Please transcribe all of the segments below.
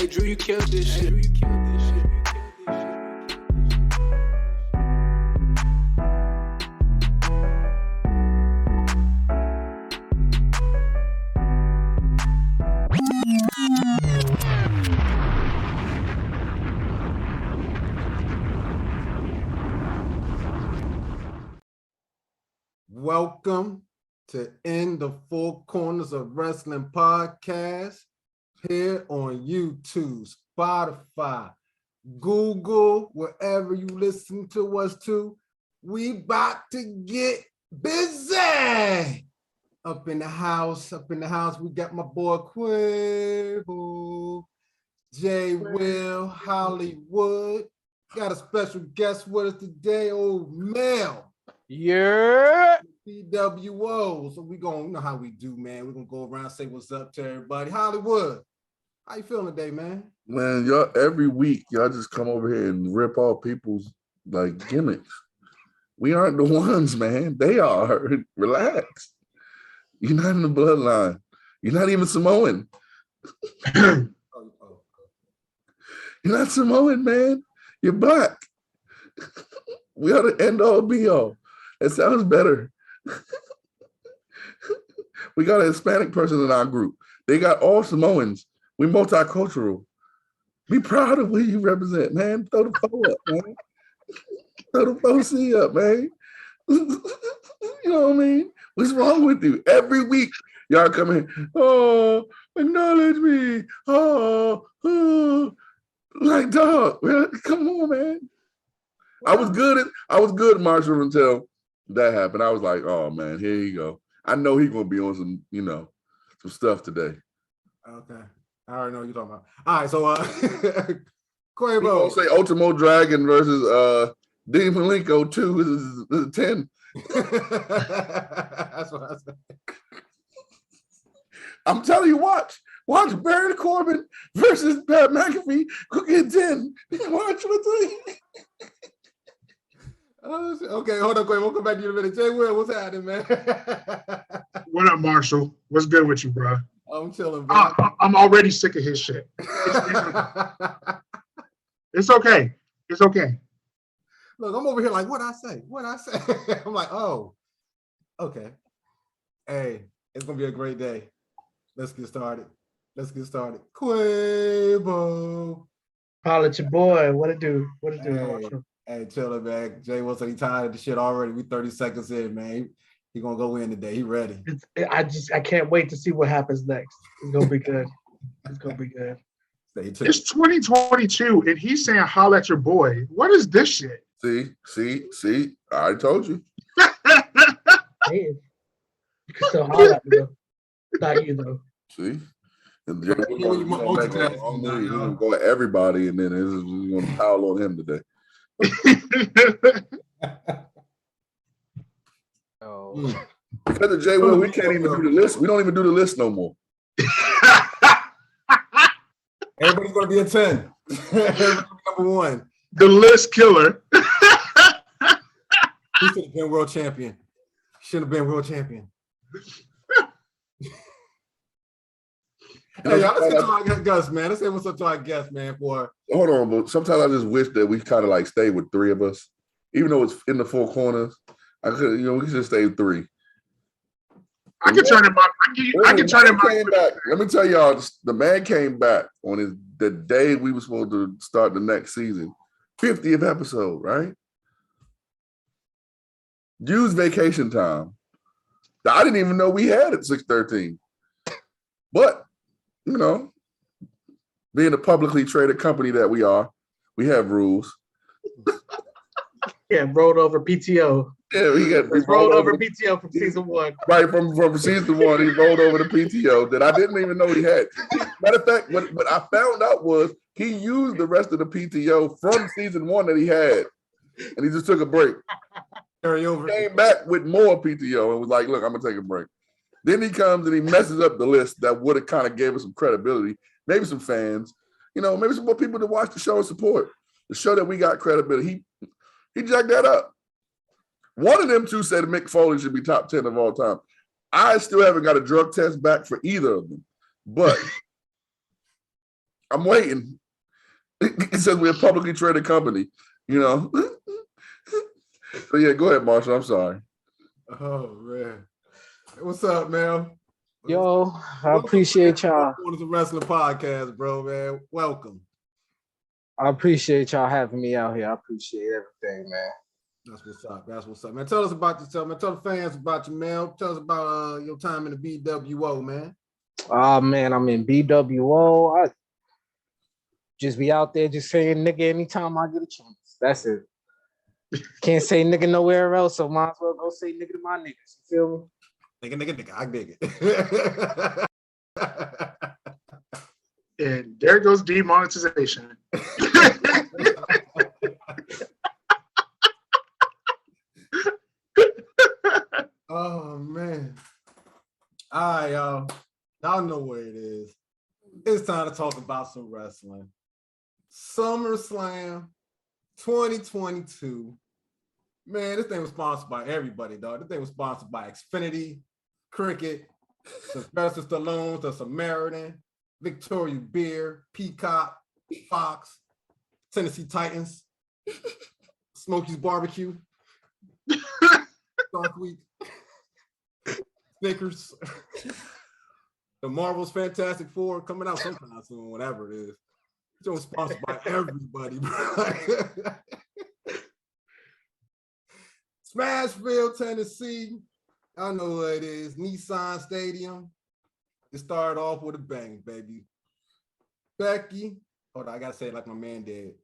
Hey, Drew, you killed this shit. Welcome to In the Four Corners of Wrestling podcast here on YouTube, Spotify, Google, wherever you listen to us to. We about to get busy. Up in the house, we got my boy Quabo, J. Will, Hollywood. Got a special guest with us today, old Mel. Yeah. PWO. So we gonna, you know how we do, man. We're gonna go around and say what's up to everybody. Hollywood, how you feeling today, man? Man, y'all every week y'all just come over here and rip off people's like gimmicks. We aren't the ones, man. They are. Relax. You're not in the bloodline. You're not even Samoan. You're not Samoan, man. You're black. We are the end all be all. It sounds better. We got a Hispanic person in our group. They got all Samoans. We multicultural. Be proud of what you represent, man. Throw the foe up, man. Throw the foe C up, man. You know what I mean? What's wrong with you? Every week, y'all come in. Oh, acknowledge me. Oh. Like, dog, come on, man. I was good, Marshall, until that happened. I was like, oh man, here you go. I know he's gonna be on some, some stuff today. Okay. I already know what you're talking about. All right, so Quavo. You gonna say Ultimo Dragon versus Dean Malenko 2 is 10. That's what I said. I'm telling you, watch Baird Corbin versus Pat McAfee. Cook it 10. Watch what I Okay, hold on, Quavo. We'll come back to you in a minute. Jay Will, what's happening, man? What up, Marshall? What's good with you, bro? I'm chilling, bro. I'm already sick of his shit. It's okay. It's okay. Look, I'm over here like, what'd I say? I'm like, oh, okay. Hey, it's going to be a great day. Let's get started. Quavo. Holla at your boy. What it do, Marshall? Hey, chillin', man. Jay Will said he tired of the shit already. We 30 seconds in, man. He gonna go in today. He ready. I can't wait to see what happens next. It's gonna be good. It's 2022, and he's saying holla at your boy. What is this shit? See, I told you. Hey, you can still holla at me though. Not you though. See? And Jay Will gonna go at everybody, and then it's gonna pile on him today. Because of Jay Will, we can't even do the list. We don't even do the list no more. Everybody's gonna be a 10. Everybody's number one. The list killer. He should have been world champion. Hey, y'all, let's get to our guests, man. Let's say what's up to our guests, man. Hold on, but sometimes I just wish that we kind of like stayed with three of us, even though it's in the four corners. I could, we could just stay with three. I can turn him up. I can turn him back. Let me tell y'all, the man came back on the day we were supposed to start the next season, 50th episode, right? Use vacation time. I didn't even know we had it 613, but. Being a publicly traded company that we are, we have rules. Yeah, rolled over PTO. Yeah, we rolled over PTO from season one. Right, from season one, he rolled over the PTO that I didn't even know he had. Matter of fact, what I found out was he used the rest of the PTO from season one that he had, and he just took a break. Carry over. He came back with more PTO and was like, look, I'm going to take a break. Then he comes and he messes up the list that would have kind of gave us some credibility, maybe some fans, maybe some more people to watch the show and support. The show that we got credibility. He jacked that up. One of them two said Mick Foley should be top 10 of all time. I still haven't got a drug test back for either of them. But I'm waiting. It says we're a publicly traded company, you know. So yeah, go ahead, Marshall. I'm sorry. Oh man. What's up, man? Yo, I appreciate y'all. Welcome to the Wrestling Podcast, bro, man. Welcome. I appreciate y'all having me out here. I appreciate everything, man. That's what's up. That's what's up, man. Tell us about yourself, man. Tell the fans about you, man. Tell us about your time in the BWO, man. Oh man, I'm in BWO. I just be out there just saying nigga anytime I get a chance. That's it. Can't say nigga nowhere else, so might as well go say nigga to my niggas. You feel me? Nigga, I dig it. And there goes demonetization. Oh man. All right, y'all. Y'all know where it is. It's time to talk about some wrestling. SummerSlam 2022. Man, this thing was sponsored by everybody, dog. This thing was sponsored by Xfinity, Cricket, Sylvester Stallone, the Samaritan, Victoria Beer, Peacock, Fox, Tennessee Titans, Smokey's Barbecue, Dark Week, Snickers, the Marvel's Fantastic Four coming out sometime soon, whatever it is. It's all sponsored by everybody, bro. Smashville, Tennessee. I know what it is. Nissan Stadium. It started off with a bang, baby. Becky. Hold on, I gotta say it like my man did.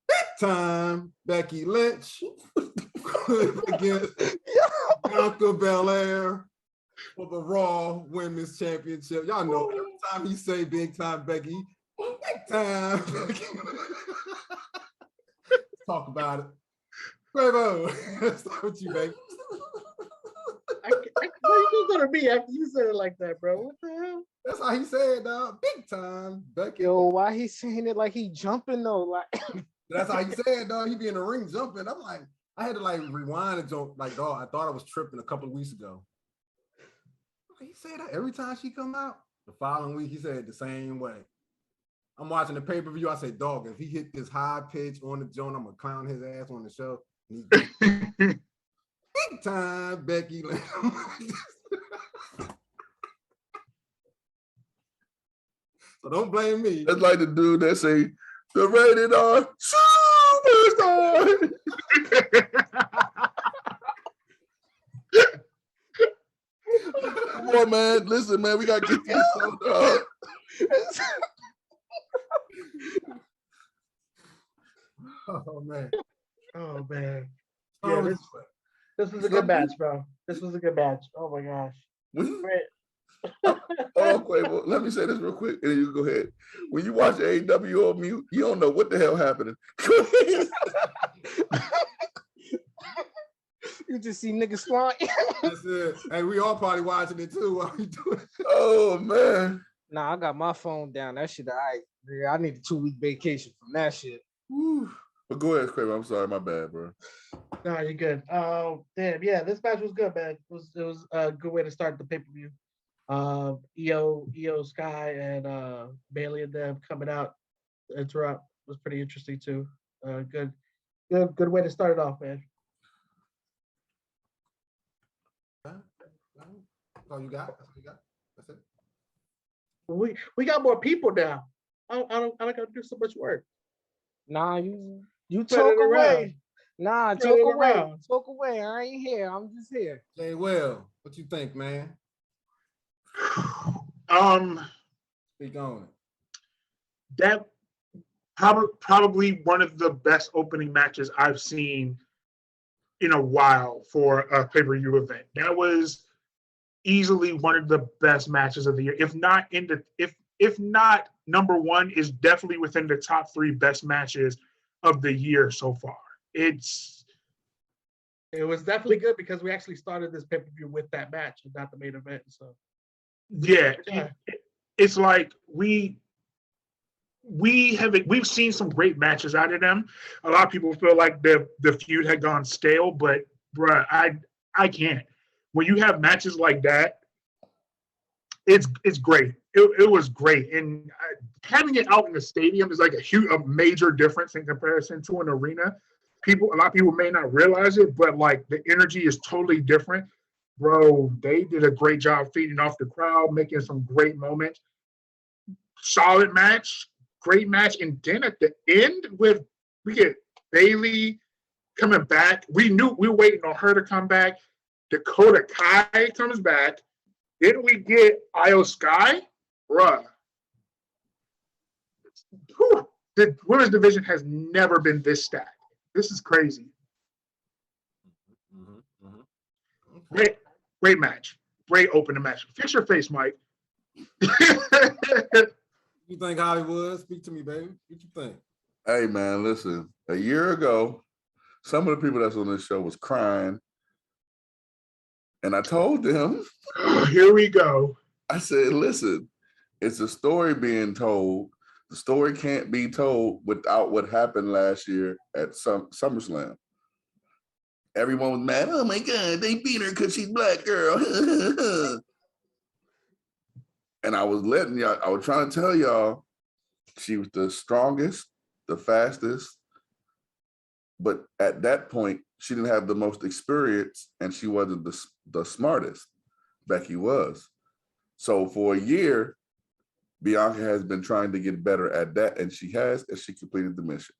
Big time. Becky Lynch against Bianca Belair for the Raw Women's Championship. Y'all know every time he say big time Becky, big time Becky. Let's talk about it. Quavo, let's start with you, baby. How you gonna be after you said it like that, bro? What the hell? That's how he said, dog. Big time, Becky. Yo, why he saying it like he jumping though? Like That's how he said, dog. He be in the ring jumping. I'm like, I had to like rewind and jump. Like, dog, I thought I was tripping a couple of weeks ago. He said that every time she come out. The following week, he said it the same way. I'm watching the pay-per-view. I say, dog, if he hit this high pitch on the joint, I'm gonna clown his ass on the show. Big time, Becky. So don't blame me. That's like the dude that say the rated R superstar. Come on, man. Listen, man, we gotta get this show, dog. Oh man. oh man. Yeah, this was a good match, bro. This was a good match. Oh my gosh. Hold on, Quavo. Let me say this real quick, and then you go ahead. When you watch AEW on mute, you don't know what the hell happening. You just see niggas flying. That's it. Hey, we all probably watching it too while we doing it. Oh man. Nah, I got my phone down. That shit, all right. Yeah, I need a 2-week vacation from that shit. Woo. But go ahead, Quavo. I'm sorry, my bad, bro. No, you're good. Damn, yeah, this match was good, man. It was a good way to start the pay-per-view. Io Sky and Bailey and them coming out to interrupt was pretty interesting too. Good way to start it off, man. That's all you got? That's all you got? That's it? We got more people now. I don't gotta do so much work. Nah, you talk away. Nah, talk away. Talk away. I ain't here. I'm just here. Jay Will, what you think, man? Speak on it. That probably one of the best opening matches I've seen in a while for a pay-per-view event. That was easily one of the best matches of the year. If not number one, is definitely within the top 3 best matches of the year so far. It was definitely good because we actually started this pay-per-view with that match and not the main event. So yeah. It's like we've seen some great matches out of them. A lot of people feel like the feud had gone stale, but bruh, I can't. When you have matches like that, it's great. It was great, and having it out in the stadium is like a major difference in comparison to an arena. A lot of people may not realize it, but like the energy is totally different. Bro, they did a great job feeding off the crowd, making some great moments. Solid match, great match, and then at the end, we get Bailey coming back. We were waiting on her to come back. Dakota Kai comes back. Then we get Io Sky, bruh. The women's division has never been this stacked. This is crazy. Great match. Great opening match. Fix your face, Mike. You think Hollywood? Speak to me, baby. What you think? Hey, man, listen. A year ago, some of the people that's on this show was crying. And I told them, here we go. I said, listen, it's a story being told. The story can't be told without what happened last year at SummerSlam. Everyone was mad. Oh my God, they beat her because she's black, girl. And I was trying to tell y'all, she was the strongest, the fastest. But at that point, she didn't have the most experience and she wasn't the smartest. Becky was. So for a year, Bianca has been trying to get better at that, and she has, and she completed the mission.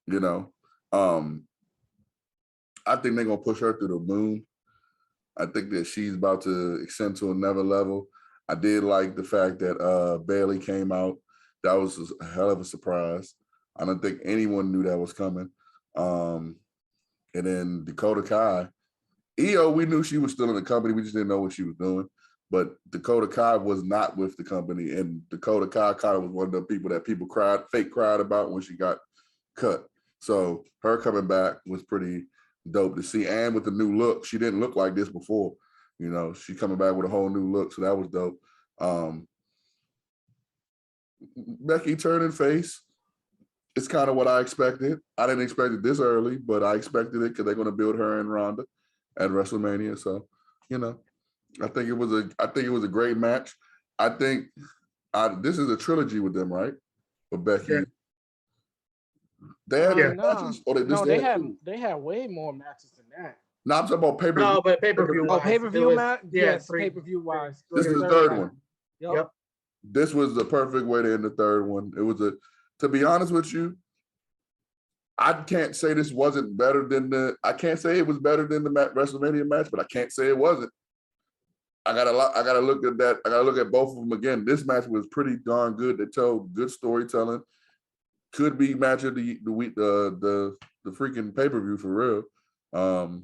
You know, I think they're gonna push her through the moon. I think that she's about to ascend to another level. I did like the fact that Bailey came out. That was a hell of a surprise. I don't think anyone knew that was coming. And then Dakota Kai, Io, we knew she was still in the company. We just didn't know what she was doing. But Dakota Kai was not with the company. And Dakota Kai kind of was one of the people that people fake cried about when she got cut. So her coming back was pretty dope to see. And with the new look, she didn't look like this before. You know, she coming back with a whole new look. So that was dope. Becky turning face. It's kind of what I expected. I didn't expect it this early, but I expected it because they're going to build her and Ronda at WrestleMania. So, you know, I think it was a great match. I think this is a trilogy with them, right? With Becky. Yeah. They had matches, or they had way more matches than that. No, I'm talking about pay-per-view. No, but pay-per-view. Oh, pay-per-view match? Yes, three. pay-per-view wise. This is the third one. Yep. This was the perfect way to end the third one. It was to be honest with you, I can't say this wasn't better than I can't say it was better than the WrestleMania match, but I can't say it wasn't. I gotta look at that. I gotta look at both of them again. This match was pretty darn good. They told good storytelling. Could be match of the week, the freaking pay-per-view for real.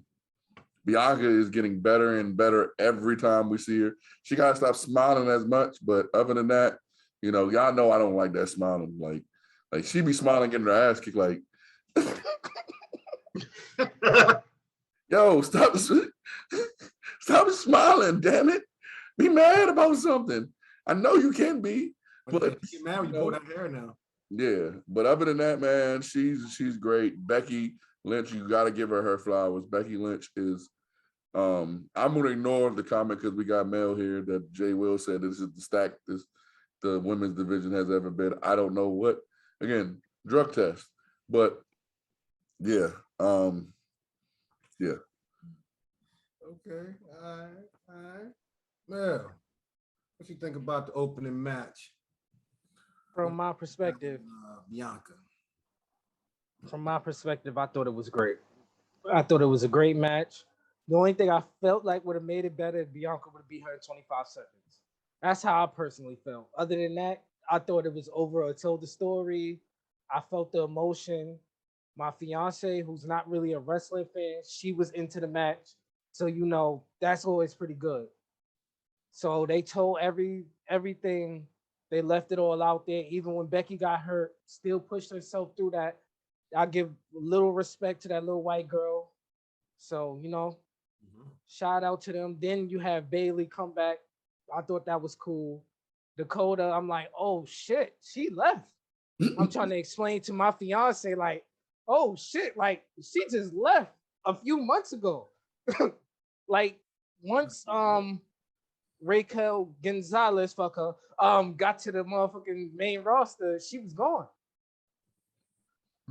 Bianca is getting better and better every time we see her. She gotta stop smiling as much, but other than that, you know, y'all know I don't like that smiling. Like she be smiling, getting her ass kicked. Like, yo, stop smiling, damn it. Be mad about something. I know you can be, but get mad when you pull that hair now. Yeah, but other than that, man, she's great. Becky Lynch, you got to give her flowers. Becky Lynch is. I'm going to ignore the comment because we got mail here that Jay Will said this is the stackest the women's division has ever been. I don't know what. Again, drug test, but yeah, yeah. Okay, all right. Mel, what you think about the opening match? From my perspective, Bianca. From my perspective, I thought it was great. I thought it was a great match. The only thing I felt like would have made it better if Bianca would have beat her in 25 seconds. That's how I personally felt. Other than that, I thought it was over. It told the story. I felt the emotion. My fiance, who's not really a wrestling fan, she was into the match. So, you know, that's always pretty good. So they told everything. They left it all out there. Even when Becky got hurt, still pushed herself through that. I give little respect to that little white girl. So, you know, shout out to them. Then you have Bailey come back. I thought that was cool. Dakota, I'm like, oh shit, she left. I'm trying to explain to my fiance, like, oh shit, like she just left a few months ago. Like once Raquel Gonzalez, fucker, got to the motherfucking main roster, she was gone.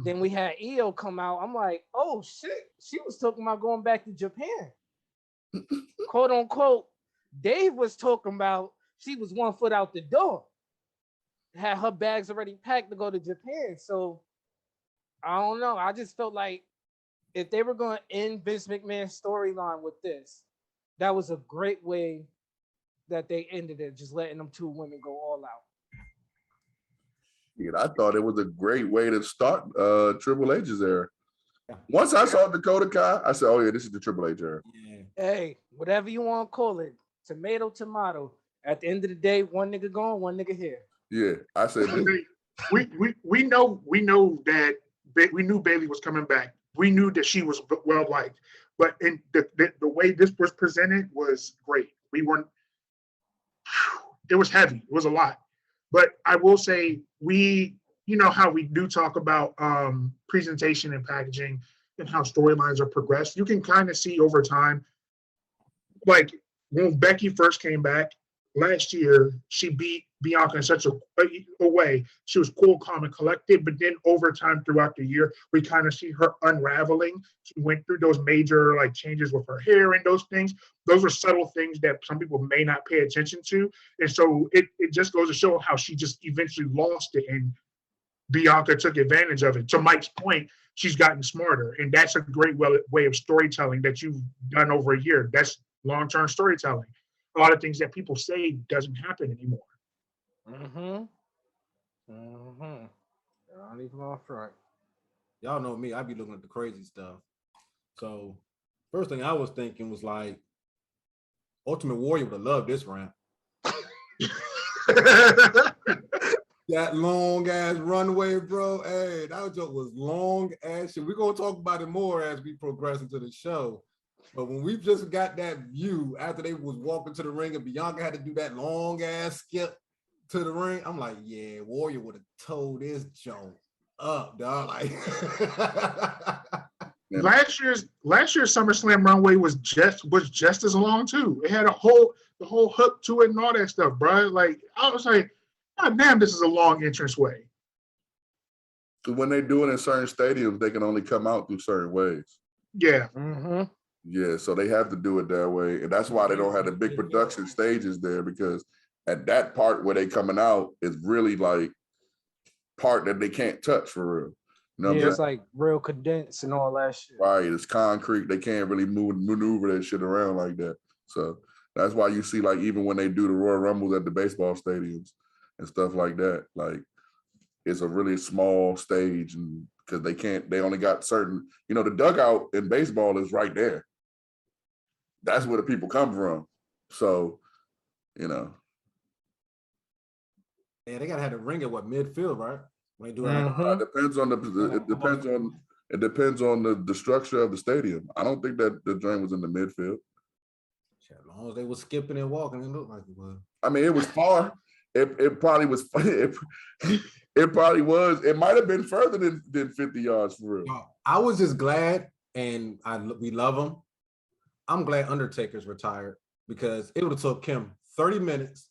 Then we had Io come out. I'm like, oh shit, she was talking about going back to Japan. Quote unquote, Dave was talking about she was 1 foot out the door. Had her bags already packed to go to Japan. So I don't know. I just felt like if they were going to end Vince McMahon's storyline with this, that was a great way that they ended it, just letting them 2 women go all out. Yeah, I thought it was a great way to start Triple H's era. Once I saw Dakota Kai, I said, "Oh yeah, this is the Triple H era." Yeah. Hey, whatever you want to call it, tomato, tomato. At the end of the day, one nigga gone, one nigga here. Yeah, I said we know that we knew Bayley was coming back. We knew that she was well liked, but in the way this was presented was great. We weren't. It was heavy. It was a lot. But I will say, you know how we do talk about presentation and packaging and how storylines are progressed. You can kind of see over time, like when Becky first came back last year, she beat Bianca in such a way. She was cool, calm, and collected. But then over time throughout the year, we kind of see her unraveling. She went through those major like changes with her hair and those things. Those are subtle things that some people may not pay attention to. And so it just goes to show how she just eventually lost it. And Bianca took advantage of it. To Mike's point, she's gotten smarter. And that's a great way of storytelling that you've done over a year. That's long-term storytelling. A lot of things that people say doesn't happen anymore. Not even off front. Y'all know me. I be looking at the crazy stuff. So first thing I was thinking was like, Ultimate Warrior would have loved this ramp. That long ass runway, bro. Hey, that joke was long ass shit. We're gonna talk about it more as we progress into the show. But when we just got that view after they was walking to the ring and Bianca had to do that long ass skip to the ring, I'm like, yeah, Warrior would have towed this joke up, dog. Like last year's SummerSlam runway was just as long too. It had the whole hook to it and all that stuff, bro. Like I was like, God damn, this is a long entrance way. when they do it in certain stadiums, they can only come out through certain ways. Yeah. Yeah, so they have to do it that way. And that's why they don't have the big production stages there, because at that part where they coming out is really like part that they can't touch for real. You know what I'm saying? It's like real condensed and all that shit. Right, it's concrete. They can't really maneuver that shit around like that. So that's why you see, like, even when they do the Royal Rumbles at the baseball stadiums and stuff like that, like, it's a really small stage, and because they only got certain, the dugout in baseball is right there. That's where the people come from. So, yeah, they gotta have the ring at midfield, right? When they do it, it depends on the structure of the stadium. I don't think that the joint was in the midfield. As long as they were skipping and walking, it looked like it was. I mean, it was far. It probably was. It probably was. It might have been further than 50 yards for real. I was just glad, and we love him. I'm glad Undertaker's retired, because it would have took him 30 minutes,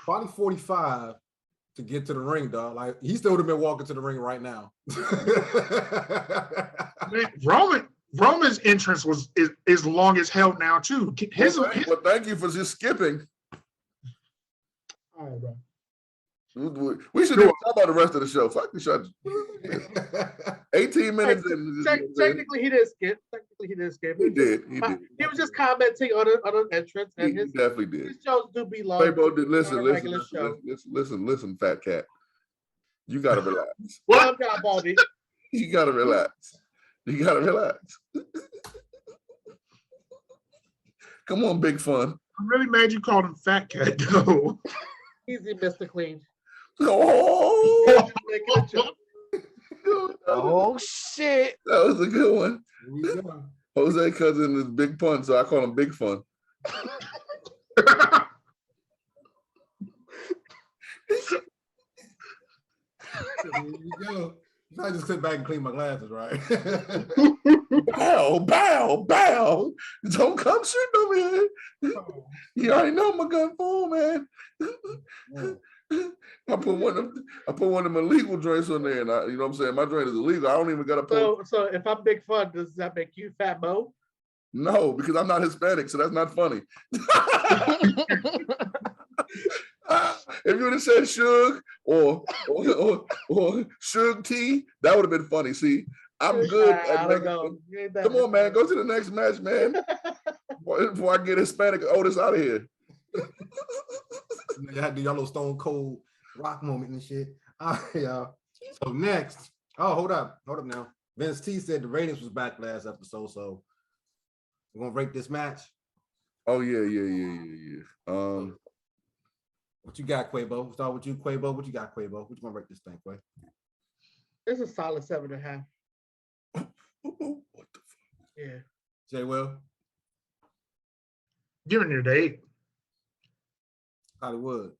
probably 45, to get to the ring, dog. Like, he still would have been walking to the ring right now. Man, Roman's entrance is long as hell now too. Well, thank you for just skipping. All right, bro. We should talk about the rest of the show. Fuck the show. 18 minutes. Technically, he didn't skip. He did. He was just commenting on an entrance. And he definitely did. His shows do be long. Listen, fat cat. You gotta relax. Well done, Baldy. You gotta relax. Come on, Big Fun. I'm really mad you called him fat cat, though. Easy, Mr. Clean. Oh, Oh shit! that was a good one. Jose cousin is Big Pun, so I call him Big Fun. There you go. I just sit back and clean my glasses, right? bow, bow, bow. Don't come shoot no man. You already know my gun full, man. I put one of them illegal joints on there, and you know what I'm saying? My joint is illegal. I don't even gotta post. So if I'm Big Fun, does that make you Fat Mo? No, because I'm not Hispanic, so that's not funny. If you would have said Suge or Suge T, that would have been funny. See, I'm good at making. Come on, man, go to the next match, man. Before I get Hispanic Otis out of here. You had the yellow Stone Cold rock moment and shit. All right, y'all. So next, hold up now. Vince T said the ratings was back last episode, so we're gonna rate this match. Oh yeah. What you got, Quavo? We'll start with you, Quavo. What you got, Quavo? What you gonna rate this thing, Quavo? It's a solid 7.5. What the fuck? Yeah. Jay Will, Giving it an 8. Hollywood.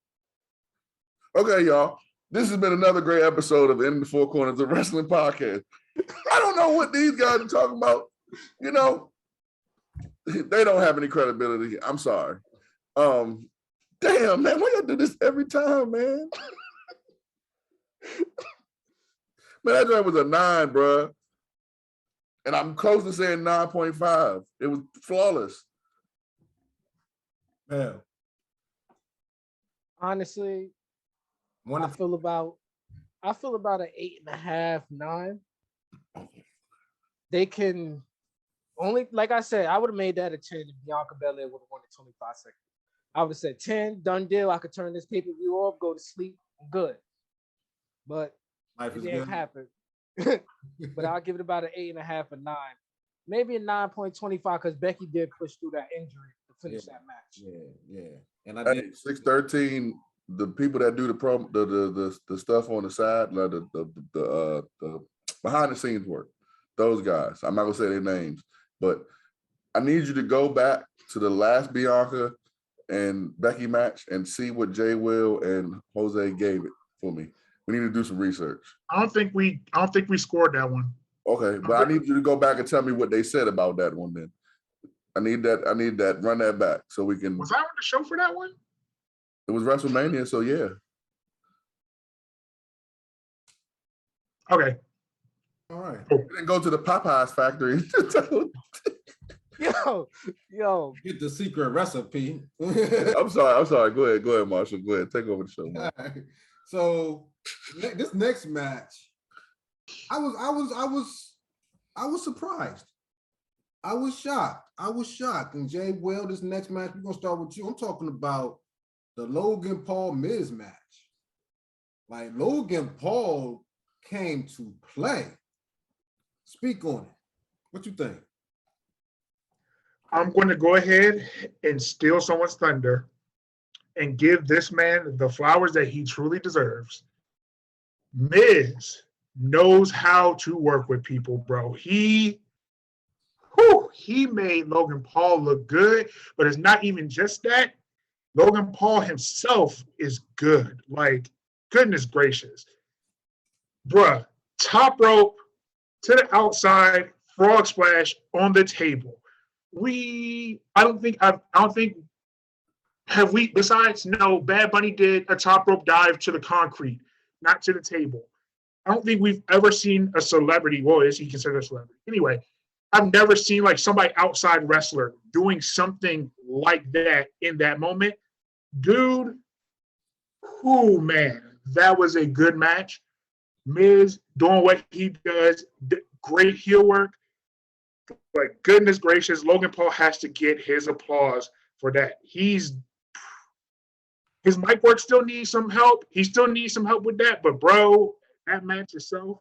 Okay, y'all. This has been another great episode of In the Four Corners of Wrestling Podcast. I don't know what these guys are talking about. You know, they don't have any credibility. I'm sorry. Damn, man, why y'all do this every time, man? Man, that joint was a 9, bro. And I'm close to saying 9.5. It was flawless. Yeah. Honestly, I feel about an 8.5, 9. They can only, like I said, I would have made that a 10 if Bianca Belair would have won in 25 seconds. I would have said 10, done deal. I could turn this pay-per-view off, go to sleep, I'm good. But Life it is didn't good. happen. But I'll give it about an 8.5 or 9. Maybe a 9.25 because Becky did push through that injury to finish that match. Yeah. And I Hey, did 613, the people that do the stuff on the side, like the behind the scenes work, those guys. I'm not gonna say their names, but I need you to go back to the last Bianca and Becky match and see what Jay Will and Jose gave it for me. We need to do some research. I don't think we scored that one. Okay, but I need you to go back and tell me what they said about that one then. I need that. Run that back so we can. Was I on the show for that one? It was WrestleMania, so yeah. Okay. all right. We didn't go to the Popeyes factory. Yo. Get the secret recipe. I'm sorry. Go ahead, Marshall. Go ahead. Take over the show, man. Right. So this next match, I was surprised. I was shocked. And Jay Will, this next match, we're gonna start with you. I'm talking about the Logan Paul Miz match. Like Logan Paul came to play. Speak on it. What you think? I'm going to go ahead and steal someone's thunder and give this man the flowers that he truly deserves. Miz knows how to work with people, bro. He made Logan Paul look good, but it's not even just that. Logan Paul himself is good. Like, goodness gracious. Bruh, top rope to the outside, frog splash on the table. Besides, no, Bad Bunny did a top rope dive to the concrete, not to the table. I don't think we've ever seen a celebrity, well, is he considered a celebrity? Anyway, I've never seen like somebody outside wrestler doing something like that in that moment. Dude, man, that was a good match. Miz doing what he does, great heel work. But goodness gracious, Logan Paul has to get his applause for that. His mic work still needs some help. He still needs some help with that. But bro, that match itself,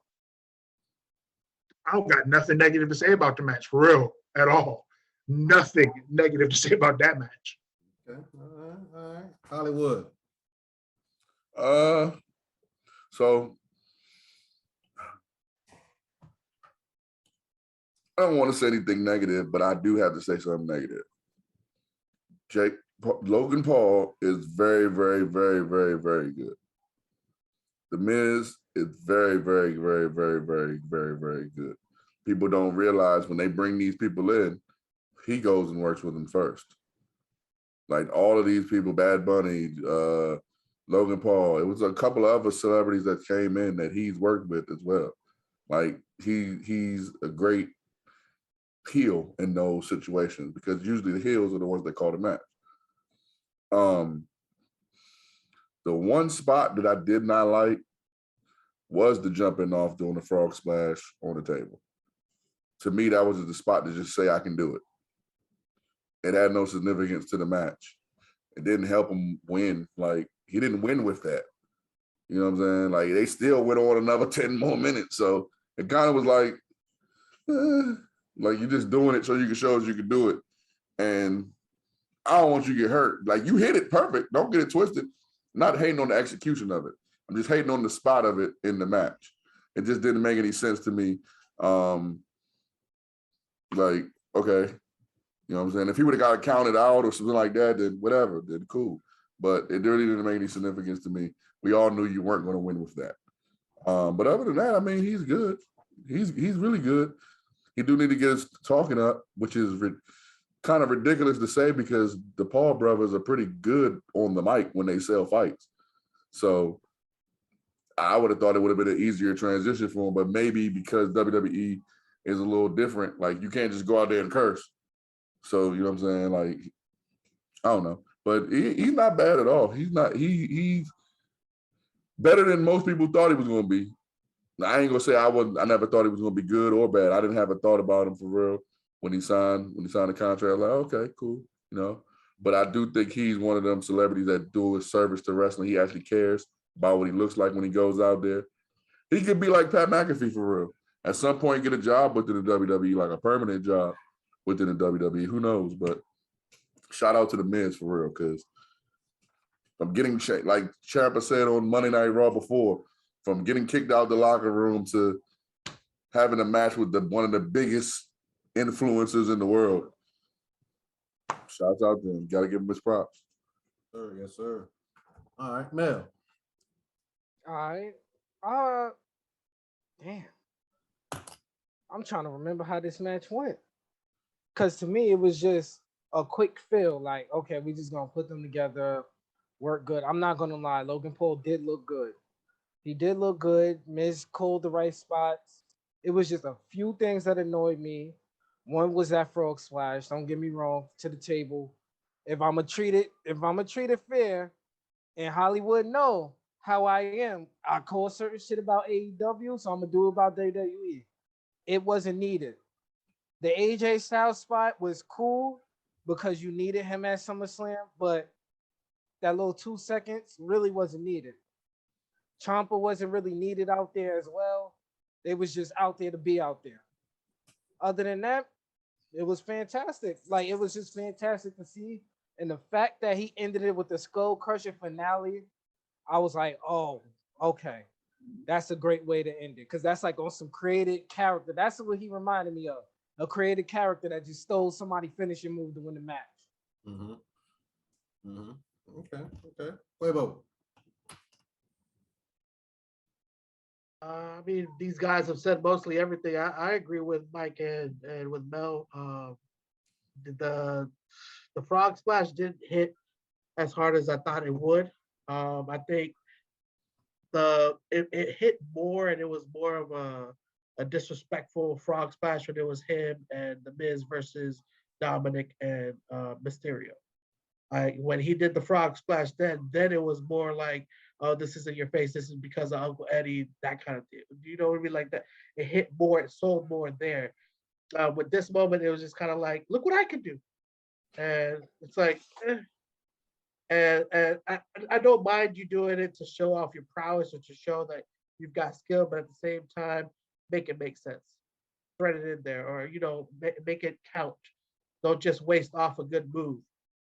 I don't got nothing negative to say about the match, for real, at all. Nothing negative to say about that match. Okay. All right. Hollywood. So I don't want to say anything negative, but I do have to say something negative. Logan Paul is very, very, very, very, very good. The Miz is very, very, very, very, very, very, very good. people don't realize when they bring these people in, he goes and works with them first. Like all of these people, Bad Bunny, Logan Paul, it was a couple of other celebrities that came in that he's worked with as well. Like he's a great heel in those situations because usually the heels are the ones that call the match. The one spot that I did not like was the jumping off doing the frog splash on the table. To me, that was the spot to just say I can do it. It had no significance to the match. It didn't help him win. Like he didn't win with that. You know what I'm saying? Like they still went on another 10 more minutes. So it kind of was like you're just doing it so you can show us you can do it. And I don't want you to get hurt. Like you hit it perfect. Don't get it twisted. Not hating on the execution of it. I'm just hating on the spot of it in the match. It just didn't make any sense to me. Like, okay, you know what I'm saying? If he would have got it counted out or something like that, then whatever, then cool. But it really didn't make any significance to me. We all knew you weren't going to win with that. But other than that, I mean, he's good. He's really good. He do need to get his talking up, which is kind of ridiculous to say because the Paul brothers are pretty good on the mic when they sell fights. So I would have thought it would have been an easier transition for him, but maybe because WWE is a little different, like you can't just go out there and curse. So, you know what I'm saying? Like, I don't know, but he's not bad at all. He's better than most people thought he was going to be. Now, I ain't gonna say I never thought he was going to be good or bad. I didn't have a thought about him for real. When he signed the contract, I was like, okay, cool, you know. But I do think he's one of them celebrities that do his service to wrestling. He actually cares about what he looks like when he goes out there. He could be like Pat McAfee for real. At some point, get a job within the WWE, like a permanent job within the WWE. Who knows? But shout out to the Miz for real, because I'm getting, like Ciampa said on Monday Night Raw before, from getting kicked out the locker room to having a match with one of the biggest influencers in the world. Shouts out to him. Got to give him his props. Sir, yes, sir. All right, Mel. All right. Damn. I'm trying to remember how this match went. Because to me, it was just a quick feel. Like, okay, we just going to put them together, work good. I'm not going to lie. Logan Paul did look good. He did look good. Miz called the right spots. It was just a few things that annoyed me. One was that frog splash. Don't get me wrong, to the table. If I'ma treat it fair, and Hollywood know how I am, I call certain shit about AEW, so I'm gonna do it about WWE. It wasn't needed. The AJ Styles spot was cool because you needed him at SummerSlam, but that little 2 seconds really wasn't needed. Ciampa wasn't really needed out there as well. They was just out there to be out there. Other than that, it was fantastic. Like, it was just fantastic to see. And the fact that he ended it with the skull crusher finale, I was like, oh, okay. That's a great way to end it. Because that's like on some created character. That's what he reminded me of. A created character that just stole somebody's finishing move to win the match. Mm-hmm. Mm-hmm. Okay. Quabo. I mean, these guys have said mostly everything. I agree with Mike and with Mel. The frog splash didn't hit as hard as I thought it would. I think it hit more, and it was more of a disrespectful frog splash when it was him and the Miz versus Dominic and Mysterio. When he did the frog splash, then it was more like, oh, this is in your face. This is because of Uncle Eddie, that kind of thing. You know what I mean? Like that. It hit more. It sold more there. With this moment, it was just kind of like, look what I can do, and it's like, and I don't mind you doing it to show off your prowess or to show that you've got skill, but at the same time, make it make sense. Thread it in there, or make it count. Don't just waste off a good move.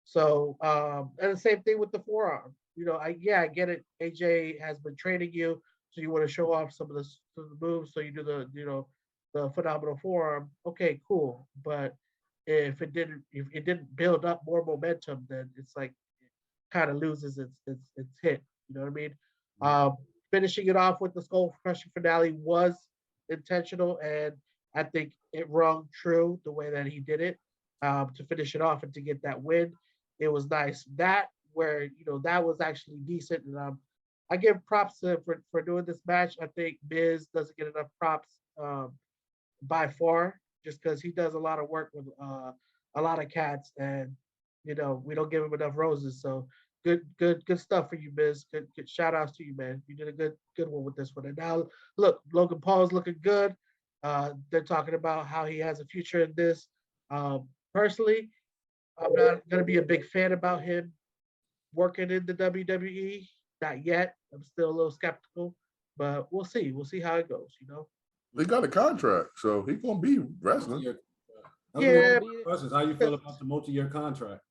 So, and the same thing with the forearm. I get it. AJ has been training you, so you want to show off some of the moves. So you do the phenomenal forearm. Okay, cool. But if it didn't build up more momentum, then it's like it kind of loses its hit. You know what I mean? Finishing it off with the skull crushing finale was intentional, and I think it rung true the way that he did it to finish it off and to get that win. It was nice. That where that was actually decent, and I give props to for doing this match. I think Miz doesn't get enough props by far, just because he does a lot of work with a lot of cats, and we don't give him enough roses. So good stuff for you, Miz. Good shout outs to you, man. You did a good one with this one. And now look, Logan Paul's looking good. They're talking about how he has a future in this. Personally, I'm not gonna be a big fan about him working in the WWE. Not yet. I'm still a little skeptical, but we'll see. We'll see how it goes. They got a contract, so he's gonna be wrestling. Yeah. Questions. How you feel about the multi-year contract?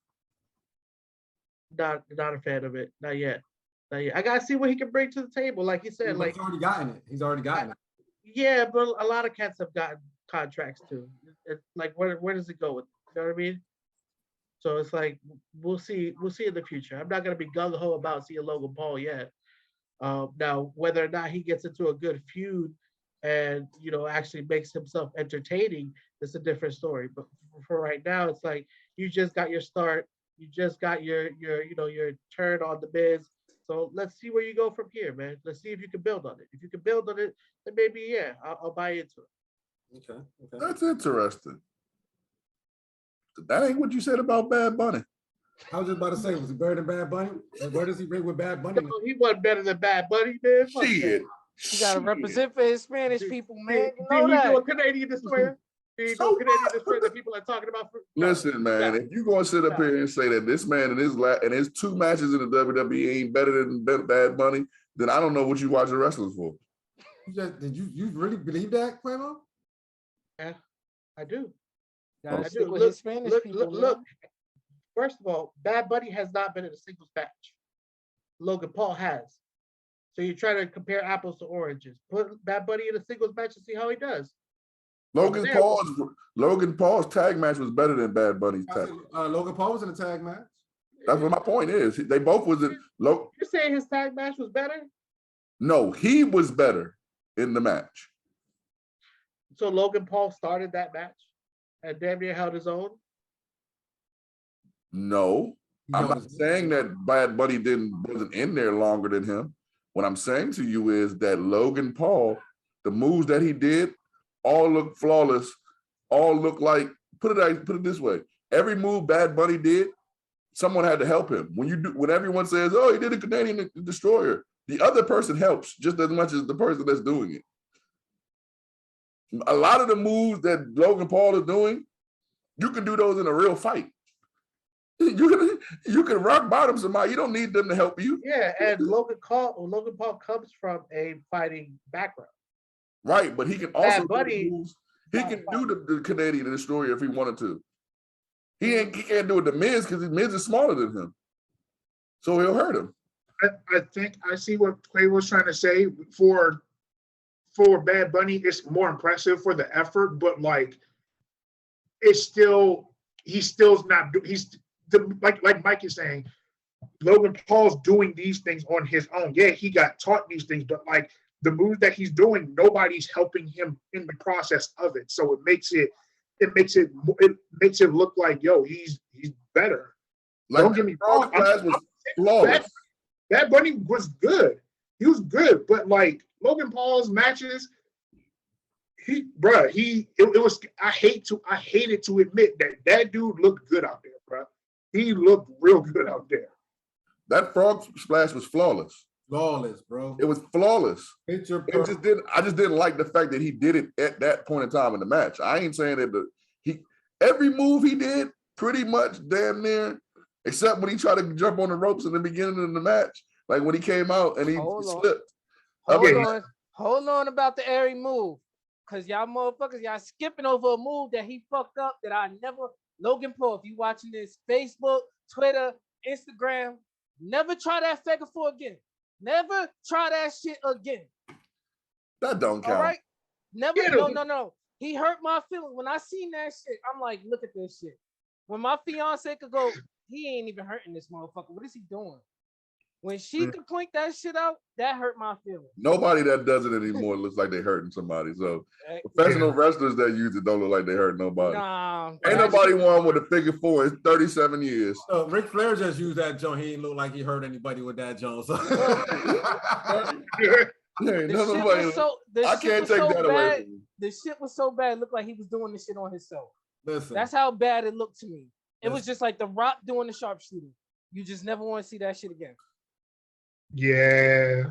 Not a fan of it. Not yet. Not yet. I gotta see what he can bring to the table. Like you said, He's already gotten it. He's already gotten it. Yeah, but a lot of cats have gotten contracts too. It's like where does it go with? You know what I mean? So it's like we'll see in the future. I'm not gonna be gung ho about seeing Logan Paul yet. Now whether or not he gets into a good feud and actually makes himself entertaining, it's a different story. But for right now, it's like you just got your start. You just got your turn on the Miz. So let's see where you go from here, man. Let's see if you can build on it. If you can build on it, then maybe I'll buy into it. Okay. That's interesting. That ain't what you said about Bad Bunny. I was just about to say, was he better than Bad Bunny? Where does he rank with Bad Bunny? No, he wasn't better than Bad Bunny, man. Fuck Shit. that. You gotta represent for his Spanish people, man. You Did know he that. do a Canadian destroyer? Did he do a Canadian destroyer that people are talking about? Listen, man, if you gonna sit up here and say that this man and his 2 matches in the WWE ain't better than Bad Bunny, then I don't know what you watching wrestlers for. Did you really believe that, Quavo? Yeah, I do. Gotta I stick do. with his Spanish people. Look. First of all, Bad Bunny has not been in a singles match. Logan Paul has. So you try to compare apples to oranges. Put Bad Bunny in a singles match and see how he does. Logan Paul's tag match was better than Bad Bunny's tag. Logan Paul was in a tag match. That's what my point is. They both was in. You're saying his tag match was better? No, he was better in the match. So Logan Paul started that match and damn near held his own? No, I'm not saying that Bad Bunny wasn't in there longer than him. What I'm saying to you is that Logan Paul, the moves that he did, all look flawless. All look like put it this way. Every move Bad Bunny did, someone had to help him. When everyone says, "Oh, he did a Canadian destroyer," the other person helps just as much as the person that's doing it. A lot of the moves that Logan Paul is doing, you can do those in a real fight. You can rock bottom somebody. You don't need them to help you. Yeah, and Logan Paul comes from a fighting background. Right, but he can also Bunny, he can do the Canadian destroyer if he wanted to. He can't do it to Miz because Miz is smaller than him. So he'll hurt him. I think I see what Quavo was trying to say. For Bad Bunny, it's more impressive for the effort, but like he's like Mike is saying, Logan Paul's doing these things on his own. Yeah, he got taught these things, but like the moves that he's doing, nobody's helping him in the process of it. So it makes it look like, yo, he's better. Like, don't get me wrong. Was flawless. Bad Bunny was good. He was good, but like Logan Paul's matches, I hated to admit that dude looked good out there, bro. He looked real good out there. That frog splash was flawless. Flawless, bro. It was flawless. I just didn't like the fact that he did it at that point in time in the match. I ain't saying that every move he did pretty much damn near, except when he tried to jump on the ropes in the beginning of the match, like when he came out and he slipped. Hold on about the airy move, cause y'all motherfuckers, y'all skipping over a move that he fucked up that I never. Logan Paul, if you watching this, Facebook, Twitter, Instagram, never try that figure four again. Never try that shit again. That don't count. All right? Never. No. He hurt my feelings. When I seen that shit, I'm like, look at this shit. When my fiance could go, he ain't even hurting this motherfucker. What is he doing? When she could point that shit out, that hurt my feelings. Nobody that does it anymore looks like they hurting somebody. So professional wrestlers that use it don't look like they hurt nobody. Nah, ain't nobody won with a figure four in 37 years. So Ric Flair just used that joint. He didn't look like he hurt anybody with that joint. So. I can't take that away from you. The shit was so bad, it looked like he was doing the shit on himself. Listen. That's how bad it looked to me. It was just like The Rock doing the sharpshooter. You just never want to see that shit again. Yeah.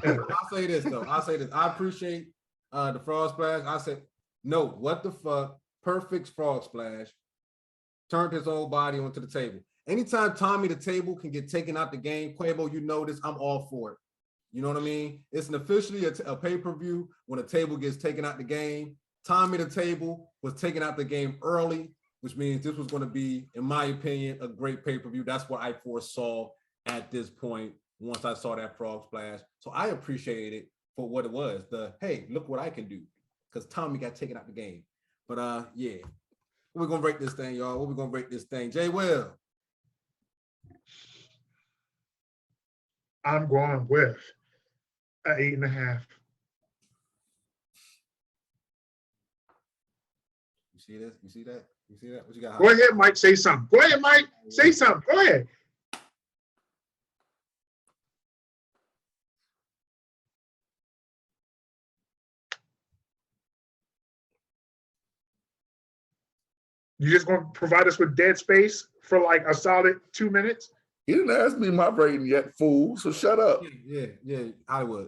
I'll say this though. I appreciate the frog splash. I said, no, what the fuck? Perfect frog splash. Turned his whole body onto the table. Anytime Tommy the table can get taken out the game, Quavo, you know this, I'm all for it. You know what I mean? It's an officially a pay-per-view when a table gets taken out the game. Tommy the table was taken out the game early, which means this was going to be, in my opinion, a great pay-per-view. That's what I foresaw at this point once I saw that frog splash. So I appreciated it for what it was. Hey, look what I can do. Because Tommy got taken out the game. But yeah. We're going to break this thing, y'all. What we going to break this thing? Jay Will. I'm going with an 8.5. You see this? You see that? You see that? What you got? Go ahead, Mike. Say something. Go ahead, Mike. Say something. Go ahead. You just going to provide us with dead space for like a solid 2 minutes? You didn't ask me my rating yet, fool. So shut up. Yeah, I would.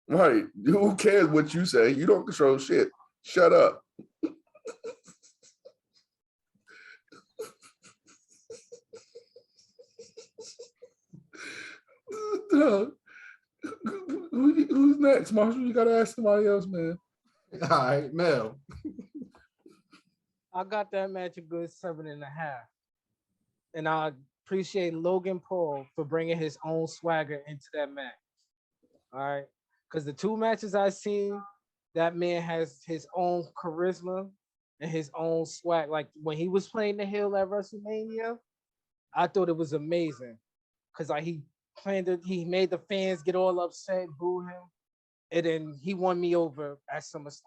Right. Who cares what you say? You don't control shit. Shut up. Who's next, Marshall? You gotta ask somebody else, man. All right, Mel. I got that match a good 7.5. And I appreciate Logan Paul for bringing his own swagger into that match. All right. Because the two matches I've seen, that man has his own charisma and his own swag. Like when he was playing the heel at WrestleMania, I thought it was amazing. Because like he made the fans get all upset, boo him. And then he won me over at SummerSlam.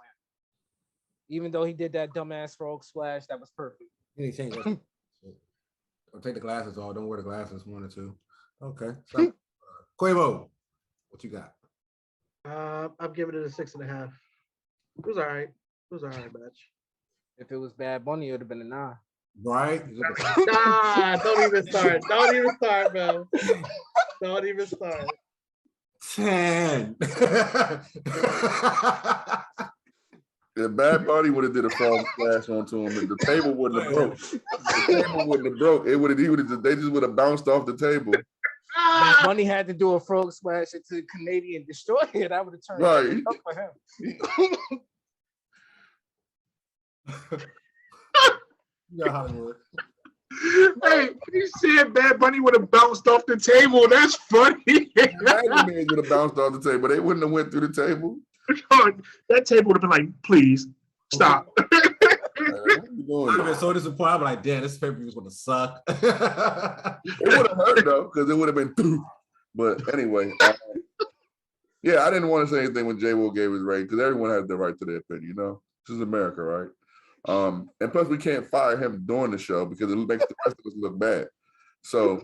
Even though he did that dumbass frog splash, that was perfect. You didn't change that. I'll take the glasses off. Don't wear the glasses, 1 or 2. Okay. So, Quavo, what you got? I'm giving it a 6.5. It was all right. It was all right match. If it was Bad Bunny, it would have been a 9. Right? Nah, don't even start. Don't even start, man. Don't even start. 10. If Bad Bunny would have did a frog splash onto him, the table wouldn't have broke. The table wouldn't have broke. They just would have bounced off the table. Bad Bunny had to do a frog splash into Canadian Destroyer. That would have turned right up for him. Yeah, Hollywood. Hey, you said Bad Bunny would have bounced off the table. That's funny. Bad Man would have bounced off the table. They wouldn't have went through the table. That table would have been like, please stop. I would have been so disappointed. I'm like, damn, this pay-per-view is gonna suck. It would have hurt though, because it would have been through. But anyway, yeah, I didn't want to say anything when J. Will gave his rating because everyone has the right to their opinion. You know, this is America, right? And plus, we can't fire him during the show because it makes the rest of us look bad. So,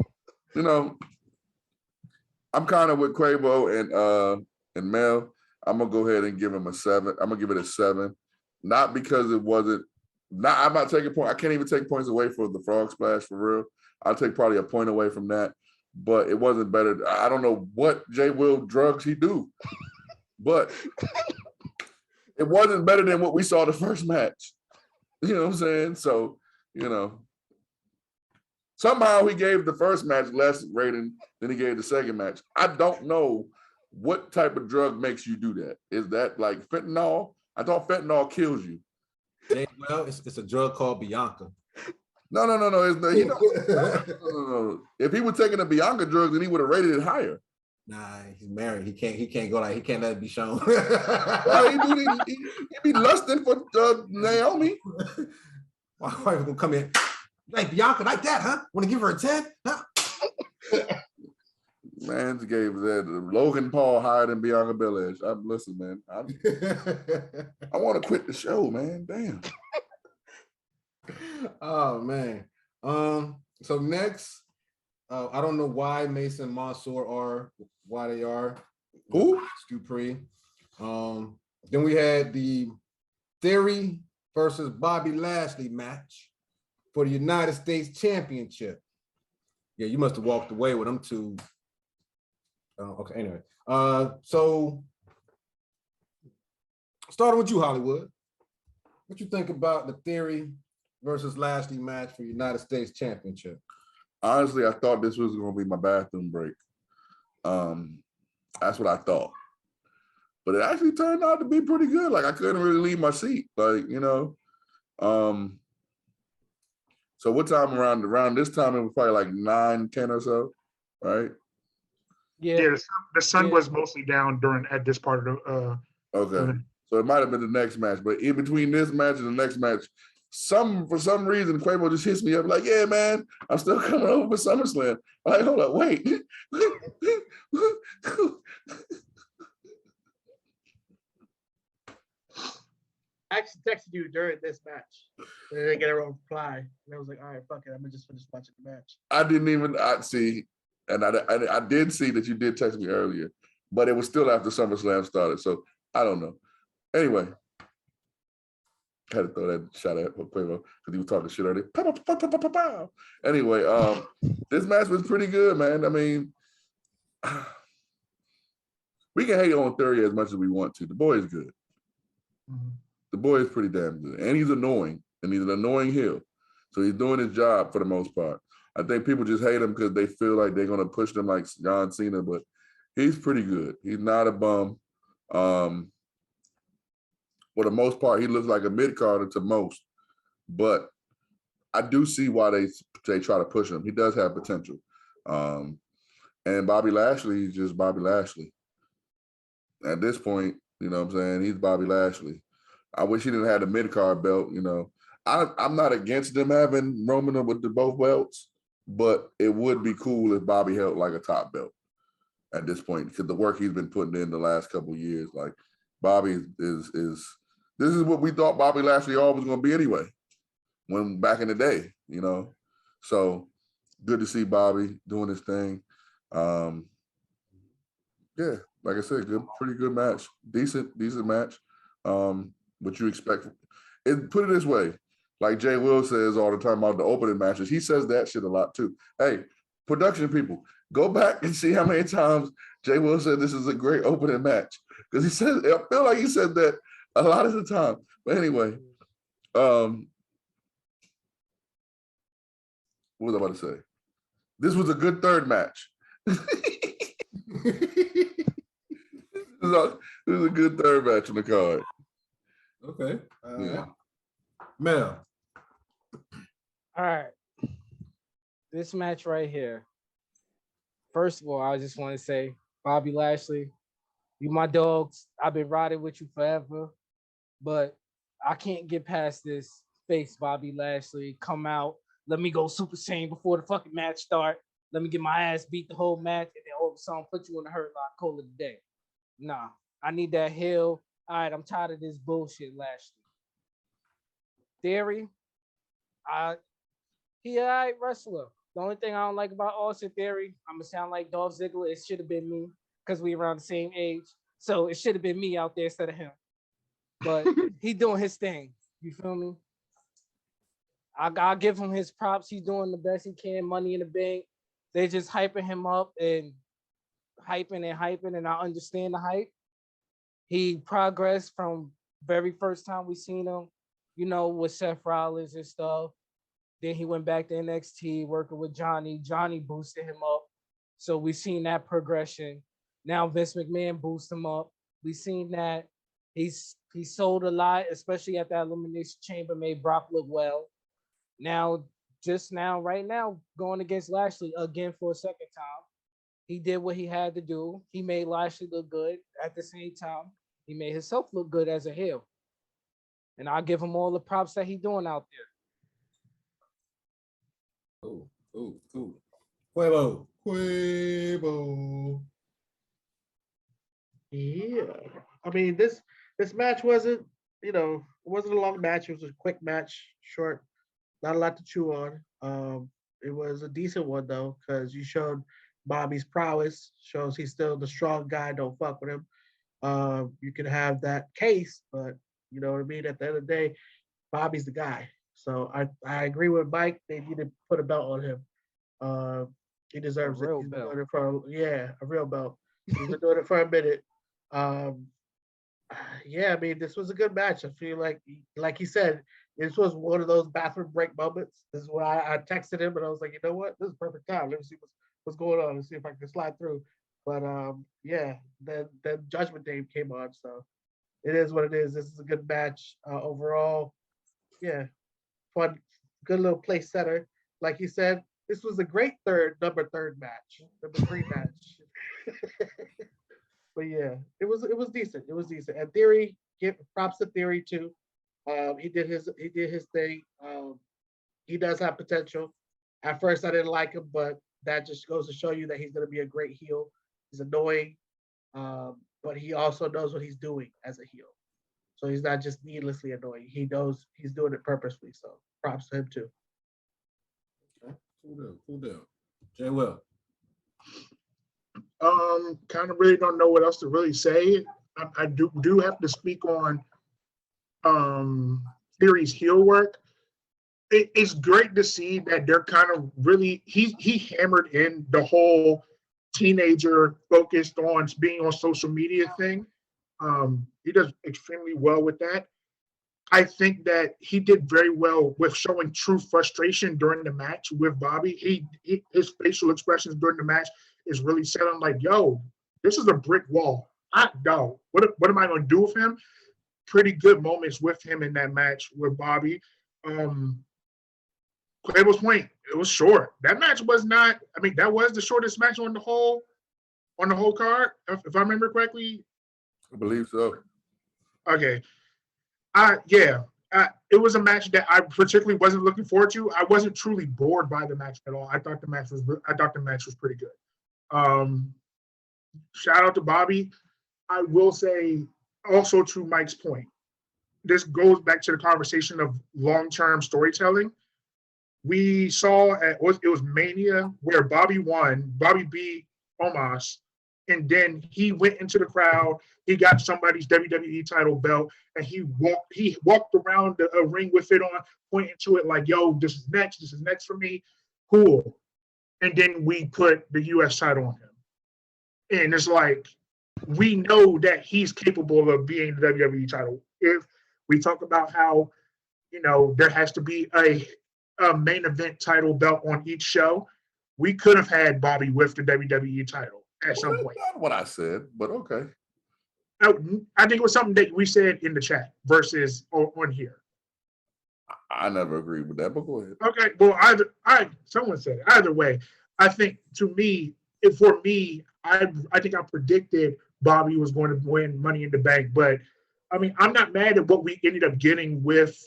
you know, I'm kind of with Quavo and Mel. I'm gonna go ahead and give him a 7. I'm gonna give it a 7, not because it wasn't. I'm not taking point. I can't even take points away for the frog splash for real. I'll take probably a point away from that, but it wasn't better. I don't know what J. Will drugs he do, but it wasn't better than what we saw the first match. You know what I'm saying? So, you know, somehow he gave the first match less rating than he gave the second match. I don't know what type of drug makes you do that. Is that like fentanyl? I thought fentanyl kills you. Well, it's a drug called Bianca. No. No. If he was taking the Bianca drugs, then he would have rated it higher. Nah, he's married. He can't go like he can't let it be shown. Well, he be lusting for Naomi. My wife gonna come in. Like Bianca, like that, huh? Want to give her a 10? Huh? Man, gave that Logan Paul higher than Bianca Belair. Listen, man. I want to quit the show, man. Damn. Oh man. So next, I don't know why Mason Mansour are why they are. Who? Dupree. Then we had the Theory versus Bobby Lashley match for the United States Championship. Yeah, you must have walked away with them two. Okay, anyway. So starting with you, Hollywood. What you think about the Theory versus Lashley match for United States Championship? Honestly, I thought this was going to be my bathroom break. That's what I thought. But it actually turned out to be pretty good. Like, I couldn't really leave my seat. Like, you know. So what time around this time, it was probably like 9-10 or so, right? Yeah, the sun was mostly down at this part of the Okay. So it might have been the next match, but in between this match and the next match, for some reason, Quavo just hits me up like, yeah, man, I'm still coming over for SummerSlam. I'm like, hold up, wait. I actually texted you during this match. And I didn't get a reply. And I was like, all right, fuck it. I'm gonna just finish watching the match. I didn't even see, and I did see that you did text me earlier, but it was still after SummerSlam started. So I don't know. Anyway, had to throw that shot at Quavo because he was talking shit earlier. Pow, pow, pow, pow, pow, pow, pow. Anyway, this match was pretty good, man. I mean, we can hate on Theory as much as we want to. The boy is good. Mm-hmm. The boy is pretty damn good. And he's annoying. And he's an annoying heel. So he's doing his job for the most part. I think people just hate him because they feel like they're going to push them like John Cena, but he's pretty good. He's not a bum. For the most part, he looks like a mid-carder to most. But I do see why they try to push him. He does have potential. And Bobby Lashley is just Bobby Lashley. At this point, you know what I'm saying? He's Bobby Lashley. I wish he didn't have the mid-card belt, you know. I'm not against them having Roman with both belts, but it would be cool if Bobby held like a top belt at this point because the work he's been putting in the last couple of years, like Bobby is this is what we thought Bobby Lashley always going to be anyway, when back in the day, you know. So good to see Bobby doing his thing. Yeah, like I said, pretty good match, decent match. What you expect? Put it this way, like Jay Will says all the time about the opening matches. He says that shit a lot too. Hey, production people, go back and see how many times Jay Will said this is a great opening match because he said I feel like he said that a lot of the time. But anyway, what was I about to say? This was a good third match. This is a good third match on the card. Okay. Yeah. Mel. All right. This match right here. First of all, I just want to say, Bobby Lashley, you my dogs. I've been riding with you forever, but I can't get past this face, Bobby Lashley. Come out. Let me go Super Saiyan before the fucking match start. Let me get my ass beat the whole match, and then all of a sudden put you in the hurt lock, call it a day. Nah, I need that heel. All right, I'm tired of this bullshit, Lashley. Theory, he all right wrestler. The only thing I don't like about Austin Theory, I'm gonna sound like Dolph Ziggler. It should have been me because we around the same age, so it should have been me out there instead of him. But he doing his thing. You feel me? I'll give him his props. He's doing the best he can. Money in the Bank. They're just hyping him up and hyping, and I understand the hype. He progressed from very first time we seen him, you know, with Seth Rollins and stuff. Then he went back to NXT working with Johnny. Johnny boosted him up. So we seen that progression. Now Vince McMahon boosted him up. We seen that he sold a lot, especially at that Elimination Chamber, made Brock look well. Now, right now, going against Lashley again for a second time. He did what he had to do. He made Lashley look good. At the same time, he made himself look good as a heel. And I'll give him all the props that he's doing out there. Cool. Quavo. Quabo. Yeah, I mean this match wasn't, it wasn't a long match. It was a quick match, short, not a lot to chew on. It was a decent one though, because you showed Bobby's prowess. Shows he's still the strong guy. Don't fuck with him. You can have that case, but you know what I mean. At the end of the day, Bobby's the guy. So I agree with Mike. They need to put a belt on him. Uh, he deserves it. real He's been belt. doing it for a real belt. He's been doing it for a minute. Um, yeah, I mean, this was a good match. I feel like he said, this was one of those bathroom break moments. This is why I texted him and I was like, you know what, this is perfect time. Let me see what's going on. Let's see if I can slide through. But yeah, then Judgment Day came on, so it is what it is. This is a good match overall. Yeah, fun, good little place setter. Like you said, this was a great number three match. But yeah, it was decent. It was decent. And Theory, give props to Theory too. He did his thing. He does have potential. At first, I didn't like him, but that just goes to show you that he's going to be a great heel. He's annoying, but he also knows what he's doing as a heel. So he's not just needlessly annoying. He knows he's doing it purposely. So props to him too. Okay. Cool deal. Jay Will. Kind of really don't know what else to really say. I do have to speak on Theory's heel work. It's great to see that they're kind of really he hammered in the whole teenager focused on being on social media thing. He does extremely well with that. I think that he did very well with showing true frustration during the match with Bobby. His facial expressions during the match is really set on like, yo, this is a brick wall. What am I going to do with him? Pretty good moments with him in that match with Bobby. Quavo's point, it was short. That match was not. I mean, that was the shortest match on the whole card, if I remember correctly. I believe so. Okay. It was a match that I particularly wasn't looking forward to. I wasn't truly bored by the match at all. I thought the match was pretty good. Shout out to Bobby. I will say also to Mike's point, this goes back to the conversation of long-term storytelling. We saw it was Mania where Bobby won. Bobby beat Omos, and then he went into the crowd. He got somebody's WWE title belt, and he walked around the ring with it on, pointing to it like, "Yo, this is next. This is next for me." Cool. And then we put the U.S. title on him, and it's like we know that he's capable of being the WWE title. If we talk about how there has to be a main event title belt on each show, we could have had Bobby with the WWE title at some point. Not what I said, but okay. I think it was something that we said in the chat versus on here. I never agreed with that, but go ahead. Okay, well, someone said it. Either way, I think for me, I think I predicted Bobby was going to win Money in the Bank, but I mean, I'm not mad at what we ended up getting with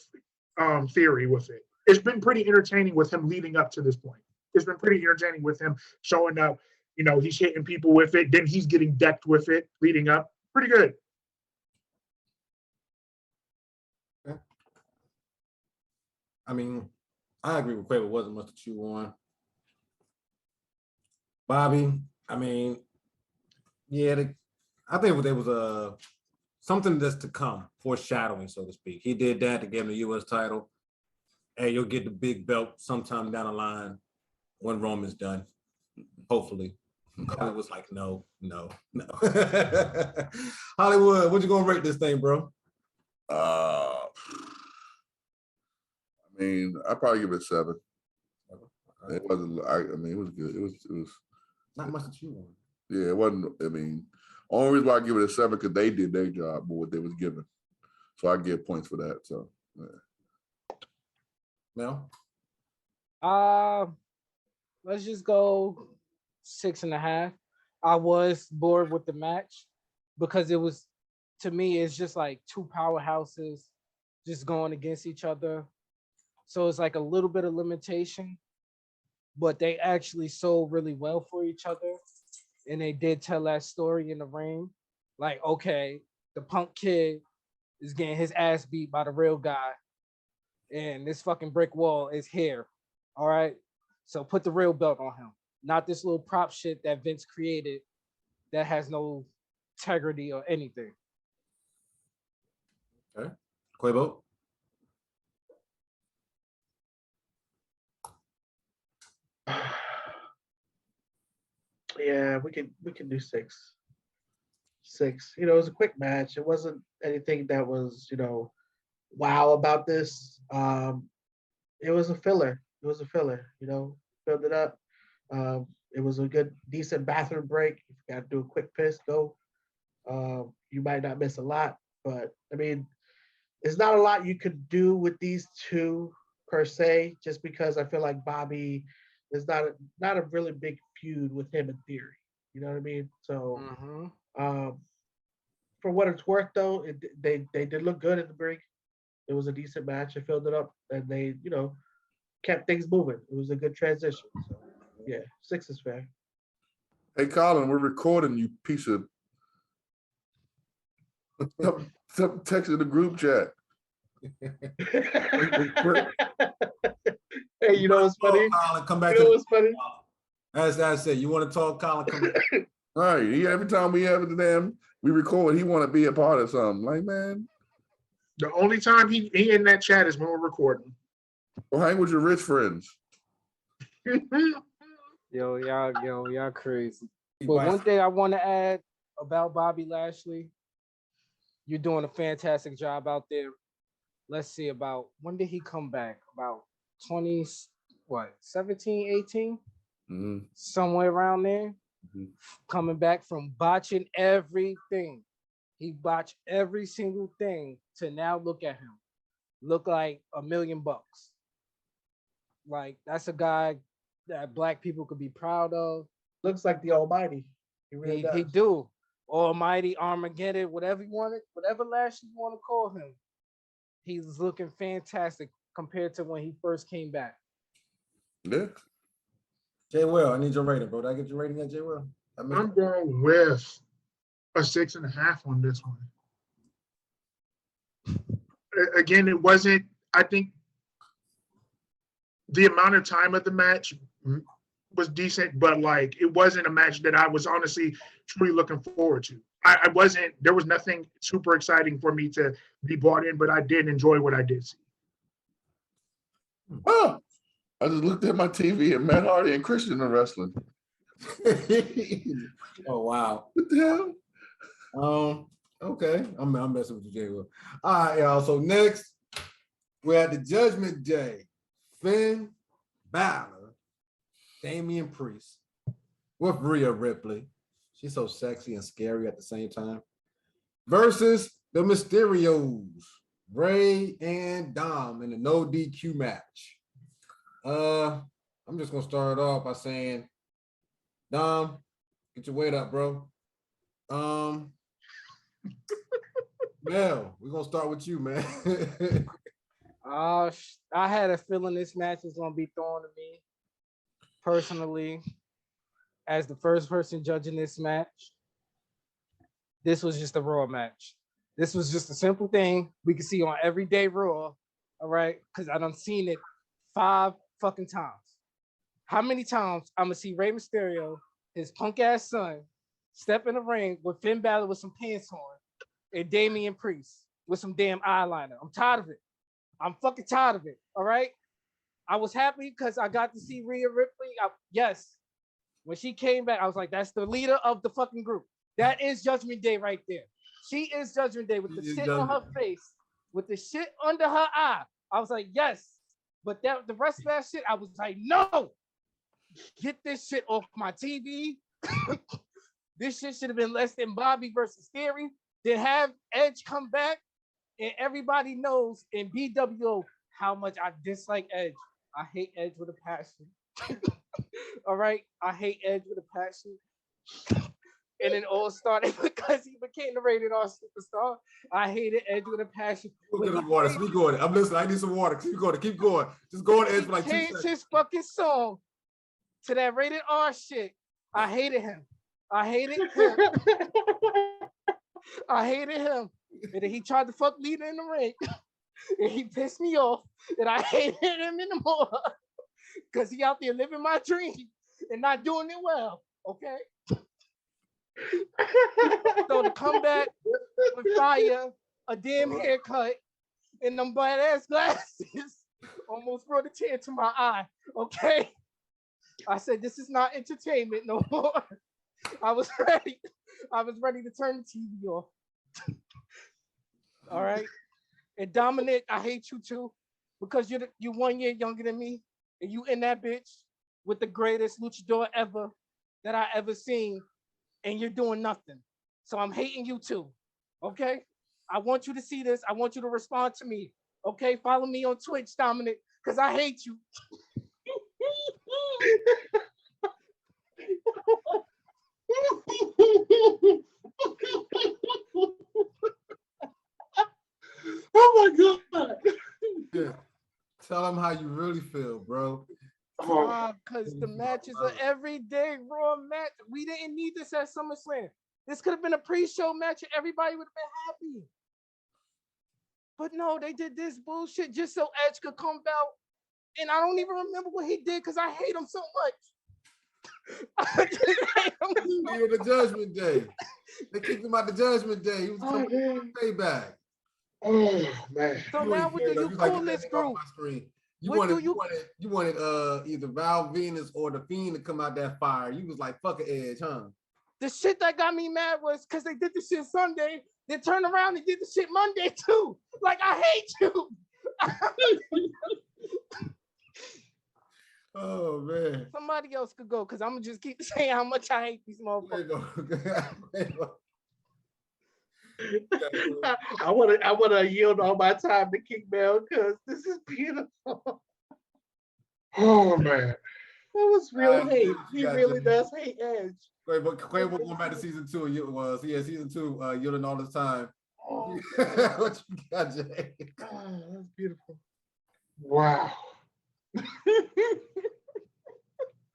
Theory with it. It's been pretty entertaining with him leading up to this point. It's been pretty entertaining with him showing up. He's hitting people with it. Then he's getting decked with it leading up. Pretty good. Okay. I mean, I agree with Quavo. Wasn't much to chew on. Bobby, I mean, yeah, I think there was something that's to come, foreshadowing, so to speak. He did that to give him the U.S. title. Hey, you'll get the big belt sometime down the line when Roman's done, hopefully. Colin was like, no. Hollywood, what you gonna rate this thing, bro? I mean, I'd probably give it 7. It wasn't. I mean, it was good. It was Not much to chew on. Yeah, it wasn't. I mean, only reason why I give it a 7 because they did their job with what they was given, so I give points for that. So, yeah. Mel, Let's just go 6.5. I was bored with the match because it was, to me, it's just like two powerhouses just going against each other. So it's like a little bit of limitation. but they actually sold really well for each other. And they did tell that story in the ring. Like, okay, the punk kid is getting his ass beat by the real guy, and this fucking brick wall is here. All right. So put the real belt on him, not this little prop shit that Vince created that has no integrity or anything. Okay. Quavo. Yeah, we can do 6. 6. You know, it was a quick match. It wasn't anything that was, wow about this. It was a filler. It was a filler, filled it up. It was a good, decent bathroom break. If you got to do a quick piss, go. You might not miss a lot, but I mean, there's not a lot you could do with these two per se, just because I feel like Bobby is not a really big feud with him in theory. You know what I mean? So, for what it's worth, though, they did look good in the break. It was a decent match. They filled it up, and they kept things moving. It was a good transition. So, yeah, 6 is fair. Hey, Colin, we're recording, you piece of. Some text in the group chat. Hey, you know what's funny? Colin, come back You know what's funny? As I said, you want to talk, Colin? Come back. Right. Every time we have the damn we record, he want to be a part of something. Like, man. The only time he in that chat is when we're recording. Well, hang with your rich friends. Y'all crazy. But one thing I want to add about Bobby Lashley, you're doing a fantastic job out there. Let's see, about when did he come back? About 17, 18? Mm-hmm. Somewhere around there. Mm-hmm. Coming back from botching everything. He botched every single thing to now look at him. Look like $1 million. Like, that's a guy that Black people could be proud of. Looks like the Almighty. He really does. He do. Almighty, Armageddon, whatever you want it, whatever Lashley you want to call him. He's looking fantastic compared to when he first came back. Yeah. Jay Will, I need your rating, bro. Did I get your rating yet, Jay Will? I'm going with a 6.5 on this one. Again, it wasn't, I think the amount of time of the match was decent, but like it wasn't a match that I was honestly truly looking forward to. There was nothing super exciting for me to be bought in, but I did enjoy what I did see. Oh, I just looked at my TV and Matt Hardy and Christian are wrestling. Oh wow. What the hell? Okay. I'm messing with you, Jay Will. All right, y'all. So next, we're at the Judgment Day. Finn Balor, Damian Priest, with Rhea Ripley. She's so sexy and scary at the same time. Versus the Mysterios, Ray and Dom in a no DQ match. I'm just gonna start off by saying, Dom, get your weight up, bro. Mel, we're gonna start with you, man. I had a feeling this match was gonna be thrown to me. Personally, as the first person judging this match, this was just a Raw match. This was just a simple thing we could see on everyday Raw, all right? Because I done seen it 5 fucking times. How many times I'm gonna see Rey Mysterio, his punk ass son, step in the ring with Finn Balor with some pants on and Damian Priest with some damn eyeliner? I'm tired of it. I'm fucking tired of it, all right? I was happy because I got to see Rhea Ripley. Yes. When she came back, I was like, that's the leader of the fucking group. That is Judgment Day right there. She is Judgment Day with the shit on her face, with the shit under her eye. I was like, yes. But the rest of that shit, I was like, no. Get this shit off my TV. This shit should have been less than Bobby versus Theory. Then have Edge come back, and everybody knows in BWO how much I dislike Edge. I hate Edge with a passion. All right? I hate Edge with a passion. And it all started because he became the rated R superstar. I hated Edge with a passion. Keep going. I'm listening. I need some water. Keep going. Just go on Edge for like 2 seconds. Changed his fucking song to that rated R shit. I hated him. I hated him. I hated him. And then he tried to fuck Lita in the ring. And he pissed me off. And I hated him anymore. Because he out there living my dream and not doing it well. Okay? So to come back with fire, a damn haircut, and them bad ass glasses almost brought a tear to my eye. Okay? I said, this is not entertainment no more. I was ready. I was ready to turn the TV off. All right. And Dominic, I hate you too, because you're 1 year younger than me, and you in that bitch with the greatest luchador ever that I ever seen, and you're doing nothing. So I'm hating you too. Okay. I want you to see this. I want you to respond to me. Okay. Follow me on Twitch, Dominic, because I hate you. Oh my God. Yeah. Tell them how you really feel, bro. Because the matches are everyday Raw match. We didn't need this at SummerSlam. This could have been a pre-show match and everybody would have been happy. But no, they did this bullshit just so Edge could come out. And I don't even remember what he did because I hate him so much. I just hate him. Even the Judgment Day. They kicked him out the Judgment Day. He was coming for payback. Oh man. So now what do you call this group? You What wanted, do you wanted either Val Venus or the Fiend to come out that fire. You was like, fuck an Edge, huh? The shit that got me mad was because they did the shit Sunday, then turned around and did the shit Monday too. Like, I hate you. Oh man. Somebody else could go because I'm gonna just keep saying how much I hate these motherfuckers. I want to yield all my time to King Bell because this is beautiful. Oh man. That was real hate. He got really you. does hate Edge. Wait, but Quavo going back to season 2. Season 2, yielding all this time. Oh, What you got, Jay? that's beautiful. Wow.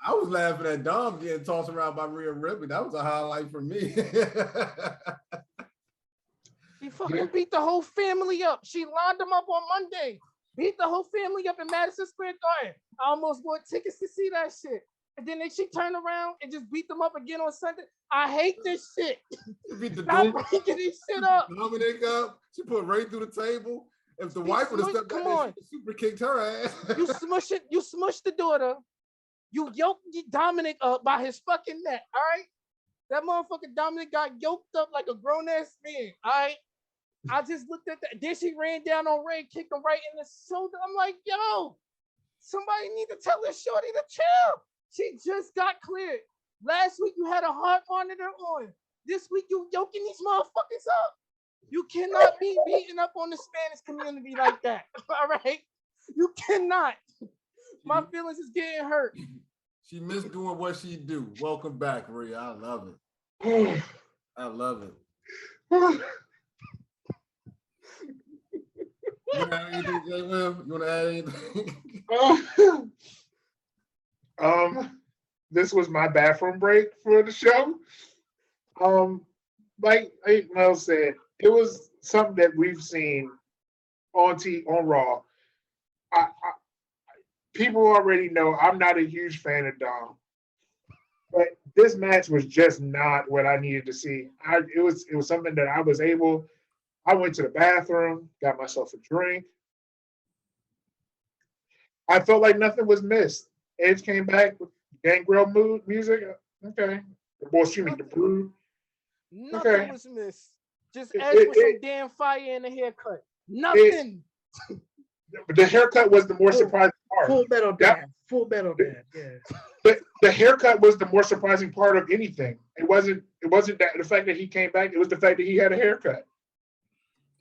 I was laughing at Dom getting tossed around by Rhea Ripley. That was a highlight for me. She fucking beat the whole family up. She lined them up on Monday. Beat the whole family up in Madison Square Garden. I almost bought tickets to see that shit. And then she turned around and just beat them up again on Sunday. I hate this shit. She beat the Stop dude. breaking this shit up. Dominic up. She put right through the table. If the wife would have stepped back, there, she super kicked her ass. You smush it. You smush the daughter. You yoked Dominic up by his fucking neck. All right. That motherfucker Dominic got yoked up like a grown ass man. All right. I just looked at that. Then she ran down on Ray, kicked him right in the shoulder. I'm like, yo, somebody need to tell this shorty to chill. She just got cleared. Last week you had a heart monitor on. This week you yoking these motherfuckers up. You cannot be beating up on the Spanish community like that. All right? You cannot. My feelings is getting hurt. She missed doing what she do. Welcome back, Rhea. I love it. I love it. You want to add anything, Jay Will? You want to add anything? This was my bathroom break for the show. Like Mel said, it was something that we've seen on Raw. People already know I'm not a huge fan of Dom, but this match was just not what I needed to see. It was something that I went to the bathroom, got myself a drink. I felt like nothing was missed. Edge came back with Gangrel music. Okay. Well, excuse me, the Brood. Nothing was missed. Just Edge with some damn fire and a haircut. Nothing. The haircut was the more surprising part. Full Metal Dad. Full Metal Dad. Yeah. But the haircut was the more surprising part of anything. It wasn't that the fact that he came back. It was the fact that he had a haircut.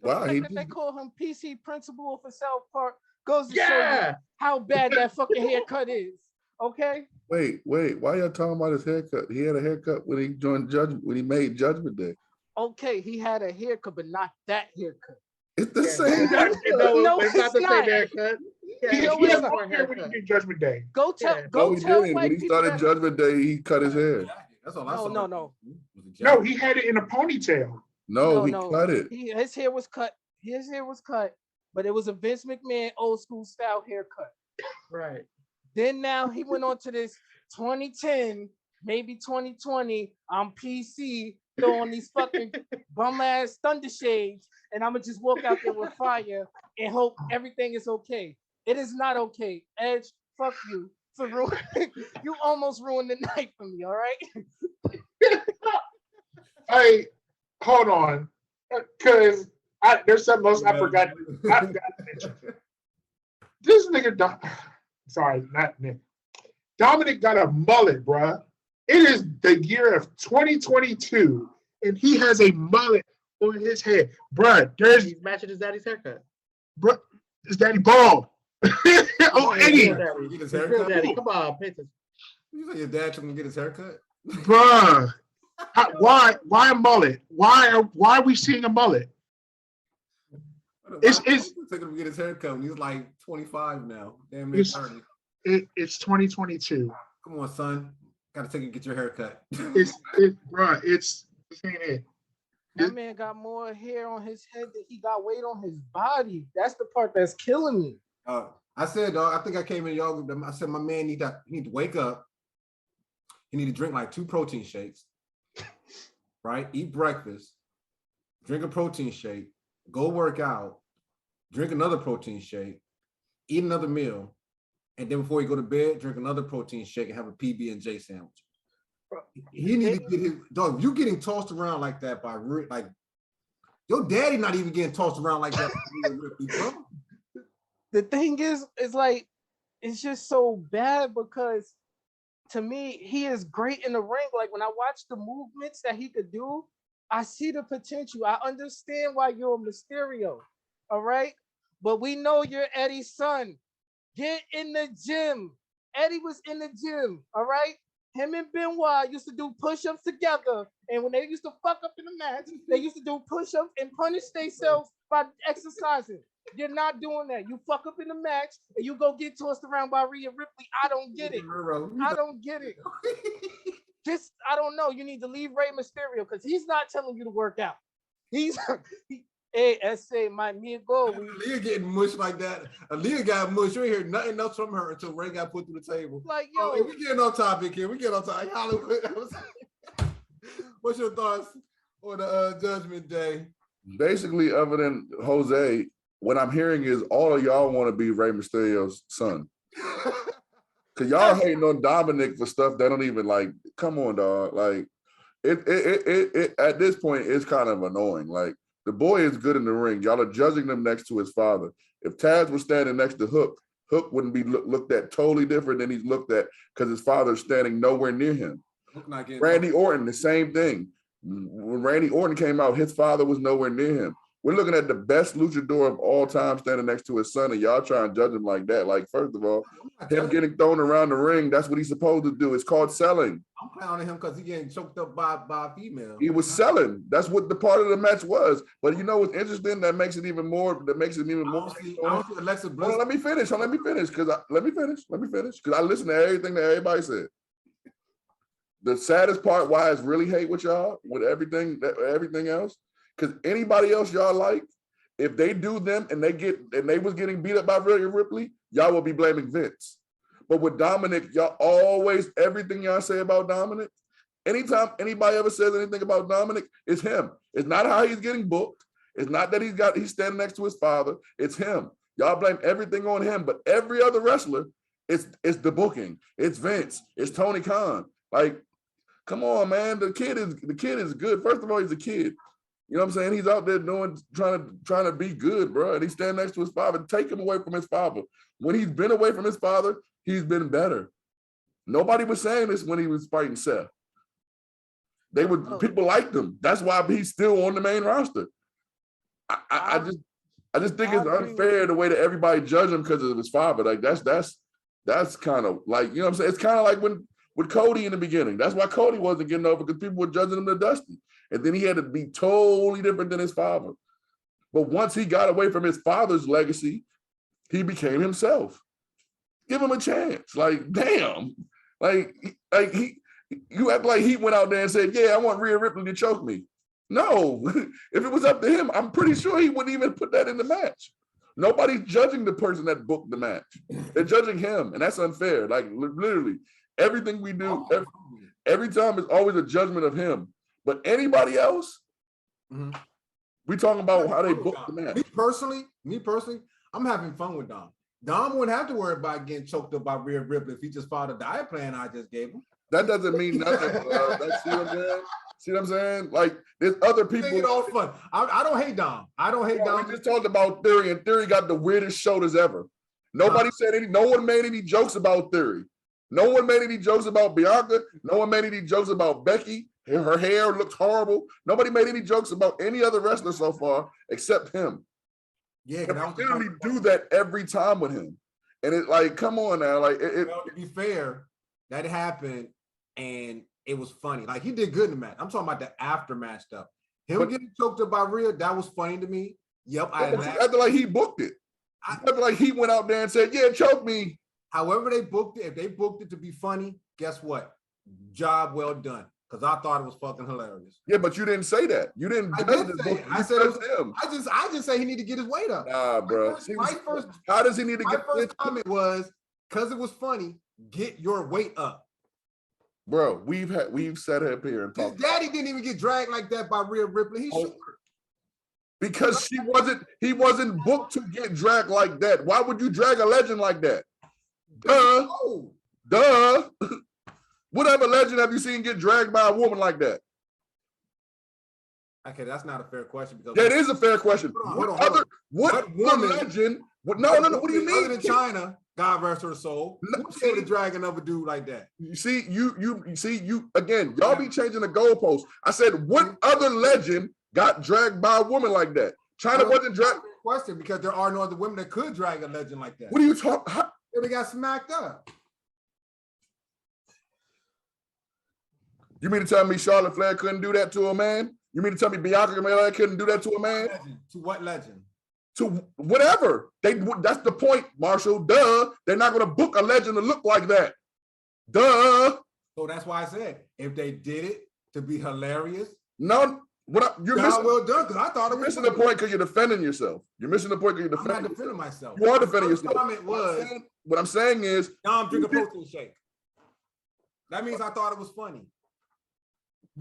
Wow, The fact that they call him PC principal for South Park goes to show you how bad that fucking haircut is. Okay. Wait, why y'all talking about his haircut? He had a haircut when he joined Judgment, when he made Judgment Day. Okay, he had a haircut, but not that haircut. It's the same. No, it's not the same haircut. Yeah, He know had what's long hair when he did Judgment Day. Go tell Yeah. No, go he tell didn't. white When he people started that. Judgment Day, he cut his hair. That's all I No, saw. no, no. Was a No, jacket. he had it in a ponytail. No, he cut it. His hair was cut. His hair was cut, but it was a Vince McMahon old school style haircut. Right. Then now he went on to this 2010, maybe 2020. I'm PC, throw on these fucking bum ass thunder shades, and I'm gonna just walk out there with fire and hope everything is okay. It is not okay. Edge, fuck you for ruining. You almost ruined the night for me. All right. Hey, hold on, because there's something else I forgot. I forgot to mention. This nigga, sorry, not Nick. Dominic got a mullet, bruh. It is the year of 2022, and he has a mullet on his head, bruh. He's matching his daddy's haircut. Bruh, his daddy bald. Oh, His Eddie, real daddy. Get his His real haircut? daddy. Come on, pay attention. You say your dad took him to get his haircut? bruh. Why a mullet? Why are we seeing a mullet? It's took him to get his haircut when he was like 25 now. Damn near It's- 30. It's 2022. Come on, son. Gotta take and get your haircut. Bruh, this ain't it. That man got more hair on his head than he got weight on his body. That's the part that's killing me. I said, dog, I think I came in y'all group. I said, my man he need to wake up. He need to drink like 2 protein shakes, right? Eat breakfast, drink a protein shake, go work out, drink another protein shake, eat another meal, and then before he go to bed, drink another protein shake and have a PB&J sandwich. He need to get his dog. You getting tossed around like that by like your daddy not even getting tossed around like that. Bro. The thing is like, it's just so bad because to me, he is great in the ring. Like when I watch the movements that he could do, I see the potential. I understand why you're a Mysterio. All right. But we know you're Eddie's son. Get in the gym. Eddie was in the gym. All right. Him and Benoit used to do push-ups together. And when they used to fuck up in the match, they used to do push-ups and punish themselves by exercising. You're not doing that. You fuck up in the match and you go get tossed around by Rhea Ripley. I don't get it. I don't get it. Just, I don't know. You need to leave Rey Mysterio because he's not telling you to work out. Hey, SA, my amigo. Aaliyah getting mushed like that. Aaliyah got mushed. You ain't hear nothing else from her until Ray got put through the table. Like, yo. Oh, we getting on topic here. We get on topic. Hollywood. What's your thoughts on the Judgment Day? Basically, other than Jose, what I'm hearing is all of y'all want to be Rey Mysterio's son. Cause y'all hating on Dominic for stuff that don't even like. Come on, dog. Like it at this point, it's kind of annoying. Like the boy is good in the ring. Y'all are judging him next to his father. If Taz was standing next to Hook, Hook wouldn't be looked at totally different than he's looked at because his father's standing nowhere near him. Randy Orton, the same thing. When Randy Orton came out, his father was nowhere near him. We're looking at the best luchador of all time standing next to his son, and y'all try and judge him like that. Like, first of all, him getting thrown around the ring, that's what he's supposed to do. It's called selling. I'm clowning him because he getting choked up by a female. He was selling. That's what the part of the match was. But you know what's interesting? That makes it even more. I don't see Alexa Bliss. Let me finish. Let me finish. Because I listen to everything that everybody said. The saddest part why I really hate with y'all with everything else. Because anybody else y'all like, if they do them and they was getting beat up by Rhea Ripley, y'all will be blaming Vince. But with Dominic, y'all always, everything y'all say about Dominic, anytime anybody ever says anything about Dominic, it's him. It's not how he's getting booked. It's not that he's standing next to his father. It's him. Y'all blame everything on him. But every other wrestler, it's the booking. It's Vince. It's Tony Khan. Like, come on, man. The kid is good. First of all, he's a kid. You know what I'm saying? He's out there trying to be good, bro. And he's standing next to his father. Take him away from his father. When he's been away from his father, he's been better. Nobody was saying this when he was fighting Seth. People liked him. That's why he's still on the main roster. I just think it's unfair the way that everybody judged him because of his father. Like that's kind of like, you know what I'm saying? It's kind of like with Cody in the beginning. That's why Cody wasn't getting over, because people were judging him to Dusty. And then he had to be totally different than his father. But once he got away from his father's legacy he became himself. Give him a chance. Like, damn. Like you act like he went out there and said, yeah, I want Rhea Ripley to choke me. No, if it was up to him, I'm pretty sure he wouldn't even put that in the match. Nobody's judging the person that booked the match. They're judging him, and that's unfair. Like, literally, everything we do, every time is always a judgment of him. But anybody else, we talking about how they booked the match. Me personally, I'm having fun with Dom. Dom wouldn't have to worry about getting choked up by Rhea Ripley if he just followed the diet plan I just gave him. That doesn't mean nothing. See what I'm saying? See what I'm saying? Like, there's other people. Make it all fun. I don't hate Dom. I don't hate Dom. We just talked about Theory, and Theory got the weirdest shoulders ever. Nobody said any. No one made any jokes about Theory. No one made any jokes about Bianca. No one made any jokes about Becky. Her hair looked horrible. Nobody made any jokes about any other wrestler so far except him. Yeah, and we literally do that every time with him. And it's like, come on now. Like, well, to be fair, that happened and it was funny. Like, he did good in the match. I'm talking about the aftermatch stuff. Him getting choked up by Rhea, that was funny to me. Yep, I acted like he booked it. I acted like he went out there and said, yeah, choke me. However they booked it, if they booked it to be funny, guess what? Job well done. Because I thought it was fucking hilarious. Yeah, but you didn't say that. You didn't. I said it was him. I just say he need to get his weight up. Nah, bro. How does he need to get? My first comment was, because it was funny, get your weight up. Bro, we've sat up here and talked. His daddy didn't even get dragged like that by Rhea Ripley. He should. Because he wasn't booked to get dragged like that. Why would you drag a legend like that? Duh. What other legend have you seen get dragged by a woman like that? Okay, that's not a fair question. Because that is a fair question. Hold on. What woman legend? No. What do you mean? Other than China, God rest her soul, who's able to drag another dude like that? You see, you again, y'all be changing the goalposts. I said, what other legend got dragged by a woman like that? China wasn't dragged. Question, because there are no other women that could drag a legend like that. What are you talking? They got smacked up. You mean to tell me Charlotte Flair couldn't do that to a man? You mean to tell me Bianca Belair couldn't do that to a man? To what legend? To whatever. That's the point, Marshall. Duh. They're not going to book a legend to look like that. Duh. So that's why I said, if they did it to be hilarious. No, you're missing. Well done, because I thought it was missing the point because you're defending yourself. You're missing the point because you're defending. I'm not defending myself. You are defending yourself. Comment was, what I'm saying is, now I'm drinking protein shake. That means I thought it was funny.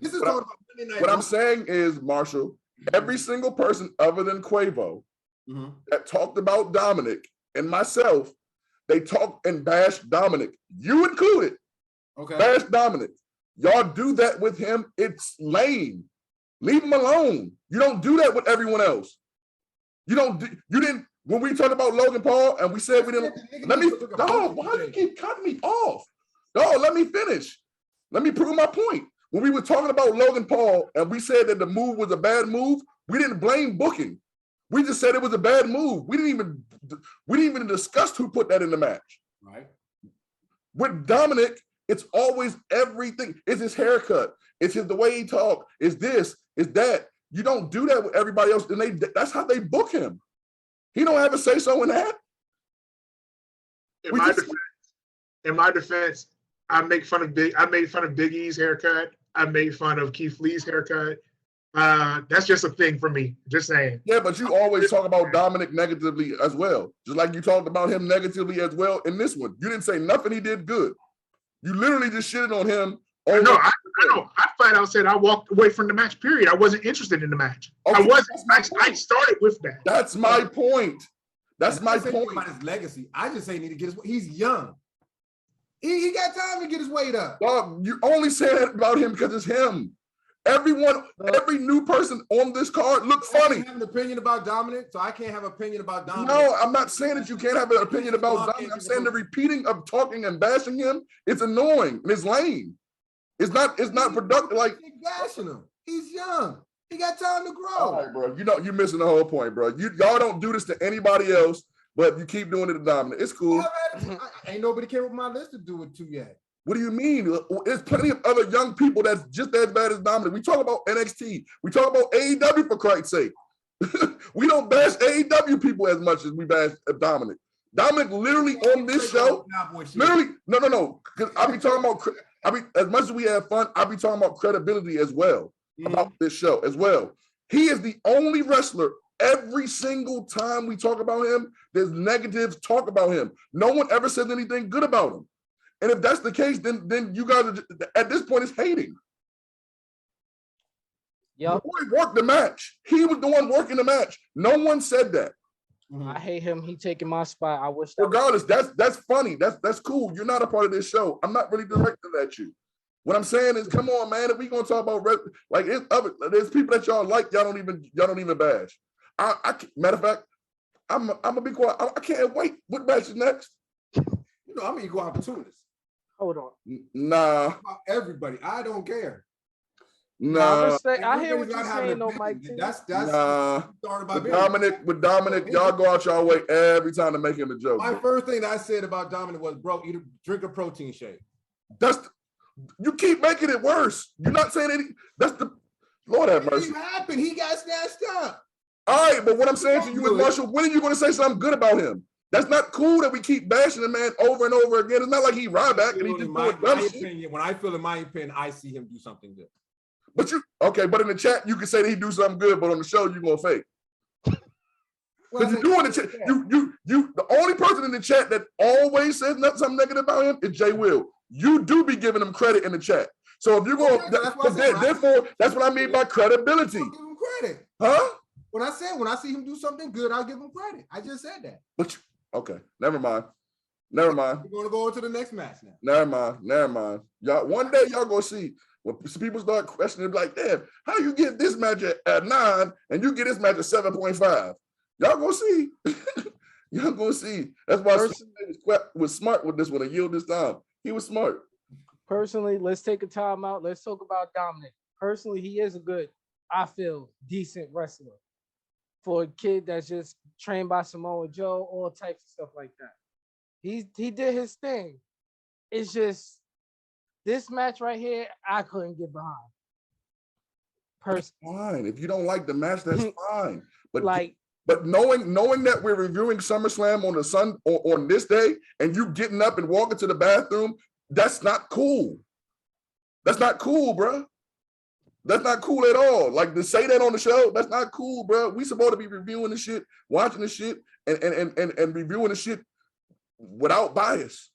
This is what I'm saying is, Marshall, every single person other than Quavo that talked about Dominic and myself, they talked and bashed Dominic. You included. Okay. Bash Dominic. Y'all do that with him. It's lame. Leave him alone. You don't do that with everyone else. You didn't, when we talked about Logan Paul and we said we didn't, why do you keep cutting me off? Dog, let me finish. Let me prove my point. When we were talking about Logan Paul and we said that the move was a bad move, we didn't blame booking. We just said it was a bad move. We didn't even discuss who put that in the match. Right. With Dominic, it's always everything. It's his haircut. It's the way he talk. It's this. It's that. You don't do that with everybody else. And that's how they book him. He don't have a say so in that. In my defense, I made fun of Big E's haircut. I made fun of Keith Lee's haircut. That's just a thing for me. Just saying. Yeah, but you always talk about Dominic negatively as well. Just like you talked about him negatively as well in this one. You didn't say nothing he did good. You literally just shitted on him. I know. I flat out said I walked away from the match, period. I wasn't interested in the match. Okay, I wasn't. I started with that. That's my point. That's my point. About his legacy. I just say he need to get his. He's young. He got time to get his weight up. Dog, you only say that about him because it's him. Every new person on this card look funny. I have an opinion about Dominic, so I can't have an opinion about Dominic. No, I'm not saying that you can't have an opinion about Dominic. I'm saying the repeating of talking and bashing him is annoying and it's lame. It's not productive. Like bashing him. He's young. He got time to grow. All right, bro. You're missing the whole point, bro. Y'all don't do this to anybody else, but you keep doing it to Dominic. It's cool. Ain't nobody came with my list to do it to yet. What do you mean? There's plenty of other young people that's just as bad as Dominic. We talk about NXT. We talk about AEW for Christ's sake. We don't bash AEW people as much as we bash Dominic. Dominic literally on this show, literally, no. Because I be talking about, as much as we have fun, I be talking about credibility as well, about this show as well. He is the only wrestler, every single time we talk about him, there's negative talk about him. No one ever says anything good about him. And if that's the case, then you guys are, at this point, is hating. Yep. The boy worked the match. He was the one working the match. No one said that. I hate him. He taking my spot. I wish that Regardless, that's funny. That's cool. You're not a part of this show. I'm not really directing at you. What I'm saying is, come on, man. If we gonna talk about like there's people that y'all like, y'all don't even bash. Matter of fact, I'm gonna be quiet. I can't wait. What match is next? You know, I'm equal opportunist. Hold on. Nah. About everybody. I don't care. Nah. I hear what you're saying, though, Mike. That's nah. With Dominic, Oh, y'all go out y'all way every time to make him a joke. My first thing that I said about Dominic was, bro, drink a protein shake. You keep making it worse. You're not saying any. That's the Lord have mercy. What happened? He got snatched up. All right, but what I'm saying to you is, Marshall, when are you going to say something good about him? That's not cool that we keep bashing the man over and over again. It's not like he back and he just doing dumb shit. When I feel in my opinion, I see him do something good. But but in the chat, you can say that he do something good, but on the show, you're going to fake. Because you do in the chat, the only person in the chat that always says something negative about him is Jay Will. You do be giving him credit in the chat. So if you're going, therefore, that's what I mean by credibility. I'll give him credit. Huh? When I see him do something good, I'll give him credit. I just said that. Okay, never mind. We're gonna go into the next match now. Never mind. Y'all, one day y'all gonna see when people start questioning, like, damn, how you get this match at 9 and you get this match at 7.5? Y'all gonna see. Y'all gonna see. That's why Slammin was smart with this one and yield this time. He was smart. Personally, let's take a time out. Let's talk about Dominic. Personally, he is a good, I feel, decent wrestler. For a kid that's just trained by Samoa Joe, all types of stuff like that. He did his thing. It's just this match right here, I couldn't get behind. Fine. If you don't like the match, that's fine. But knowing that we're reviewing SummerSlam on this day, and you getting up and walking to the bathroom, that's not cool. That's not cool, bro. That's not cool at all. Like, to say that on the show, that's not cool, bro. We supposed to be reviewing the shit, watching the shit, and reviewing the shit without bias.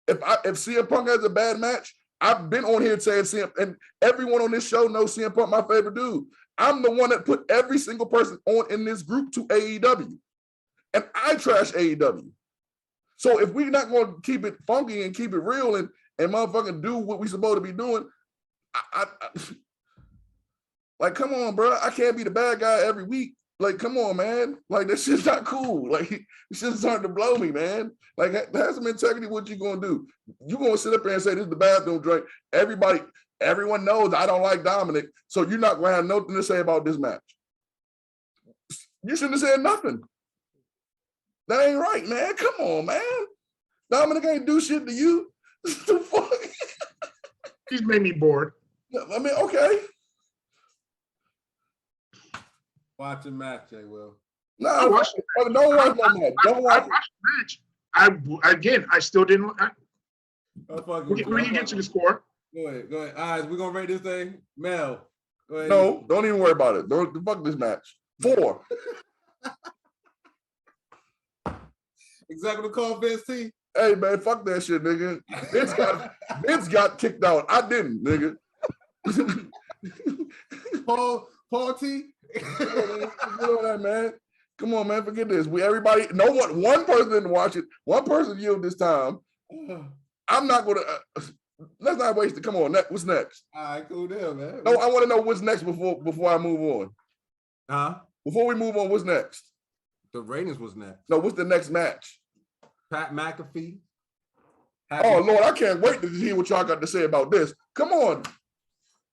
If CM Punk has a bad match, I've been on here saying CM, and everyone on this show knows CM Punk my favorite dude. I'm the one that put every single person on in this group to AEW, and I trash AEW. So if we're not going to keep it funky and keep it real and motherfucking do what we supposed to be doing, like, come on, bro. I can't be the bad guy every week. Like, come on, man. Like, that shit's not cool. Like, this shit's starting to blow me, man. Like, have some integrity. What you gonna do? You gonna sit up there and say this is the bathroom drink? Everyone knows I don't like Dominic, so you're not gonna have nothing to say about this match. You shouldn't have said nothing. That ain't right, man. Come on, man. Dominic ain't do shit to you. The fuck? He's made me bored. I mean, okay. Watch the match, Jay Will. No, don't watch no match. Don't watch the match. I still didn't. When you get to the score. Go ahead. All right, we're gonna rate this thing. Mel, go ahead. No, don't even worry about it. Don't fuck this match. 4. Executive call Vince T. Hey man, fuck that shit, nigga. Vince got kicked out. I didn't, nigga. Paul T. You know that, man. Come on, man. Forget this. One person didn't watch it. One person yielded this time. I'm not gonna. Let's not waste it. Come on. What's next? All right, cool deal, man. No, I want to know what's next before I move on. Huh? Before we move on, what's next? The ratings was next. No, what's the next match? Pat McAfee. Oh Lord, I can't wait to hear what y'all got to say about this. Come on.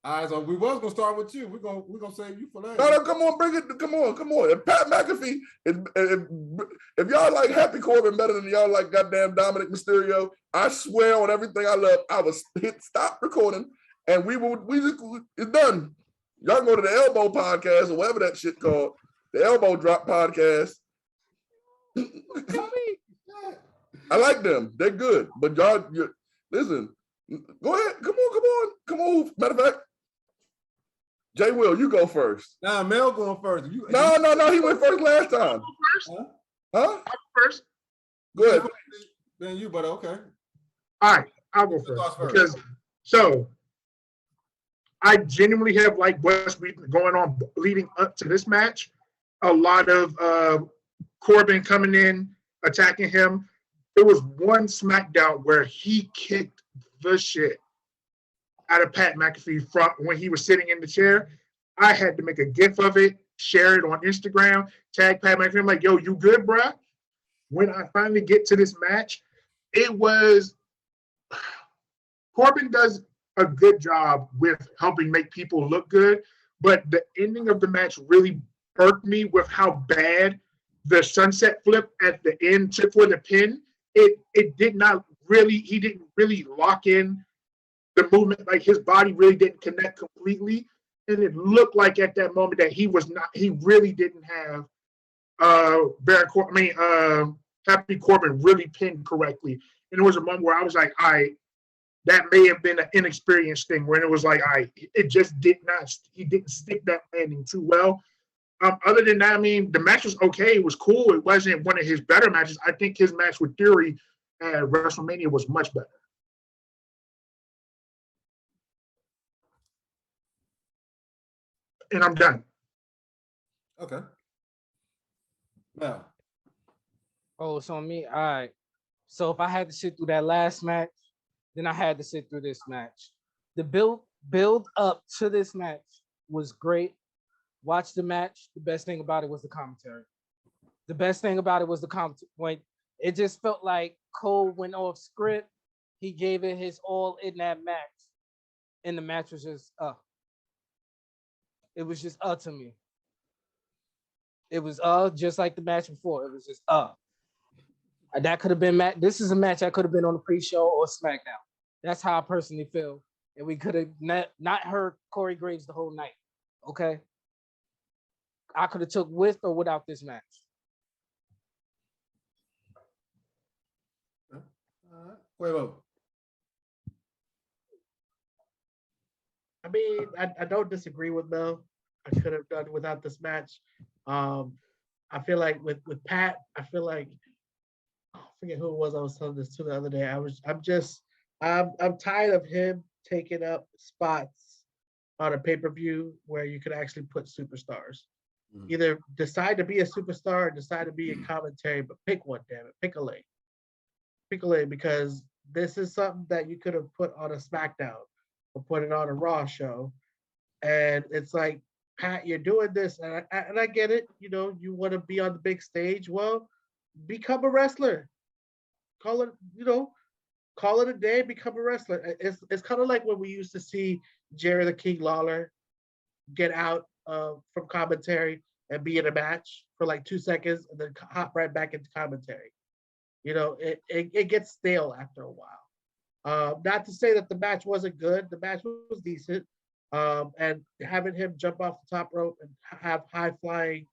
All right, so we was gonna start with you. We're gonna save you for later. No, come on, bring it. Come on. If Pat McAfee, if y'all like Happy Corbin better than y'all like goddamn Dominic Mysterio, I swear on everything I love, I was hit stop recording, and it's done. Y'all can go to the Elbow Podcast or whatever that shit called, the Elbow Drop Podcast. I like them. They're good. But y'all, listen, go ahead. Come on. Matter of fact, Jay Will, you go first. Nah, Mel going first. No. He went first last time. First, Huh? first. Go ahead. Then you, but okay. All right, I'll go first because I genuinely have liked what's been going on leading up to this match. A lot of Corbin coming in, attacking him. There was one SmackDown where he kicked the shit out of Pat McAfee from when he was sitting in the chair. I had to make a GIF of it, share it on Instagram, tag Pat McAfee. I'm like, yo, you good, bruh? When I finally get to this match, it was Corbin does a good job with helping make people look good, but the ending of the match really irked me with how bad the sunset flip at the end for the pin. It did not really, he didn't really lock in the movement, like his body really didn't connect completely. And it looked like at that moment that he really didn't have Happy Corbin really pinned correctly. And it was a moment where I was like, that may have been an inexperienced thing when it was like, it just he didn't stick that landing too well. Other than that, I mean, the match was okay. It was cool. It wasn't one of his better matches. I think his match with Theory at WrestleMania was much better. And I'm done. Okay. Now. Oh, it's on me. All right. So if I had to sit through that last match, then I had to sit through this match. The build up to this match was great. Watch the match. The best thing about it was the commentary. The best thing about it was the commentary. When it just felt like Cole went off script. He gave it his all in that match. And the match was just It was just to me. It was just like the match before. It was just That could have been this is a match I could have been on the pre-show or SmackDown. That's how I personally feel. And we could have not heard Corey Graves the whole night. Okay. I could have took with or without this match. Quavo. I mean, I don't disagree with Mel. I could have done without this match. I feel like with Pat, I feel like I forget who it was I was telling this to the other day. I'm tired of him taking up spots on a pay-per-view where you could actually put superstars. Either decide to be a superstar or decide to be a commentary, but pick one, damn it. Pick a lane. Pick a lane, because this is something that you could have put on a SmackDown or put it on a Raw show. And it's like, Pat, you're doing this, and I get it. You know, you want to be on the big stage. Well, become a wrestler. Call it a day, become a wrestler. It's kind of like when we used to see Jerry the King Lawler get out from commentary and be in a match for like 2 seconds and then hop right back into commentary. You know, it gets stale after a while. Not to say that the match wasn't good. The match was decent. And having him jump off the top rope and have high flying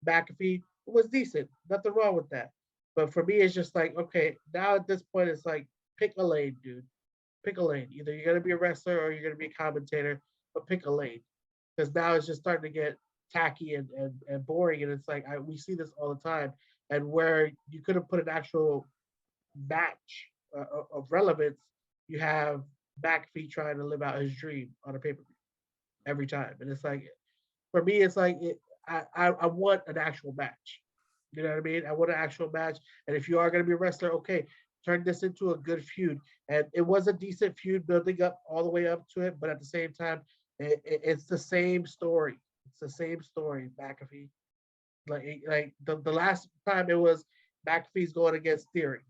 McAfee was decent. Nothing wrong with that. But for me, it's just like, okay, now at this point, it's like, pick a lane, dude. Pick a lane. Either you're going to be a wrestler or you're going to be a commentator, but pick a lane. Because now it's just starting to get tacky and boring. And it's like, we see this all the time. And where you could have put an actual match of relevance, you have McAfee trying to live out his dream on a pay-per-view every time. And it's like, for me, it's like, I want an actual match. You know what I mean? I want an actual match. And if you are going to be a wrestler, okay, turn this into a good feud. And it was a decent feud building up all the way up to it. But at the same time, it's the same story. It's the same story, McAfee. Like the last time it was McAfee's going against Theory,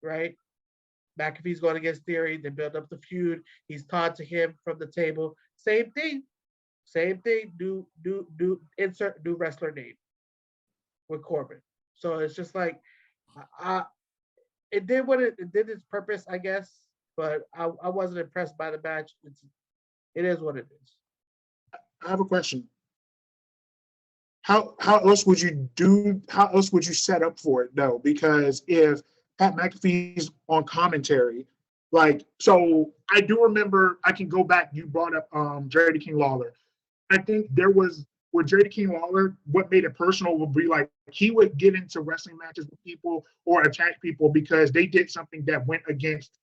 right? McAfee's going against Theory. They build up the feud. He's taught to him from the table. Same thing. Do insert new wrestler name with Corbin. So it's just like, it did it did its purpose, I guess. But I wasn't impressed by the match. It is what it is. I have a question. How else would you set up for it though? Because if Pat McAfee's on commentary. Like, so I do remember, I can go back, you brought up Jerry King Lawler. I think there was, with Jerry King Lawler, what made it personal would be like he would get into wrestling matches with people or attack people because they did something that went against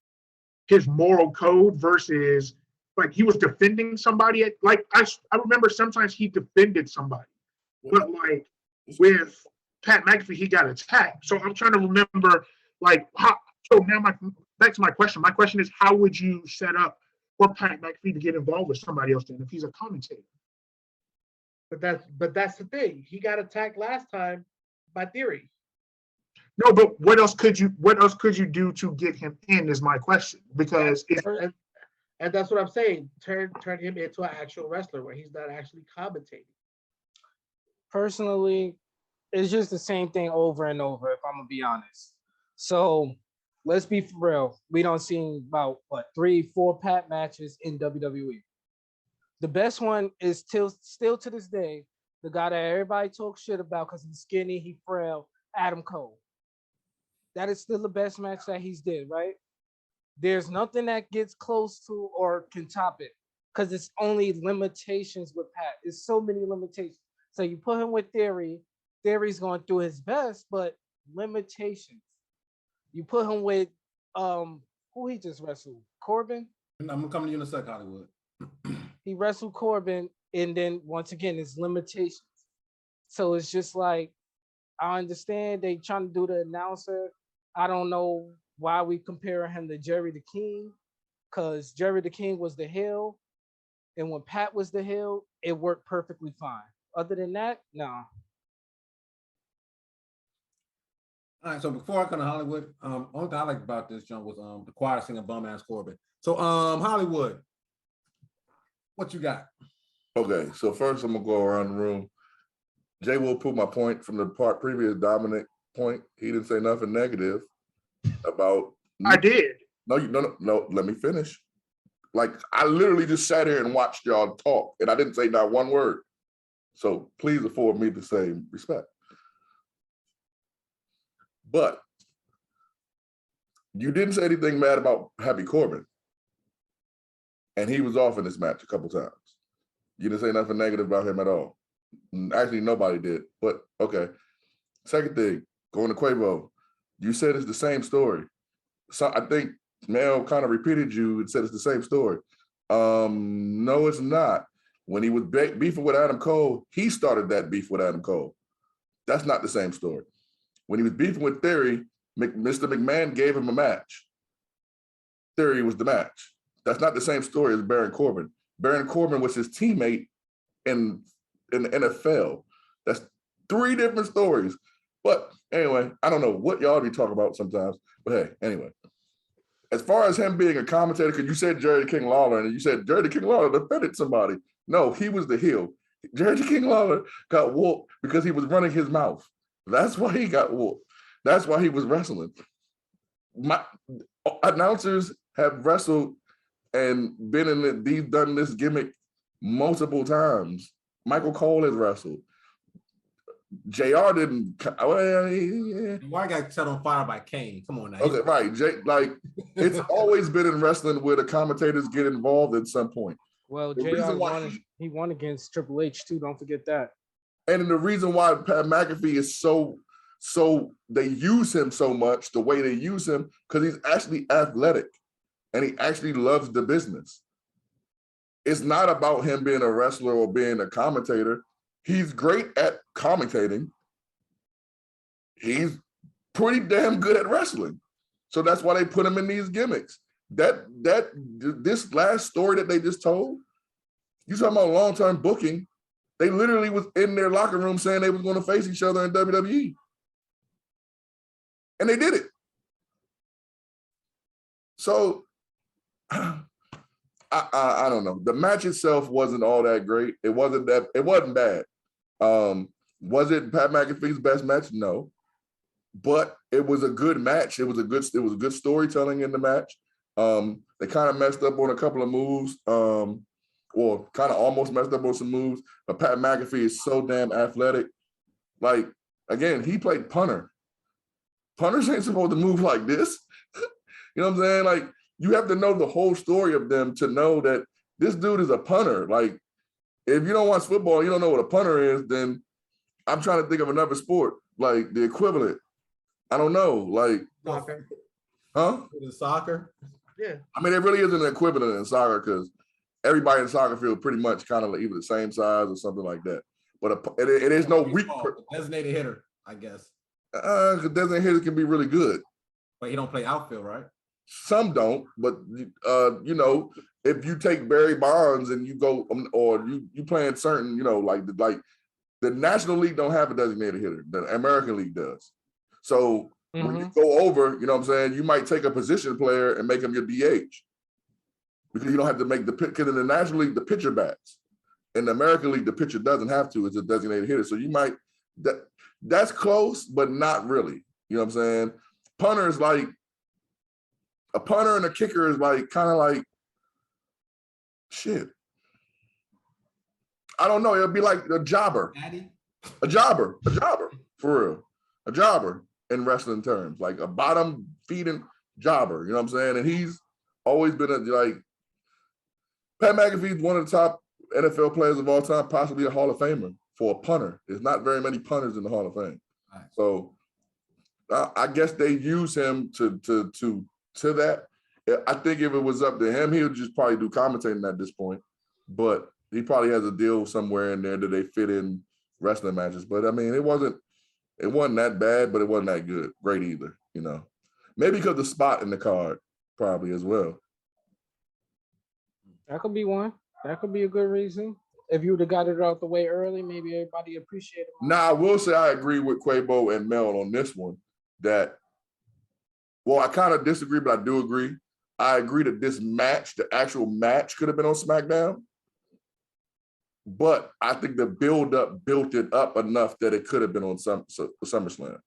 his moral code versus like he was defending somebody. Like I remember sometimes he defended somebody, but like with Pat McAfee, he got attacked. So I'm trying to remember like how. So now back to my question. My question is, how would you set up for Pat McAfee to get involved with somebody else then if he's a commentator? But that's the thing. He got attacked last time by Theory. No, but what else could you do to get him in is my question. Because and that's what I'm saying. Turn him into an actual wrestler where he's not actually commentating. Personally, it's just the same thing over and over, if I'm gonna be honest. So let's be for real. We don't see about 3-4 Pat matches in WWE. The best one is still to this day, the guy that everybody talks shit about because he's skinny, he frail, Adam Cole. That is still the best match that he's did, right? There's nothing that gets close to or can top it because it's only limitations with Pat. It's so many limitations. So you put him with Theory, Theory's going through his best, but limitations. You put him with who he just wrestled? Corbin? I'm coming to you in a sec, Hollywood. He wrestled Corbin, and then once again, it's limitations. So it's just like, I understand they trying to do the announcer. I don't know why we compare him to Jerry the King, because Jerry the King was the heel, and when Pat was the heel, it worked perfectly fine. Other than that, no. All right, so before I come to Hollywood, only thing I liked about this jump was the choir singing bum ass Corbin. So Hollywood, what you got? Okay, so first I'm gonna go around the room. Jay will prove my point from the previous Dominic point. He didn't say nothing negative about. I did. No. Let me finish. Like I literally just sat here and watched y'all talk, and I didn't say not one word. So please afford me the same respect. But you didn't say anything bad about Happy Corbin, and he was off in this match a couple times. You didn't say nothing negative about him at all. Actually, nobody did, but okay. Second thing, going to Quavo, you said it's the same story. So I think Mel kind of repeated you and said it's the same story. No, it's not. When he was beefing with Adam Cole, he started that beef with Adam Cole. That's not the same story. When he was beefing with Theory, Mr. McMahon gave him a match. Theory was the match. That's not the same story as Baron Corbin. Baron Corbin was his teammate in the NFL. That's three different stories. But anyway, I don't know what y'all be talking about sometimes. But hey, anyway. As far as him being a commentator, because you said Jerry King Lawler, and you said Jerry King Lawler defended somebody. No, he was the heel. Jerry King Lawler got whooped because he was running his mouth. That's why he got whooped. That's why he was wrestling. My announcers have wrestled and been in done this gimmick multiple times. Michael Cole has wrestled. JR didn't. Well, yeah. Why got set on fire by Kane? Come on now. Okay, right. It's always been in wrestling where the commentators get involved at some point. Well, The JR reason why won, he won against Triple H too. Don't forget that. And the reason why Pat McAfee is so they use him so much the way they use him because he's actually athletic and he actually loves the business. It's not about him being a wrestler or being a commentator. He's great at commentating. He's pretty damn good at wrestling. So that's why they put him in these gimmicks. This last story that they just told, you talking about long-term booking, they literally was in their locker room saying they was going to face each other in WWE. And they did it. So I don't know. The match itself wasn't all that great. It wasn't bad. Was it Pat McAfee's best match? No. But it was a good match. It was good storytelling in the match. They kind of messed up on a couple of moves. Or kind of almost messed up on some moves. But Pat McAfee is so damn athletic. Like, again, he played punter. punters ain't supposed to move like this. You know what I'm saying? Like, you have to know the whole story of them to know that this dude is a punter. Like, if you don't watch football, you don't know what a punter is, then I'm trying to think of another sport, like the equivalent. I don't know. Like, Soccer. huh? The soccer. Yeah. I mean, it really isn't an equivalent in soccer because everybody in soccer field pretty much kind of like either the same size or something like that. But it is no weak. Designated hitter, I guess. Designated hitter can be really good. But he don't play outfield, right? Some don't, but you know, if you take Barry Bonds and you go or you playing certain, you know, like the National League don't have a designated hitter. The American League does. So when you go over, you know what I'm saying, you might take a position player and make him your DH because you don't have to make the pitch. Because in the National League, the pitcher bats. In the American League, the pitcher doesn't have to. It's a designated hitter. So you might that's close, but not really. You know what I'm saying? Punter is like a punter and a kicker is like kind of like shit. I don't know. It'll be like a jobber. A jobber for real. A jobber in wrestling terms, like a bottom feeding jobber. You know what I'm saying? And he's always been like Pat McAfee's one of the top NFL players of all time, possibly a Hall of Famer for a punter. There's not very many punters in the Hall of Fame. Right. So I guess they use him to that. I think if it was up to him, he would just probably do commentating at this point. But he probably has a deal somewhere in there that they fit in wrestling matches. But I mean, it wasn't that bad, but it wasn't that good, great either. You know, maybe because the spot in the card probably as well. That could be one. That could be a good reason. If you would have got it out the way early, maybe everybody appreciated it. Now, I will say I agree with Quabo and Mel on this one. That, well, I kind of disagree, but I do agree. I agree that this match, the actual match, could have been on SmackDown. But I think the build-up built it up enough that it could have been on SummerSlam.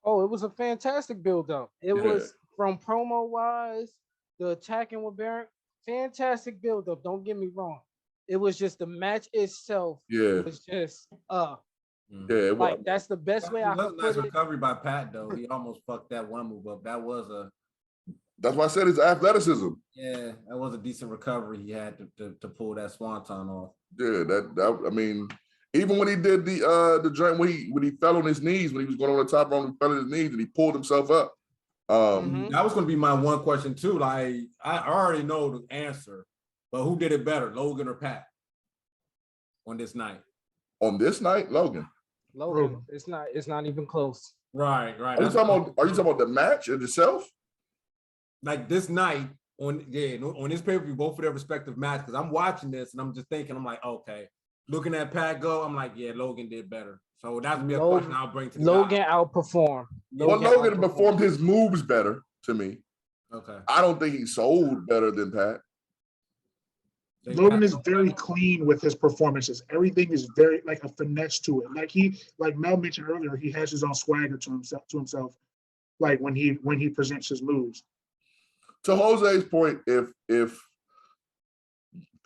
Oh, it was a fantastic build-up. It was from promo-wise, the attacking with Baird, fantastic build-up. Don't get me wrong. It was just the match itself. Yeah. It was just it like was. that's the best way I could put it. Recovery by Pat though. He almost fucked that one move up. That's why I said it's athleticism. Yeah, that was a decent recovery he had to pull that swanton off. Yeah, that I mean, even when he did the joint when he fell on his knees, when he was going on the top rope, he fell on his knees and he pulled himself up. That was going to be my one question too. Like I already know the answer, but who did it better, Logan or Pat, on this night? On this night, Logan. It's not even close. Right. Are you talking about the match in itself? Like this night on this pay-per-view, both for their respective match, because I'm watching this and I'm just thinking, I'm like, okay, looking at Pat go, I'm like, yeah, Logan did better. So that's gonna be a question I'll bring to Logan outperformed. Logan performed his moves better to me. Okay. I don't think he sold better than Pat. Logan is very clean with his performances. Everything is very like a finesse to it. Like Mel mentioned earlier, he has his own swagger to himself. Like when he presents his moves. To Jose's point, if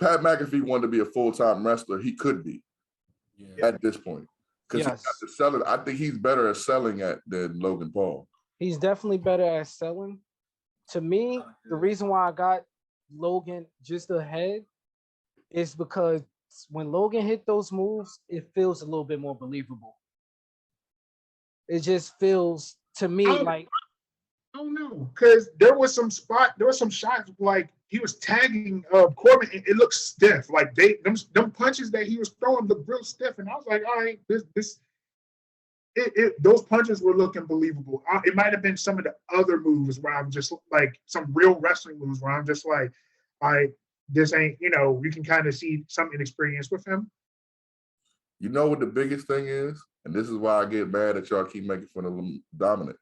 Pat McAfee wanted to be a full-time wrestler, he could be at this point. Because he got to sell it. I think he's better at selling than Logan Paul. He's definitely better at selling. To me, the reason why I got Logan just ahead is because when Logan hit those moves, it feels a little bit more believable. It just feels to me like I don't know, because there was some shots like he was tagging Corbin and it looked stiff. Like them punches that he was throwing looked real stiff, and I was like, all right, those punches were looking believable. It might have been some of the other moves where I'm just like some real wrestling moves where I'm just like, this ain't, you can kind of see some inexperience with him. You know what the biggest thing is? And this is why I get mad that y'all keep making fun of Dominic.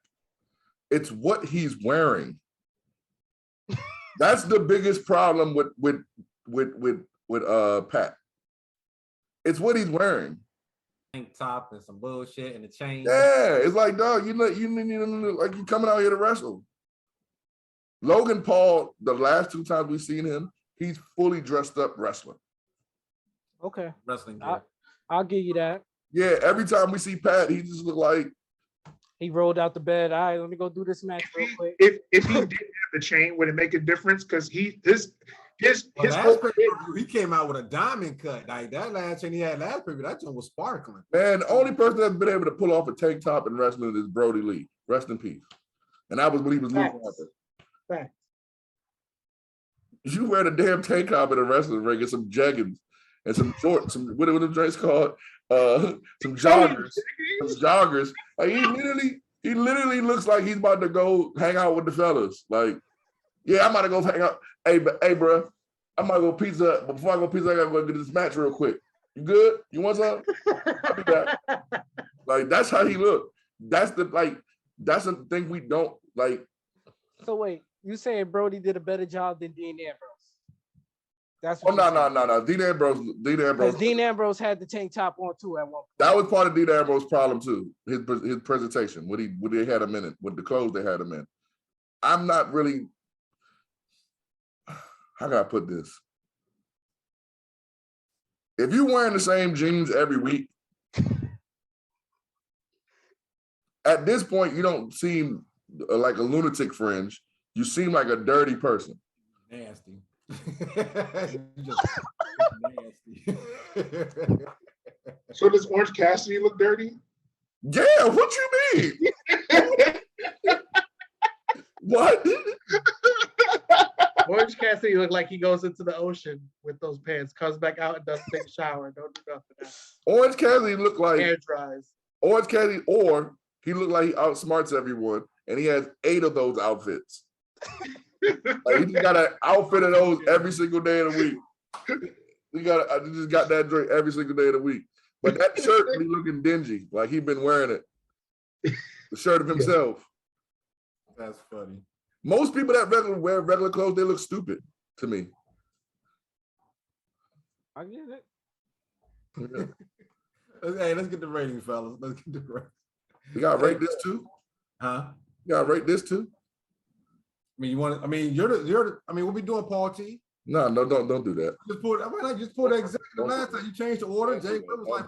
It's what he's wearing. That's the biggest problem with Pat. It's what he's wearing. Tank top and some bullshit and a chain. Yeah, it's like, dog, you like you coming out here to wrestle. Logan Paul, the last two times we've seen him, he's fully dressed up wrestling. Okay. Wrestling. I'll give you that. Yeah, every time we see Pat, he just look like He rolled out the bed. All right, let me go do this match real quick. If he didn't have the chain, would it make a difference? Because his Well, whole last pay-per-view, he came out with a diamond cut. Like that last chain he had last pay-per-view, that one was sparkling. Man, the only person that's been able to pull off a tank top in wrestling is Brody Lee. Rest in peace. And I was when he was losing. Facts. You wear the damn tank top in a wrestling ring and some jeggings and some shorts, some what are the drinks called? Some joggers. Like he literally looks like he's about to go hang out with the fellas. Like, yeah, I'm about to go hang out. Hey, bro, I'm about to go pizza. But before I go pizza, I gotta go get this match real quick. You good? You want some? I'll be back. Like, that's how he look. That's the thing we don't like. So wait, you saying Brody did a better job than Dean Ambrose? That's Oh, what you're saying. no. Dean Ambrose. Because Dean Ambrose had the tank top on too at one point. That was part of Dean Ambrose's problem too. His presentation, what they had him in it, with the clothes they had him in. I'm not really. How can I put this? If you're wearing the same jeans every week, at this point you don't seem like a lunatic fringe. You seem like a dirty person. Nasty. You just nasty. So does Orange Cassidy look dirty? Yeah, what you mean? What? Orange Cassidy look like he goes into the ocean with those pants, comes back out and doesn't take a shower. Don't do nothing else. Orange Cassidy looked like Hair dries. Orange Cassidy, or he looked like he outsmarts everyone, and he has 8 of those outfits. Like he just got an outfit of those every single day of the week. I just got that drink every single day of the week. But that shirt be looking dingy, like he been wearing it. The shirt of himself. That's funny. Most people that wear regular clothes, they look stupid to me. I get it. Yeah. Hey, let's get the ratings, fellas. Let's get the ratings. You gotta rate this too? Huh? You gotta rate this too? I mean, we'll be doing Paul T. No, don't do that. Just pull the executive last time you changed the order. Jay was like,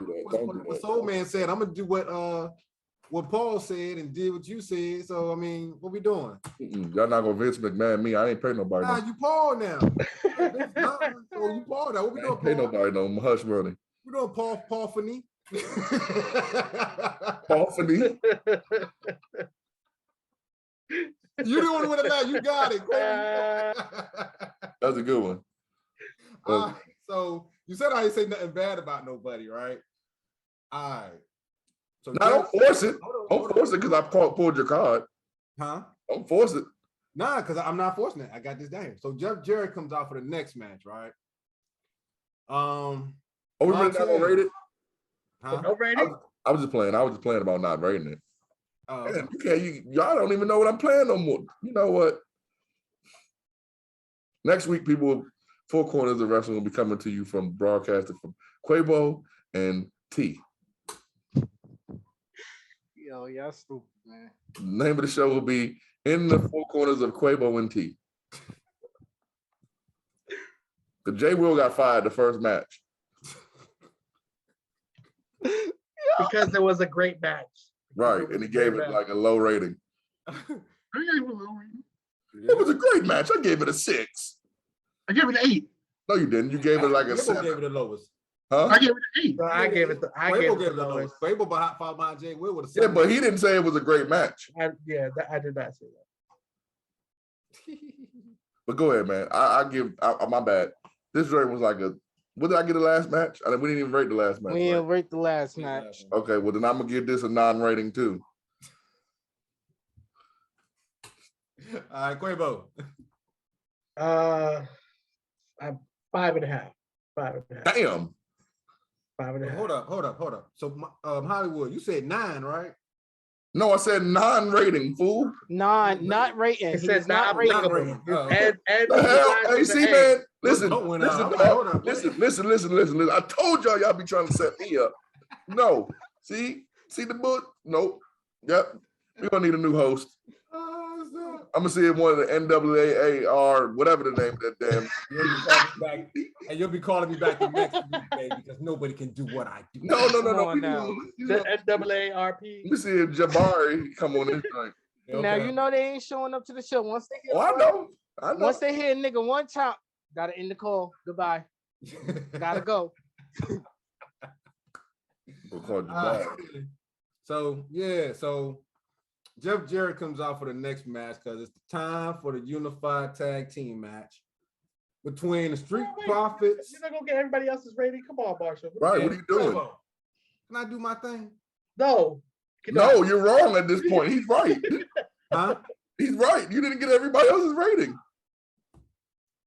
what Soul Man said, I'm gonna do what Paul said and did what you said. So I mean, what we doing? Y'all not gonna Vince McMahon me. I ain't pay nobody. Nah, you Paul now. So you Paul now. What we I doing, ain't pay Paul? nobody no hush money. We doing Paul Finney. Paul Finney. You the one with it now. You got it. That's a good one. So you said I ain't say nothing bad about nobody, right? All right. So No, don't force it. Don't force it because I pulled your card. Huh? Don't force it. Nah, because I'm not forcing it. I got this down here. So Jeff Jarrett comes out for the next match, right? Oh, we really not gonna rate it? Huh? No rating? I was just playing. I was just playing about not rating it. Okay. Man, y'all don't even know what I'm playing no more. You know what? Next week, people, 4 Corners of Wrestling will be coming to you from broadcasted from Quabo and T. Yo, y'all stupid, man. The name of the show will be In the 4 Corners of Quabo and T. The J Will got fired the first match. Because it was a great match. Right, and he gave it like a low rating. I gave it a low rating. It was a great match. I gave it a 6. I gave it an 8. No, you didn't. You gave it like a Quavo 7. gave it the lowest. Huh? I gave it an 8. So I gave it Quavo gave it the the lowest. Quavo followed by Jay Will with a Yeah, 7. but he didn't say it was a great match. I did not say that. But go ahead, man. My bad. This rate was like what did I get the last match? We didn't even rate the last match. We didn't Right? rate the last match. Okay, well then I'm gonna give this a non-rating too. All right, Quavo. I'm 5.5. 5.5. Damn. 5.5. Hold up. So Hollywood, you said 9, right? No, I said non-rating, fool. Not rating. It He said was not not rating. rating. Oh. And The hell? Hey, see, man. Listen, Don't win listen, out. dog. Hold up. Listen. I told y'all be trying to set me up. No. See the book? Nope. Yep. We're gonna need a new host. Oh, I'm gonna see if one of the NAAR, whatever the name of that damn. You'll be calling me back, and you'll be calling me back the next week, baby, because nobody can do what I do. No. Come on We now. The NAARP. Let me see if Jabari come on this thing. Now you know they ain't showing up to the show. Once they hear Oh, I know. once they hear a nigga one time, gotta end the call. Goodbye. Gotta go. We'll call Jabari. So Jeff Jarrett comes out for the next match because it's the time for the unified tag team match between the Street Profits. You're not gonna get everybody else's rating. Come on, Marshall. Right, what are you doing? Can I do my thing? No. No, you're wrong at this point. He's right. Huh? He's right. You didn't get everybody else's rating.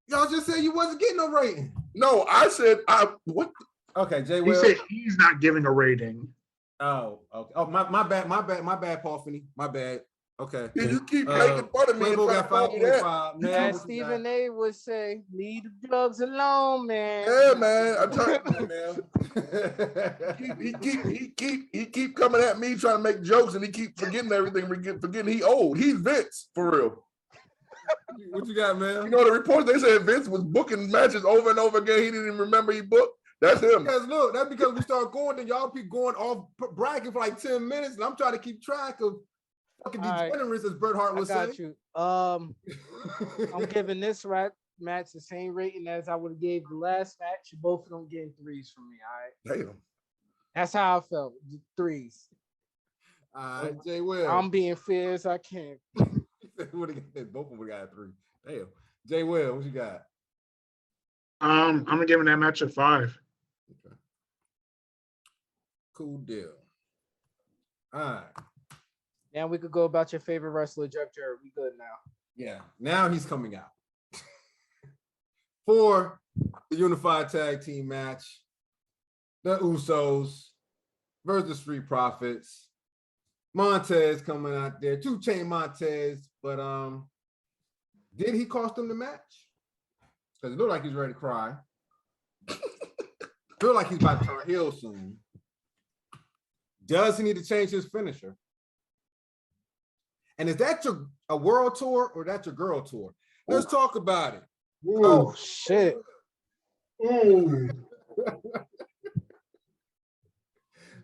Y'all just said you wasn't getting no rating. No, I said what? Okay, Jay He Will. said he's not giving a rating. Oh, okay. Oh, my bad, Paul Finney. My bad. Okay. You keep making fun of me. and Quavo trying got to call me that. 5.5. Man, As what you Stephen got? A would say, leave the drugs alone, man. Yeah, man. I tell Man. he keep coming at me trying to make jokes, and he keep forgetting everything. Forgetting he old. He's Vince for real. What you got, man? You know the reports they said Vince was booking matches over and over again. He didn't even remember he booked. That's him. Because look, that's because we start going, then y'all keep going off bragging for like 10 minutes, and I'm trying to keep track of fucking All right. degenerates, as Bret Hart I was got saying. you. I'm giving this match the same rating as I would have gave the last match. You both of them getting 3s from me. All right. Damn. That's how I felt. 3s. All right, Jay Will. I'm being fair as I can. Both of them would have got 3. Damn. Jay Will, what you got? I'm gonna give him that match a 5. Okay. Cool deal. All right. Now we could go about your favorite wrestler, Jeff Jarrett. We good now. Yeah, now he's coming out for the unified tag team match. The Usos versus the Street Profits. Montez coming out there, 2 Chain Montez, but did he cost him the match? Because it looked like he's ready to cry. Feel like he's about to turn heel soon. Does he need to change his finisher? And is that a world tour or that's your girl tour? Let's talk about it. Oh shit. Ooh.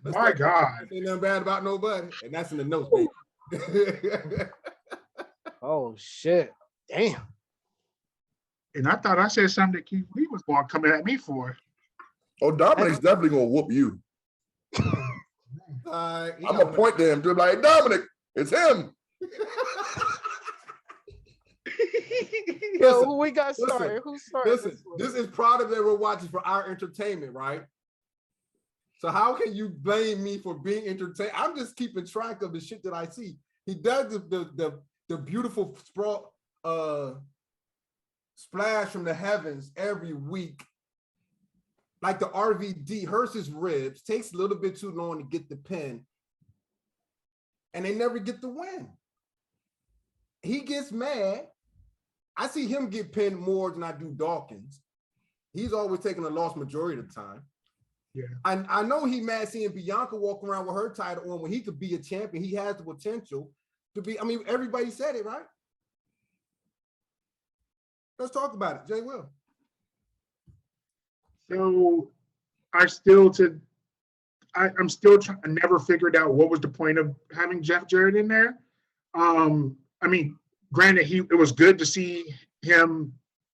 My God. Ain't nothing bad about nobody. And that's in the notes, baby. Oh shit. Damn. And I thought I said something that Keith Lee was going to come at me for. Oh, Dominic's definitely gonna whoop you. I'm gonna point to him, to like, hey, Dominic, it's him. Yo, who we got started? Who started? Listen, this is product that we're watching for our entertainment, right? So how can you blame me for being entertained? I'm just keeping track of the shit that I see. He does the beautiful splash from the heavens every week. Like the RVD hurts his ribs, takes a little bit too long to get the pin, and they never get the win. He gets mad. I see him get pinned more than I do Dawkins. He's always taking a loss majority of the time. Yeah. I know he mad seeing Bianca walk around with her title on when he could be a champion. He has the potential to be. I mean, everybody said it, right? Let's talk about it. Jay Will. So I'm still trying. I never figured out what was the point of having Jeff Jarrett in there. I mean, granted, it was good to see him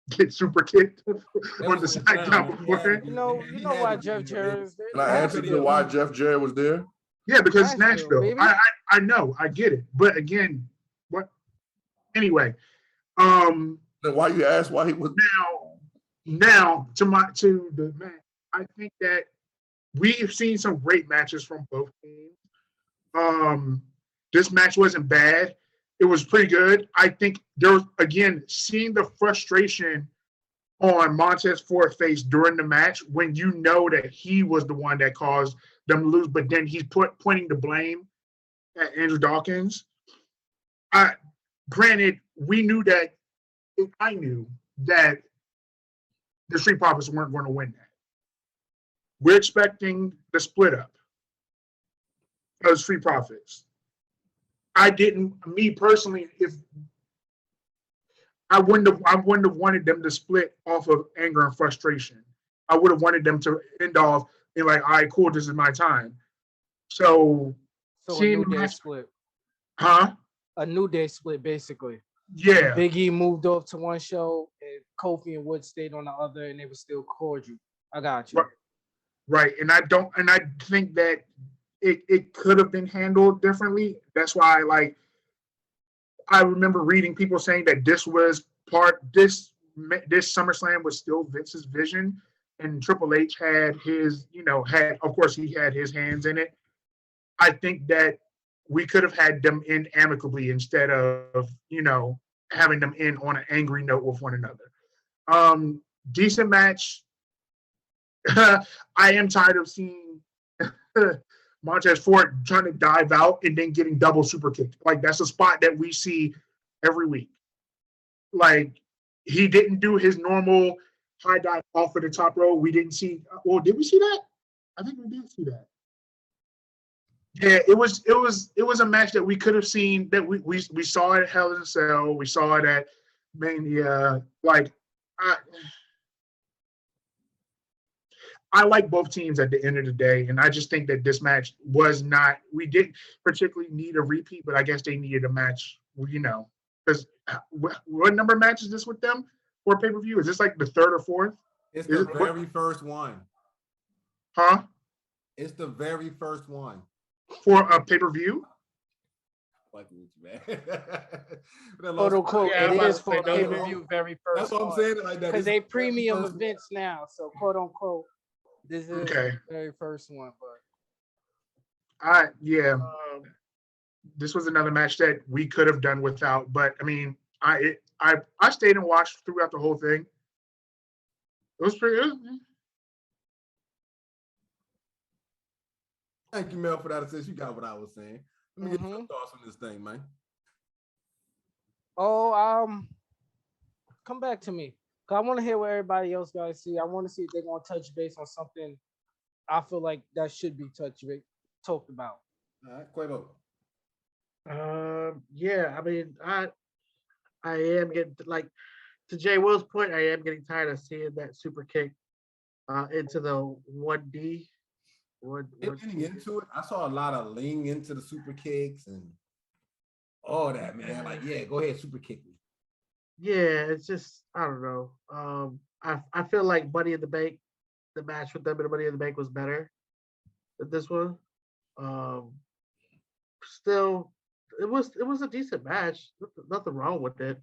get super kicked on the SmackDown before. You know why Jeff Jarrett is there? Can I answer to why Jeff Jarrett was there? Yeah, because it's Nashville, Nashville. baby. I know, I get it. But again, what? Anyway, Then why you asked why he was now to the match, I think that we've seen some great matches from both teams. This match wasn't bad. It was pretty good. I think there was, again, seeing the frustration on Montez Ford's face during the match when you know that he was the one that caused them to lose, but then he's pointing the blame at Andrew Dawkins. Granted, I knew that the Street Profits weren't going to win that. We're expecting the split up of Street Profits. Me personally, if I wouldn't have wanted them to split off of anger and frustration. I would have wanted them to end off in like, all right, cool, this is my time. So So a seeing New the Day match, split. huh? A New Day split, basically. Yeah, Big E moved off to one show, and Kofi and Wood stayed on the other, and they were still cordial. I got you. right. And I think that it could have been handled differently. That's why, like, I remember reading people saying that this SummerSlam was still Vince's vision, and Triple H had his, of course he had his hands in it. I think that we could have had them end amicably instead of, having them end on an angry note with one another. Decent match. I am tired of seeing Montez Ford trying to dive out and then getting double super kicked. Like, that's a spot that we see every week. Like, he didn't do his normal high dive off of the top row. We didn't see. Well, did we see that? I think we did see that. Yeah, it was a match that we could have seen, that we saw it at Hell in a Cell. We saw it at Mania. Like, I like both teams at the end of the day, and I just think that this match was not. We didn't particularly need a repeat, but I guess they needed a match. Because what number match is this with them for pay-per-view? Is this like the third or fourth? It's the very first one. Huh? It's the very first one. For a pay-per-view? Like, man. Quote unquote, Yeah, I'm it about is to for say, no, pay-per-view very first. That's what I'm saying. Like that. Because they premium events now, so quote unquote, this is Okay. the very first one. But Yeah. This was another match that we could have done without, but I mean, I stayed and watched throughout the whole thing. It was pretty good. Thank you, Mel, for that assist. You got what I was saying. Let me get your thoughts on this thing, man. Come back to me. Cause I want to hear what everybody else guys see. I want to see if they're gonna touch base on something I feel like that should be talked about. All right, Quavo. Yeah, I mean, I am getting, like, to Jay Will's point, I am getting tired of seeing that super kick into the 1D. Getting into it, I saw a lot of leaning into the super kicks and all that, man. Like, yeah, go ahead, super kick me. Yeah, it's just, I don't know. I feel like Money in the Bank, the match with them and Money in the Bank was better than this one. Still, it was a decent match. Nothing wrong with it.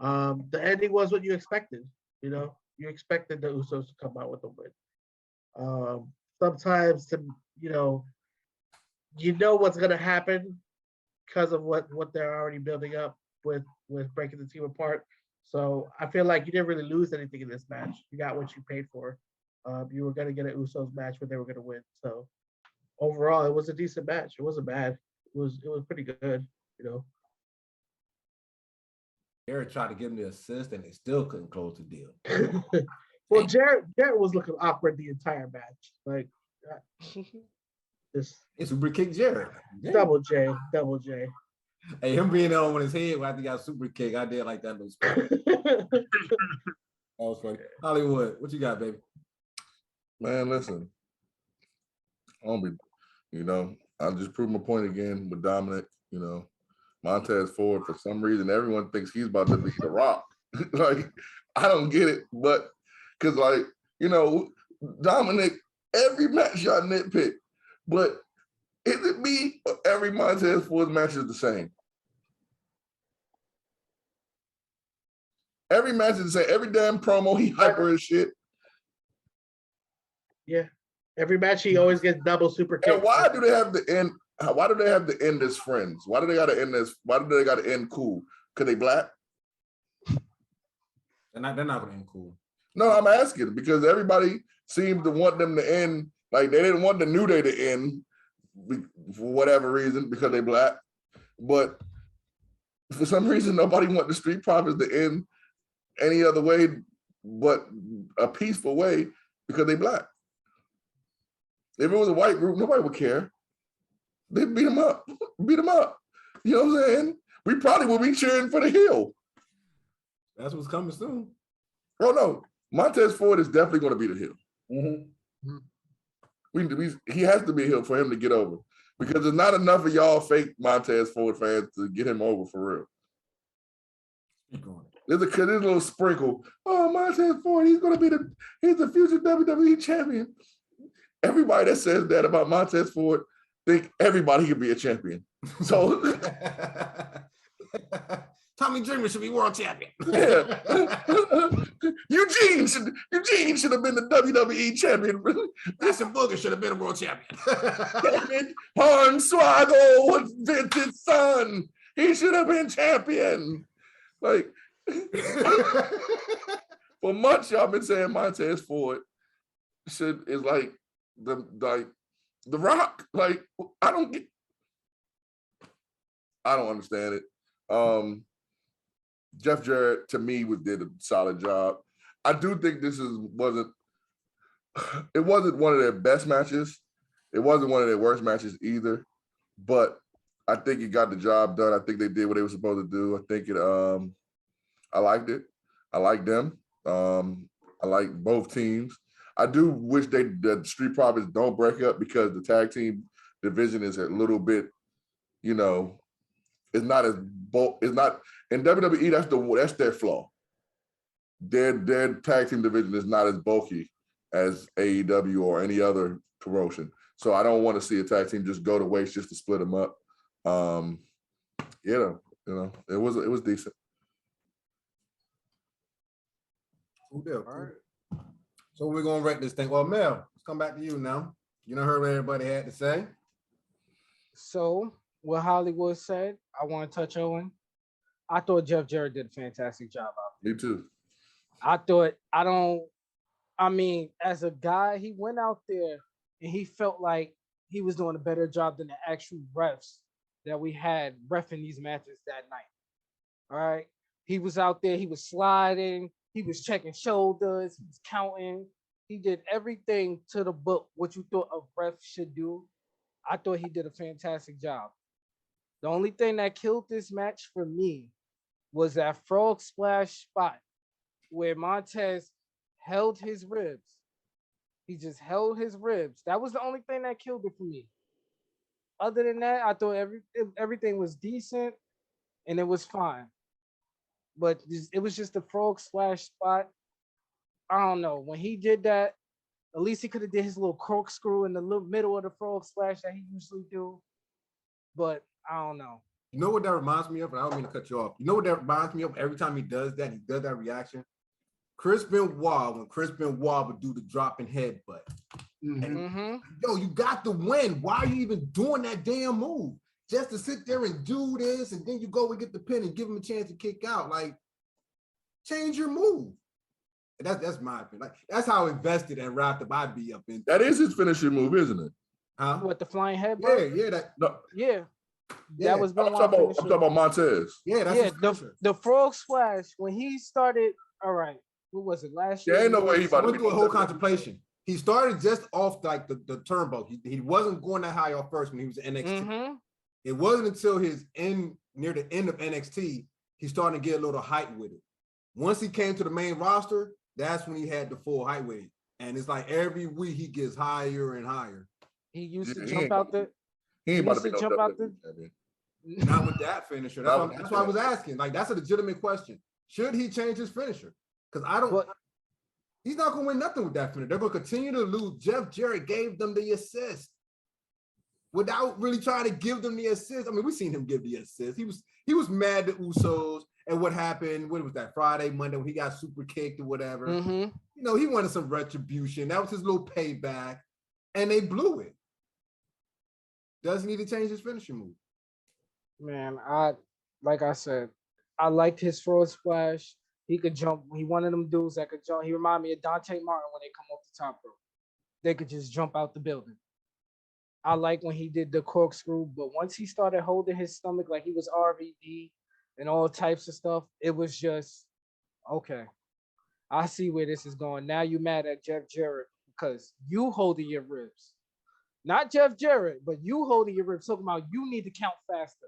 The ending was what you expected. You expected the Usos to come out with a win. Sometimes you know what's gonna happen because of what they're already building up with breaking the team apart. So I feel like you didn't really lose anything in this match. You got what you paid for. You were gonna get an Usos match where they were gonna win. So overall, it was a decent match. It wasn't bad. It was pretty good. Jared tried to give him the assist and they still couldn't close the deal. Well, Jarrett was looking awkward the entire match. Like, just It's super kick Jared. Damn. double J. Hey, him being there on his head after he got super kick, I did like that little spot. That was funny. Hollywood, what you got, baby? Man, listen. I just proved my point again with Dominic. Montez Ford, for some reason, everyone thinks he's about to be The Rock. Like, I don't get it, but because, Dominic, every match y'all nitpick, but is it me or every Montez Ford match is the same? Every match is the same. Every damn promo, he hyper as shit. Yeah. Every match he always gets double super kick. And why do they have to end? Why do they have to end as friends? Why do they got to end this? Why do they got to end cool? Cause they black? They're not gonna end cool. No, I'm asking because everybody seems to want them to end. Like, they didn't want the New Day to end for whatever reason because they black. But for some reason, nobody want the Street Profits to end any other way but a peaceful way because they black. If it was a white group, nobody would care. They'd beat them up. Beat them up. You know what I'm saying? We probably would be cheering for the heel. That's what's coming soon. Oh no, Montez Ford is definitely going to be the heel. Mm-hmm. He has to be a heel for him to get over, because there's not enough of y'all fake Montez Ford fans to get him over for real. Keep going. There's a little sprinkle. Oh, Montez Ford, he's the future WWE champion. Everybody that says that about Montez Ford think everybody can be a champion. So Tommy Dreamer should be world champion. yeah. Eugene should have been the WWE champion. Mason Booger should have been a world champion. Hornswoggle was Vince's son. He should have been champion. Like, for months, y'all been saying Montez Ford is like the Rock. Like, I don't understand it. Jeff Jarrett to me did a solid job. I do think this wasn't one of their best matches. It wasn't one of their worst matches either, but I think it got the job done. I think they did what they were supposed to do. I think I liked it. I like them. I like both teams. I do wish the Street Profits don't break up, because the tag team division is a little bit, it's not as it's not in WWE. That's their flaw. Their tag team division is not as bulky as AEW or any other promotion. So I don't want to see a tag team just go to waste just to split them up. It was decent. Who did? All right. So we're gonna rate this thing. Well, Mel, let's come back to you now. You done heard what everybody had to say. So what Hollywood said, I want to touch on. I thought Jeff Jarrett did a fantastic job out Me too. there. As a guy, he went out there and he felt like he was doing a better job than the actual refs that we had reffing these matches that night. All right. He was out there, he was sliding, he was checking shoulders, he was counting. He did everything to the book, what you thought a ref should do. I thought he did a fantastic job. The only thing that killed this match for me was that frog splash spot where Montez held his ribs. He just held his ribs. That was the only thing that killed it for me. Other than that, I thought everything was decent and it was fine. But it was just the frog splash spot. I don't know. When he did that, at least he could have did his little corkscrew in the middle of the frog splash that he usually do. But I don't know. You know what that reminds me of? And I don't mean to cut you off. You know what that reminds me of? Every time he does that reaction. Chris Benoit, when Chris Benoit would do the dropping headbutt. Yo, you got the win. Why are you even doing that damn move? Just to sit there and do this, and then you go and get the pin and give him a chance to kick out. Like, change your move. And that's my opinion. Like, that's how invested and wrapped up I'd be up in. That is his finishing move, isn't it? Huh? What, the flying headbutt? Yeah. That was I'm talking about Montez. Yeah, that's the frog splash when he started. All right, what was it last year? Yeah, ain't no way he about to went through a whole contemplation. He started just off like the turnbuckle. He wasn't going that high off first when he was in NXT. It wasn't until near the end of NXT he started to get a little height with it. Once he came to the main roster, that's when he had the full height with it. And it's like every week he gets higher and higher. He used to jump out the. He ain't about to jump out the. Not with that finisher. That's why I was asking. Like, that's a legitimate question. Should he change his finisher? Because he's not going to win nothing with that finisher. They're going to continue to lose. Jeff Jarrett gave them the assist without really trying to give them the assist. I mean, we've seen him give the assist. He was mad at Usos and what happened. What was that, Friday, Monday, when he got super kicked or whatever? He wanted some retribution. That was his little payback, and they blew it. Doesn't need to change his finishing move. Man, like I said, I liked his frog splash. He could jump. He one of them dudes that could jump. He reminded me of Dante Martin when they come off the top rope. They could just jump out the building. I like when he did the corkscrew, but once he started holding his stomach like he was RVD and all types of stuff, it was just, okay, I see where this is going. Now you mad at Jeff Jarrett because you holding your ribs. Not Jeff Jarrett, but you holding your ribs, talking about you need to count faster.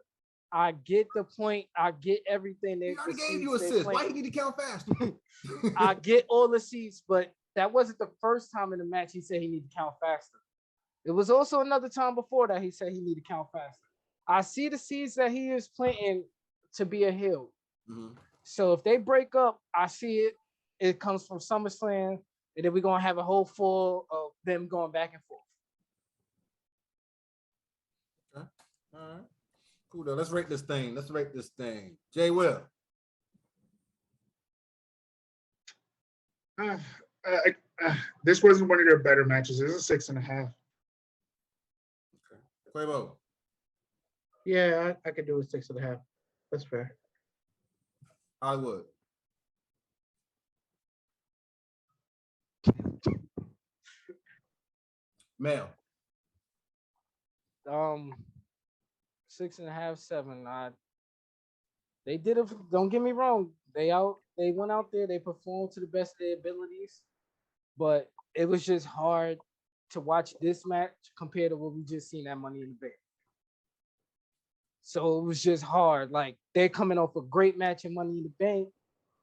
I get the point. I get everything. He The already gave seeds you they assists. Why playing. he need to count faster? I get all the seeds, but that wasn't the first time in the match he said he needed to count faster. It was also another time before that he said he needed to count faster. I see the seeds that he is planting to be a heel. Mhm. So if they break up, I see it. It comes from SummerSlam, and then we're gonna have a whole full of them going back and forth. All right. Cool though. Let's rate this thing. Jay Will. Uh, this wasn't one of their better matches. It was a 6.5. Quavo. Yeah, I could do a 6.5. That's fair. Hollywood. Mel. 6.5, 7. They did it. Don't get me wrong. They went out there. They performed to the best of their abilities, but it was just hard to watch this match compared to what we just seen at Money in the Bank. So it was just hard. Like they're coming off a great match in Money in the Bank.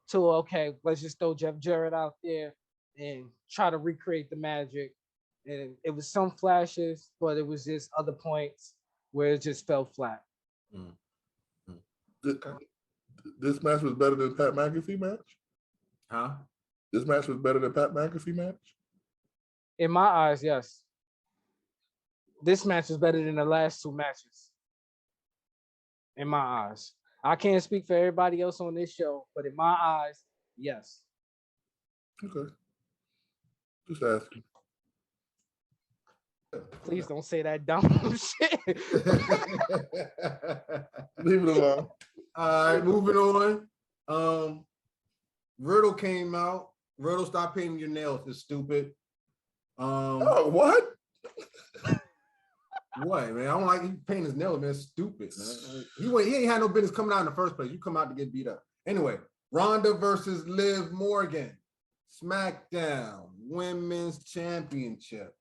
To okay, let's just throw Jeff Jarrett out there and try to recreate the magic. And it was some flashes, but it was just other points where it just fell flat. This match was better than Pat McAfee match? Huh? This match was better than Pat McAfee match? In my eyes, yes. This match is better than the last two matches. In my eyes. I can't speak for everybody else on this show, but in my eyes, yes. Okay. Just asking. Please don't say that dumb shit. Leave it alone. All right, moving on. Riddle came out. Riddle, stop painting your nails. It's stupid. Oh, what? What, man? I don't like he painting his nails, man. It's stupid, man. He ain't had no business coming out in the first place. You come out to get beat up. Anyway, Ronda versus Liv Morgan. SmackDown Women's Championship.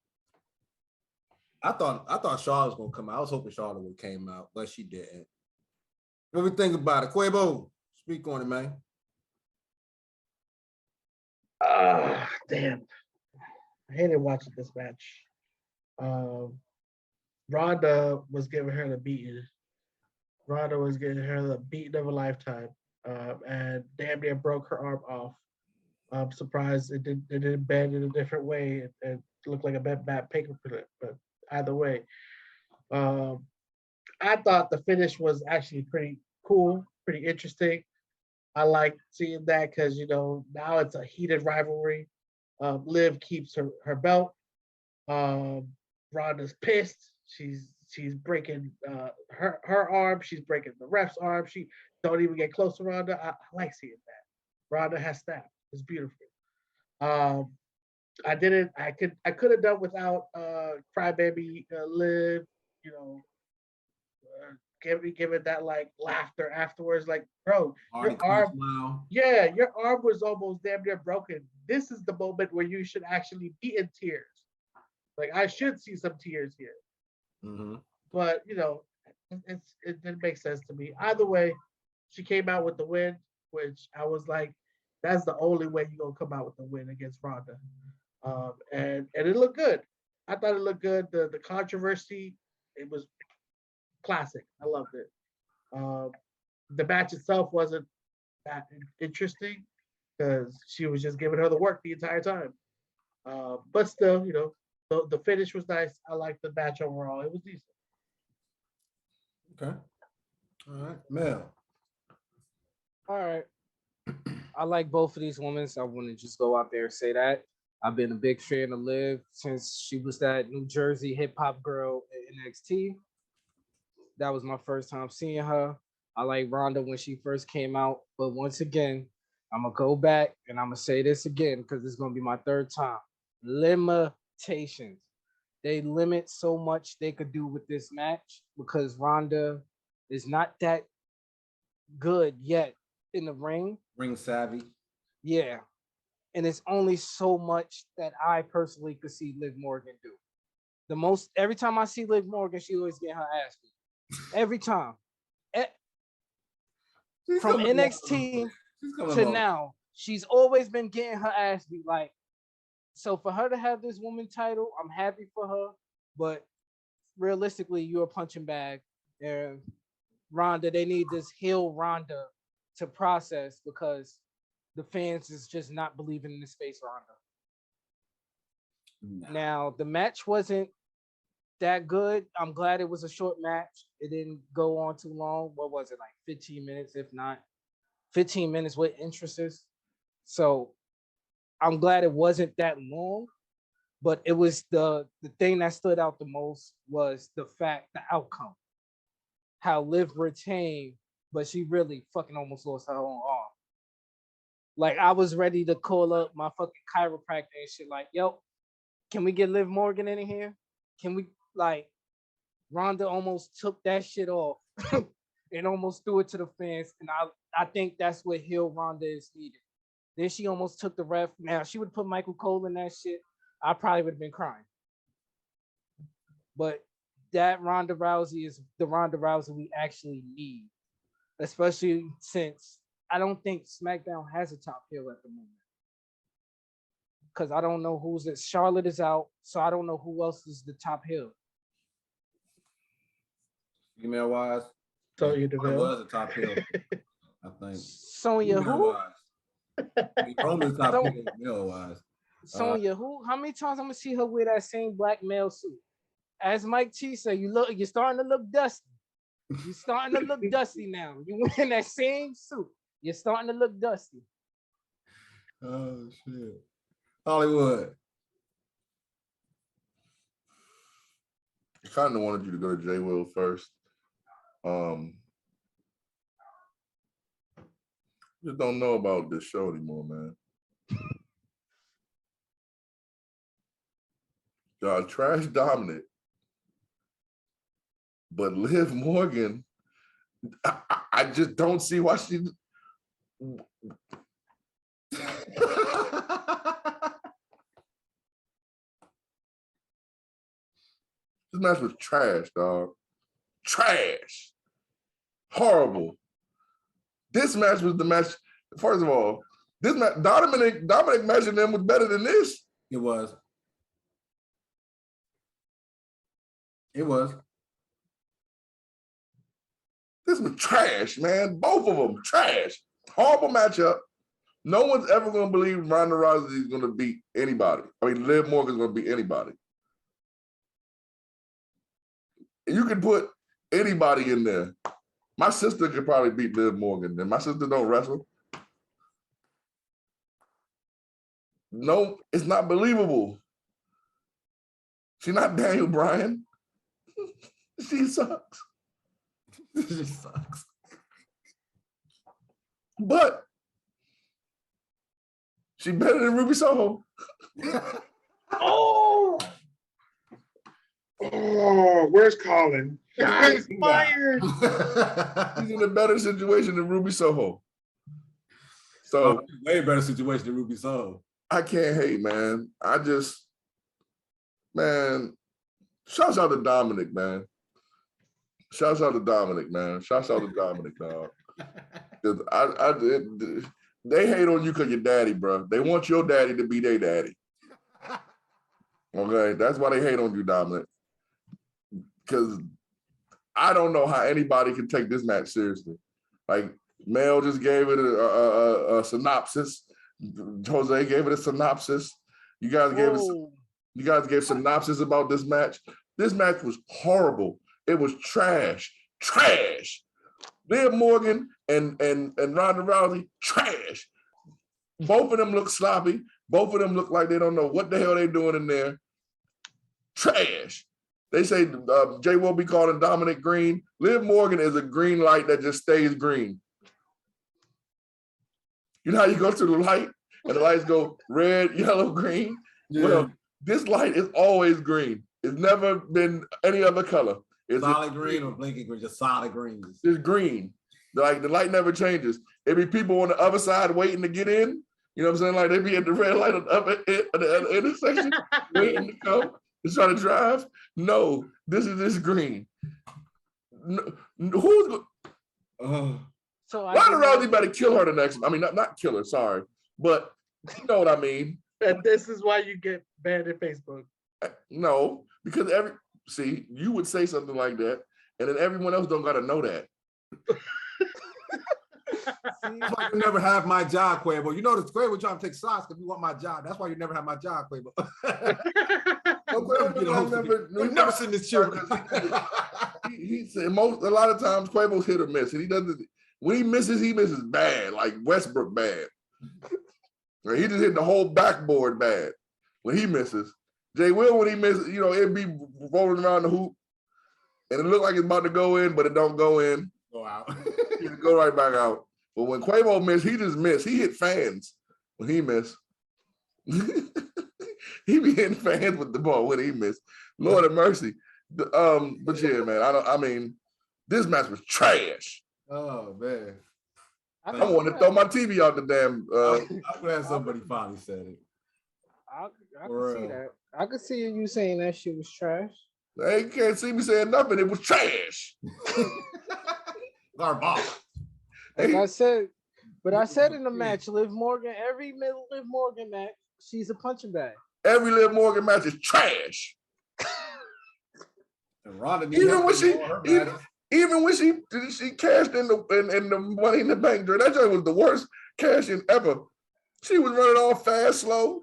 I thought Charlotte was gonna come out. I was hoping Charlotte would came out, but she didn't. What we think about it? Quavo, speak on it, man. Damn. I hated watching this match. Ronda was giving her the beating. Ronda was giving her the beating of a lifetime, and damn near broke her arm off. I'm surprised it didn't bend in a different way and looked like a bad paper clip. But either way, I thought the finish was actually pretty cool, pretty interesting. I like seeing that because now it's a heated rivalry. Liv keeps her belt. Ronda's pissed. She's breaking her arm. She's breaking the ref's arm. She don't even get close to Ronda. I like seeing that. Ronda has snap. It's beautiful. I could have done without Crybaby Liv. Give it that like laughter afterwards. Like, bro, Hardy your arm. smile. Yeah, your arm was almost damn near broken. This is the moment where you should actually be in tears. Like I should see some tears here. Mm-hmm. But it didn't make sense to me. Either way, she came out with the win, which I was like, that's the only way you're gonna come out with the win against Ronda. And it looked good. I thought it looked good. The controversy, it was classic. I loved it. The match itself wasn't that interesting because she was just giving her the work the entire time. But still, the finish was nice. I liked the match overall. It was decent. Okay. All right. Mel. All right. I like both of these women. So I want to just go out there and say that. I've been a big fan of Liv since she was that New Jersey hip hop girl at NXT. That was my first time seeing her. I like Ronda when she first came out. But once again, I'm going to go back and I'm going to say this again because it's going to be my third time. Limitations. They limit so much they could do with this match because Ronda is not that good yet in the ring. Ring savvy. Yeah. And it's only so much that I personally could see Liv Morgan do. Every time I see Liv Morgan, she always get her ass beat. Every time. from NXT to now, she's always been getting her ass beat. Like, so for her to have this woman title, I'm happy for her. But realistically, you're a punching bag. And Ronda, they need this heel Ronda to process because the fans is just not believing in this face Ronda. Now, the match wasn't that good. I'm glad it was a short match. It didn't go on too long. What was it, like 15 minutes, if not 15 minutes with interests? So I'm glad it wasn't that long, but it was the thing that stood out the most was the outcome. How Liv retained, but she really fucking almost lost her own arm. Like, I was ready to call up my fucking chiropractor and shit like, yo, can we get Liv Morgan in here? Can we, like, Ronda almost took that shit off and almost threw it to the fans. And I think that's what heel Ronda is needed. Then she almost took the ref. Now, she would put Michael Cole in that shit, I probably would have been crying. But that Ronda Rousey is the Ronda Rousey we actually need, especially since I don't think SmackDown has a top heel at the moment. Because I don't know who's it. Charlotte is out, so I don't know who else is the top heel. Female wise, Sonya it Deville. was a top heel, I think. Sonya who? Roman's top heel, male wise. Sonya who? How many times I'm gonna see her wear that same black male suit? As Mike T said, you're starting to look dusty. You're starting to look dusty now. You're wearing that same suit. You're starting to look dusty. Oh shit. Hollywood. I kind of wanted you to go to J. Will first. Just don't know about this show anymore, man. Y'all trash Dominic, but Liv Morgan, I just don't see why she. This match was trash, dog. Trash. Horrible. This match was the match. First of all, this match, Dominic matching them was better than this. It was. It was. This was trash, man. Both of them trash. Horrible matchup. No one's ever going to believe Ronda Rousey is going to beat anybody. I mean, Liv Morgan's going to beat anybody. You can put anybody in there. My sister could probably beat Liv Morgan, and my sister don't wrestle. No, it's not believable. She's not Daniel Bryan. She sucks. She sucks. But she better than Ruby Soho. Oh, where's Colin? Shots fired. She's in a better situation than Ruby Soho. So way better situation than Ruby Soho. I can't hate, man. Man, shouts out to Dominic, man. Shouts out to Dominic, man. Shouts out to Dominic, dog. They hate on you because you're daddy, bro. They want your daddy to be their daddy. Okay, that's why they hate on you, Dominic. Because I don't know how anybody can take this match seriously. Like, Mel just gave it a synopsis. Jose gave it a synopsis. You guys gave synopsis about this match. This match was horrible. It was trash. Trash. Liv Morgan and Ronda Rousey, trash. Both of them look sloppy. Both of them look like they don't know what the hell they're doing in there. Trash. They say Jay will be calling Dominic green. Liv Morgan is a green light that just stays green. You know how you go to the light and the lights go red, yellow, green? Yeah. Well, this light is always green. It's never been any other color. It's solid green or blinking green, just solid green. It's green. Like, the light never changes. There be people on the other side waiting to get in. You know what I'm saying? Like, they be at the red light at the other intersection waiting to come to try to drive. No, this is green. No, So I Ronda did not- Rousey better kill her the next. I mean, not kill her. Sorry, but you know what I mean. And this is why you get banned in Facebook. No, because you would say something like that, and then everyone else don't gotta know that. That's why you never have my job, Quavo. You know this Quavo trying to take shots because you want my job. That's why you never have my job, Quavo. You'll never sit in this chair. He said a lot of times Quavo's hit or miss, and he doesn't. When he misses bad, like Westbrook bad. Or he just hit the whole backboard bad when he misses. Jay Will, when he misses, it'd be rolling around the hoop, and it looked like it's about to go in, but it don't go in. Go out. It go right back out. But when Quavo missed, he just missed. He hit fans when he missed. He be hitting fans with the ball when he missed. Lord have mercy. But yeah, man. This match was trash. Oh man. I want to throw my TV out the damn. I'm glad somebody finally said it. I can see that. I could see you saying that shit was trash. They can't see me saying nothing. It was trash. Garbage. Like I said, but I said in the match, Liv Morgan, every Liv Morgan match, she's a punching bag. Every Liv Morgan match is trash. And Ronda even when she cashed in the Money in the Bank, that joint was the worst cash in ever. She was running all fast, slow.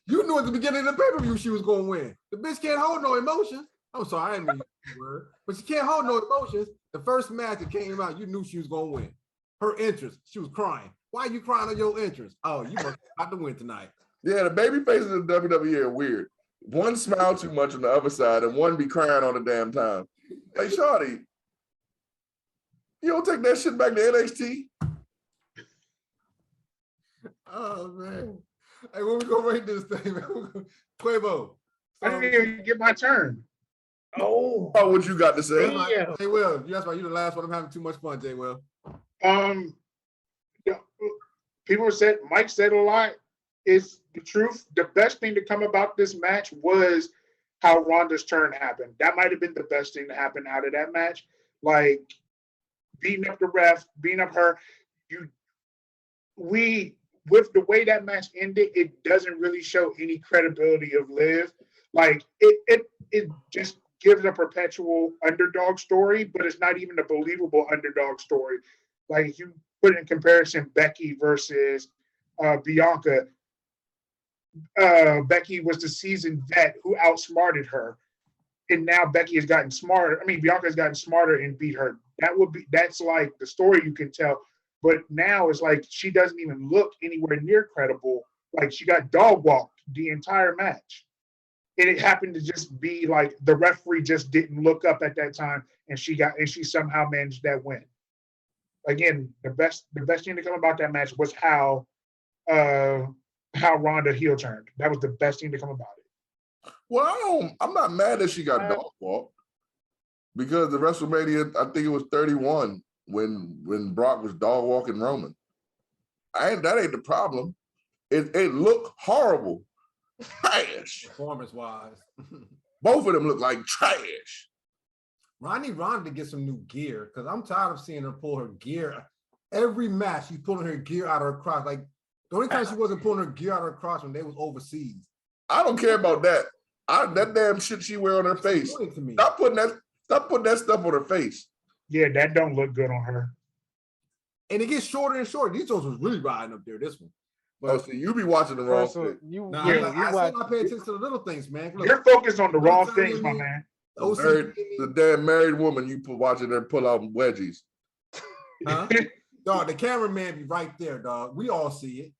You knew at the beginning of the pay-per-view she was going to win. The bitch can't hold no emotions. I'm sorry, I didn't mean that word. But she can't hold no emotions. The first match that came out, you knew she was going to win. Her interest, she was crying. Why are you crying on your interest? Oh, you must about to win tonight. Yeah, the baby faces in WWE are weird. One smile too much on the other side, and one be crying all the damn time. Hey, shawty, you don't take that shit back to NXT? Oh, man. Hey, when we gonna rate this thing, man? Quavo. I didn't even get my turn. Oh, What you got to say? damn. Hey, Will, that's why you're the last one. I'm having too much fun, Jay Will. Yeah, people said, Mike said a lot. It's the truth. The best thing to come about this match was how Ronda's turn happened. That might have been the best thing to happen out of that match. Like beating up the ref, beating up her. With the way that match ended, it doesn't really show any credibility of Liv. Like it just gives a perpetual underdog story, but it's not even a believable underdog story. Like if you put it in comparison, Becky versus Bianca. Becky was the seasoned vet who outsmarted her, and now Becky has gotten smarter. I mean, Bianca has gotten smarter and beat her. That's like the story you can tell. But now it's like she doesn't even look anywhere near credible. Like she got dog walked the entire match. And it happened to just be like the referee just didn't look up at that time, and she somehow managed that win. Again, the best thing to come about that match was how Ronda heel turned. That was the best thing to come about it. Well, I'm not mad that she got dog walked because the WrestleMania, I think it was 31 when Brock was dog walking Roman. That ain't the problem. It looked horrible. Trash. Performance-wise. Both of them look like trash. I need Ronda to get some new gear because I'm tired of seeing her pull her gear. Every match, she's pulling her gear out of her crotch. Like, the only time she wasn't pulling her gear out of her crotch when they was overseas. I don't care about that. That damn shit she wear on her face. Stop putting that stuff on her face. Yeah, that don't look good on her. And it gets shorter and shorter. These shows was really riding up there, this one. But see, you be watching the wrong thing. I pay attention to the little things, man. Look, you're focused on the wrong things, my man. The damn married woman you watching her pull out wedgies. Huh? Dog, the cameraman be right there, dog. We all see it.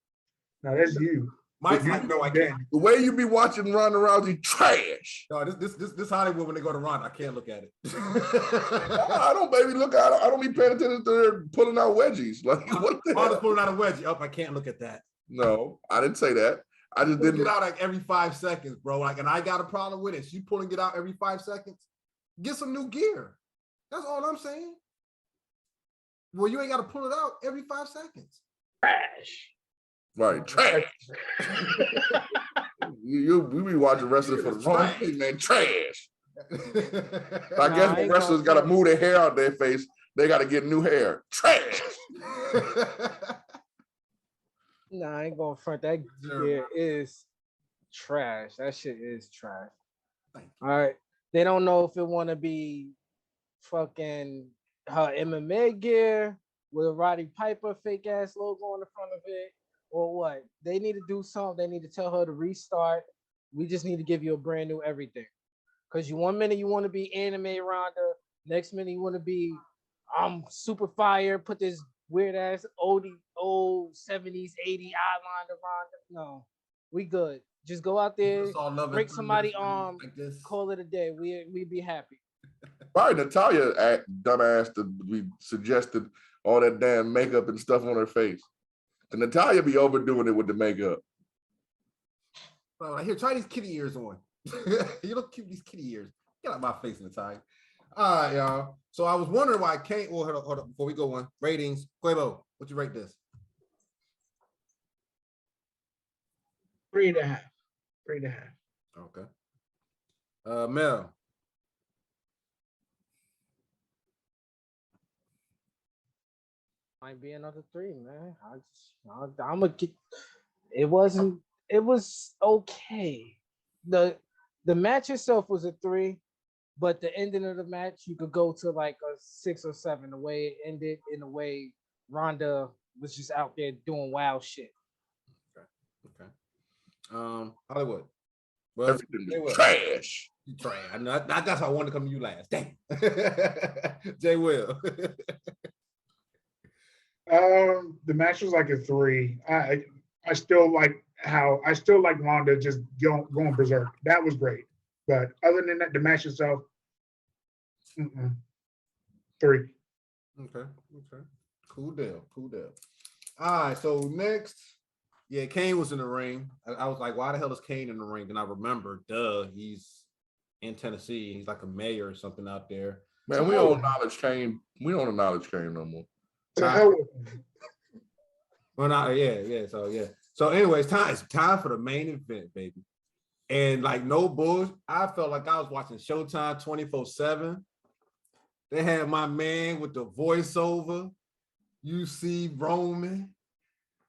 No, that's you. Mike's like, no, I can't. The way you be watching Ronda Rousey, trash. No, this Hollywood when they go to Ronda, I can't look at it. I don't, baby, look at it. I don't be paying attention to her pulling out wedgies. Like what the Ronda's pulling out a wedgie. Oh, I can't look at that. No, I didn't say that. I just didn't get out like every 5 seconds, bro. Like, and I got a problem with it. She pulling it out every 5 seconds. Get some new gear. That's all I'm saying. Well, you ain't got to pull it out every 5 seconds. Trash. Right, trash. we be watching wrestling for the wrong thing, man. Trash. I guess the wrestlers got to move their hair out their face They got to get new hair. Trash. Nah, I ain't gonna front. That gear is trash. That shit is trash. Thank All right. They don't know if it want to be fucking her MMA gear with a Roddy Piper fake ass logo on the front of it, or what. They need to do something. They need to tell her to restart. We just need to give you a brand new everything. Because you 1 minute you want to be anime Ronda, next minute you want to be super fire, put this weird ass old 70s, 80s eyeliner Ronda. No, we good. Just go out there, break somebody's arm, like call it a day. We be happy. Probably Natalia dumbass to be suggested all that damn makeup and stuff on her face. And Natalia be overdoing it with the makeup. Here, try these kitty ears on. You look cute, these kitty ears. Get out my face, Natalia. All right, y'all. So I was wondering why I can't. Well, hold up. Before we go on, ratings. Quabo, what you rate this? 3.5. 3.5. Okay. Mel. Might be another 3, man. I'm gonna get. It was okay. The match itself was a 3, but the ending of the match you could go to like a 6 or 7. The way it ended, in a way Ronda was just out there doing wild shit. Okay. Hollywood. Well, Everything is trash. You trash. I know. That's why I wanted to come to you last. Damn. Jay Will. The match was like a 3. I still like Ronda just going berserk. That was great. But other than that, the match itself, 3. Okay. Cool deal. All right, so next, yeah, Kane was in the ring. I was like, why the hell is Kane in the ring? Then I remember, he's in Tennessee. He's like a mayor or something out there. Man, we don't acknowledge Kane. We don't acknowledge Kane no more. To hell with him. Well, yeah. So anyway, it's time for the main event, baby. And like no bullshit, I felt like I was watching Showtime 24/7. They had my man with the voiceover. You see Roman,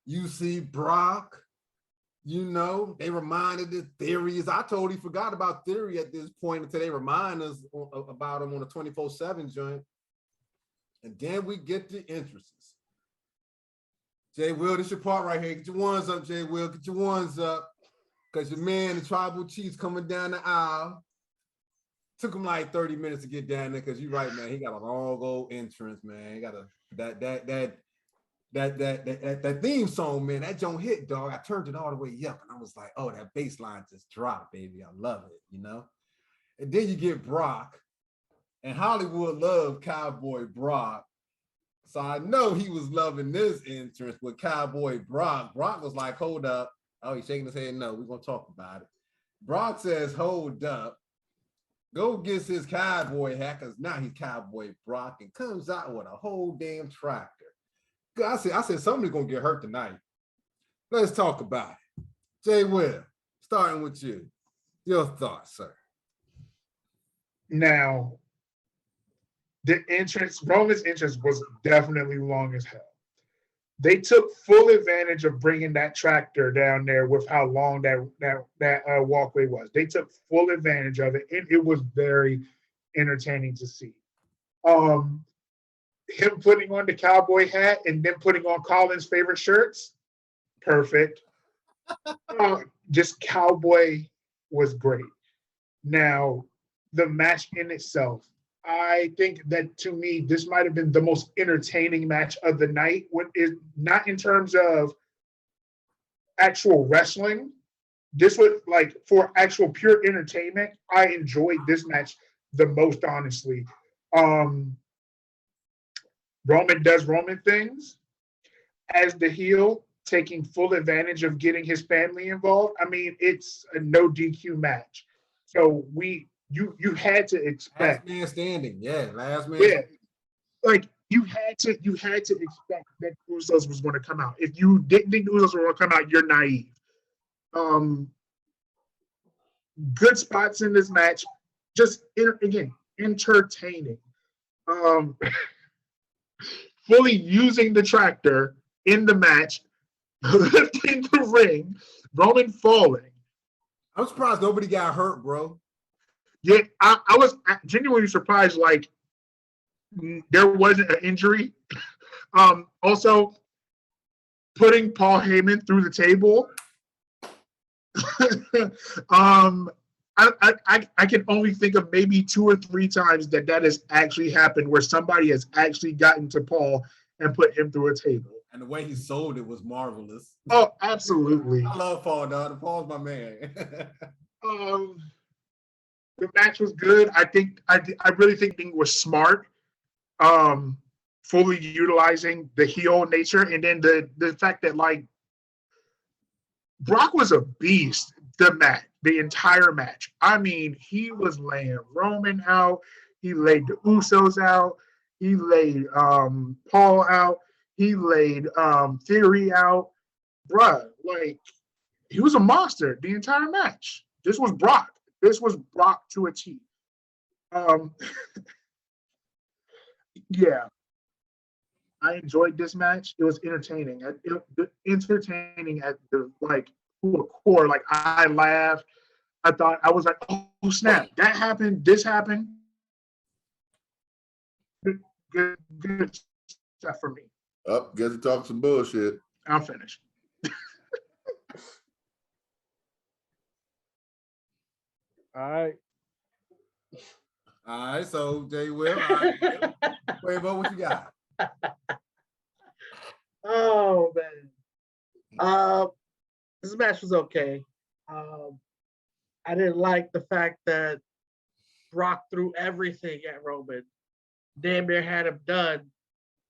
you see Brock. You know, they reminded the Theories. I totally forgot about Theory at this point until they remind us about him on the 24/7 joint. And then we get the entrances. Jay Will, this your part right here. Get your ones up, Jay Will. Get your ones up. Because your man, the Tribal Chief's coming down the aisle. Took him like 30 minutes to get down there because you're right, man. He got a long old entrance, man. He got that theme song, man. That don't hit, dog. I turned it all the way up and I was like, oh, that bass line just dropped, baby. I love it, you know? And then you get Brock. And Hollywood loved Cowboy Brock. So I know he was loving this entrance with Cowboy Brock. Brock was like, hold up. Oh, he's shaking his head. No, we're going to talk about it. Brock says, hold up. Go gets his cowboy hat because now he's Cowboy Brock and comes out with a whole damn tractor. I said somebody's going to get hurt tonight. Let's talk about it. Jay Will, starting with you. Your thoughts, sir. Now, Roman's entrance was definitely long as hell. They took full advantage of bringing that tractor down there with how long that walkway was. They took full advantage of it, and it was very entertaining to see. Him putting on the cowboy hat and then putting on Colin's favorite shirts, perfect. Just cowboy was great. Now, the match in itself, I think that to me, this might have been the most entertaining match of the night. What is not in terms of actual wrestling. This was like for actual pure entertainment. I enjoyed this match the most, honestly. Roman does Roman things as the heel, taking full advantage of getting his family involved. I mean, it's a no DQ match. So you had to expect last man standing. Yeah, last man. Yeah. Like you had to expect that Usos was going to come out. If you didn't think the Usos were going to come out, you're naive. Good spots in this match. Just again, entertaining. fully using the tractor in the match, lifting the ring, Roman falling. I'm surprised nobody got hurt, bro. Yeah, I was genuinely surprised. Like there wasn't an injury. Also, putting Paul Heyman through the table. I can only think of maybe 2 or 3 times that has actually happened where somebody has actually gotten to Paul and put him through a table. And the way he sold it was marvelous. Oh, absolutely. I love Paul, dog. Paul's my man. The match was good. I really think it was smart. Fully utilizing the heel nature, and then the fact that like Brock was a beast the entire match. I mean, he was laying Roman out, he laid the Usos out, he laid Paul out, he laid Theory out. Bruh, like he was a monster the entire match. This was Brock. This was Brock to a T. Yeah. I enjoyed this match. It was entertaining. Entertaining at the like core. Like I laughed. I was like, oh snap, that happened. This happened. Good stuff for me. Up, get to talk some bullshit. I'm finished. All right. All right, so Jay Will. All right. Quavo, what you got? Oh man. This match was okay. I didn't like the fact that Brock threw everything at Roman. Damn near had him done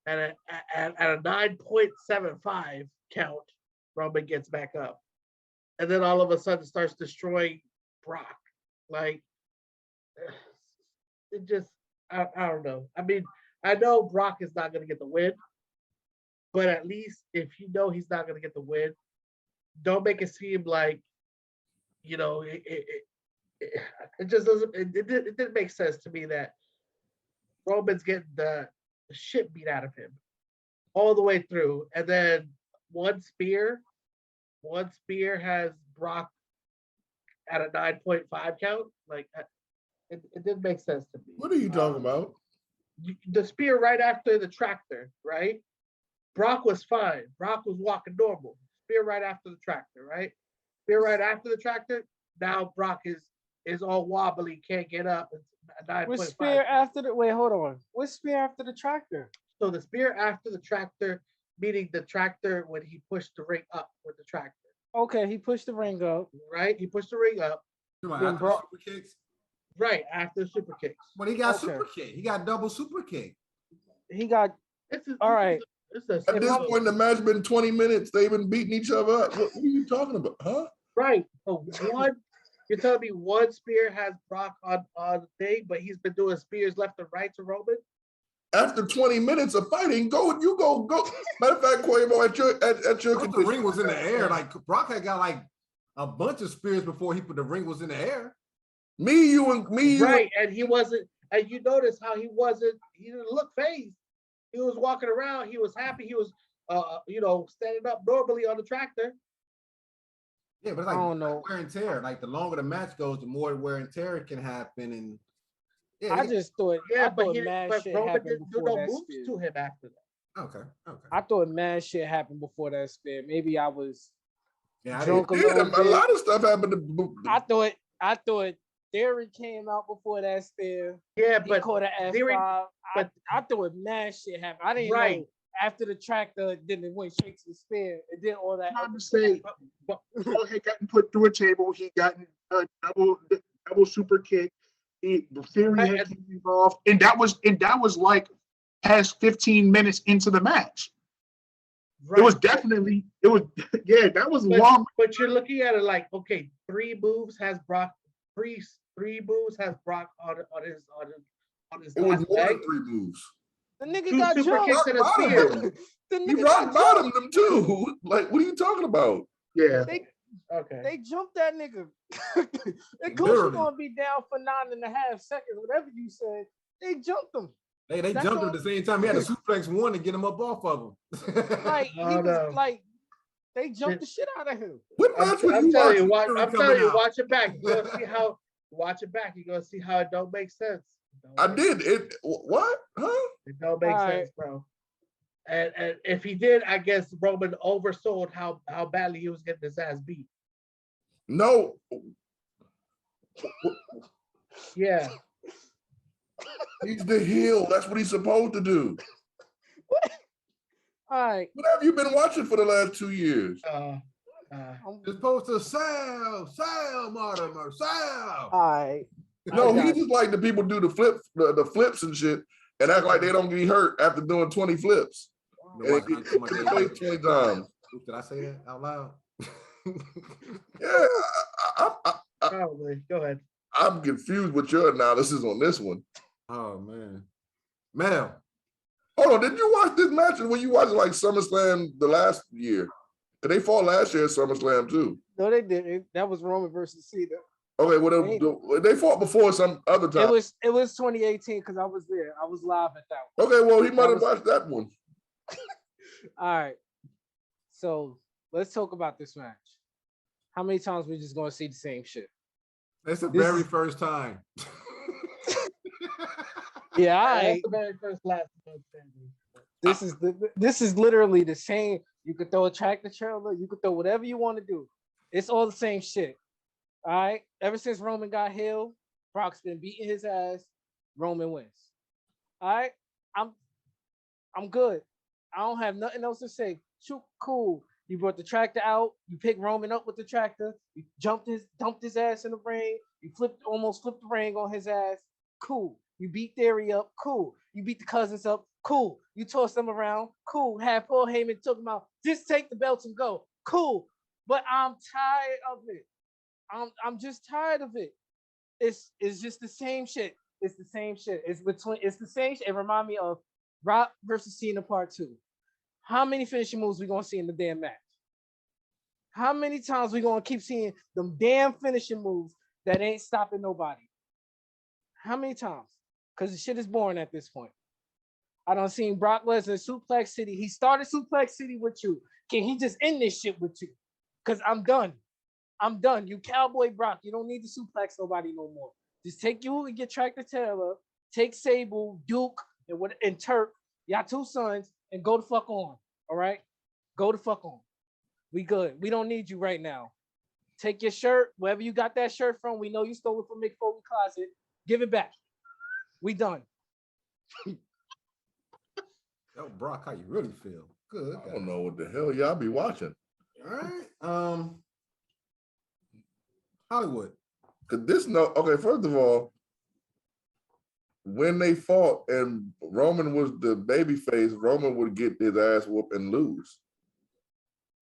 at a 9.75 count. Roman gets back up. And then all of a sudden starts destroying Brock. Like it just I don't know. I mean, I know Brock is not gonna get the win, but at least if you know he's not gonna get the win, don't make it seem like, you know, it just doesn't. It didn't make sense to me that Roman's getting the shit beat out of him all the way through, and then one spear has Brock at a 9.5 count. Like it didn't make sense to me. What are you talking about? The spear right after the tractor, right? Brock was fine. Brock was walking normal. Spear right after the tractor, right? Spear right after the tractor. Now Brock is all wobbly, can't get up. It's 9.5. What spear after the wait? Hold on. What spear after the tractor? So the spear after the tractor, meaning the tractor when he pushed the ring up with the tractor. Okay, he pushed the ring up. Right? He pushed the ring up. After super kicks? Right, after the super kicks. When he got super kick, he got double super kick. He got all right. At this point, the match been 20 minutes. They've been beating each other up. What are you talking about? Huh? Right. So you're telling me one spear has Brock on the thing, but he's been doing spears left and right to Roman? After 20 minutes of fighting, go. Matter of fact, Quavo, at your the ring was in the air. Like Brock had got like a bunch of spears before the ring was in the air. Me, you. Right, and he wasn't, and you notice how he didn't look phased. He was walking around, he was happy, he was standing up normally on the tractor. Yeah, but it's like wear and tear. Like the longer the match goes, the more wear and tear can happen. And yeah, I just thought Roman happened didn't do no moves to him after that. Okay. I thought mad shit happened before that spear. Maybe I was drunk a little bit. A lot of stuff happened. I thought Theory came out before that spear. Yeah, he caught an F5. But I thought mad shit happened. I didn't know after the tractor, then it went straight to the spear. It did all that. I'm saying, but Paul had gotten put through a table. He got a double super kick. The Theory had came involved, and that was like past 15 minutes into the match. Right. It was that was long. But you're looking at it like, okay, 3 moves has Brock. Three moves has Brock on his. It was more than 3 moves. The nigga got jumped. He rock bottomed them too. Like, what are you talking about? Yeah. They jumped that nigga. Of course, you're gonna be down for 9.5 seconds, whatever you said. They jumped him. They That's jumped all. at the same time. He had a suplex one to get him up off of him. Like he Oh, was no. like they jumped the shit out of him. What I'm, match would I'm you telling you, watch? I'm Coming telling you, out. watch it back. You're gonna see how. Watch it back. You're gonna see how it don't make sense. I did it. What? Huh? It don't make All sense, bro. And if he did, I guess Roman oversold how badly he was getting his ass beat. No. Yeah. He's the heel. That's what he's supposed to do. All right. What have you been watching for the last 2 years? It's supposed to sell, Mortimer, sell. All right. No, I he got just like the people do the flips and shit and act like they don't get hurt after doing 20 flips. You know And what? I'm talking about 20 times. Did I say that out loud? Yeah, Probably. Go ahead. I'm confused with your analysis on this one. Oh man, Mel. Hold on, did you watch this match when you watched like SummerSlam the last year? Cause they fought last year at SummerSlam too. No, they didn't. That was Roman versus Cena. Okay, well they fought before some other time. It was 2018 because I was there. I was live at that one. Okay, well he might have was- watched that one. All right. So let's talk about this match. How many times we just gonna see the same shit? That's the This very is- first time. Yeah, all That's right. the very first last match. This is literally the same. You could throw a tractor trailer, you could throw whatever you want to do. It's all the same shit. All right. Ever since Roman got healed, Brock's been beating his ass. Roman wins. All right. I'm good. I don't have nothing else to say. Shoot, cool. You brought the tractor out. You picked Roman up with the tractor. You dumped his ass in the ring. You almost flipped the ring on his ass. Cool. You beat Theory up. Cool. You beat the cousins up. Cool. You tossed them around. Cool. Had Paul Heyman took them out. Just take the belts and go. Cool. But I'm tired of it. I'm just tired of it. It's just the same shit. It's the same shit. It's the same shit. It reminds me of Rock versus Cena Part 2. How many finishing moves we gonna see in the damn match? How many times we gonna keep seeing them damn finishing moves that ain't stopping nobody? How many times? Because the shit is boring at this point. I done seen Brock Lesnar Suplex City. He started Suplex City with you. Can he just end this shit with you? Because I'm done. I'm done. You Cowboy Brock. You don't need to suplex nobody no more. Just take you and get Tractor Taylor, take Sable, Duke, and Turk, y'all two sons, and go the fuck on. All right? Go the fuck on. We good. We don't need you right now. Take your shirt, wherever you got that shirt from. We know you stole it from Mick Foley Closet. Give it back. We done. Yo, Brock, how you really feel? Good. I don't know what the hell y'all be watching. All right. Hollywood. Cause okay, first of all, when they fought and Roman was the baby face, Roman would get his ass whooped and lose.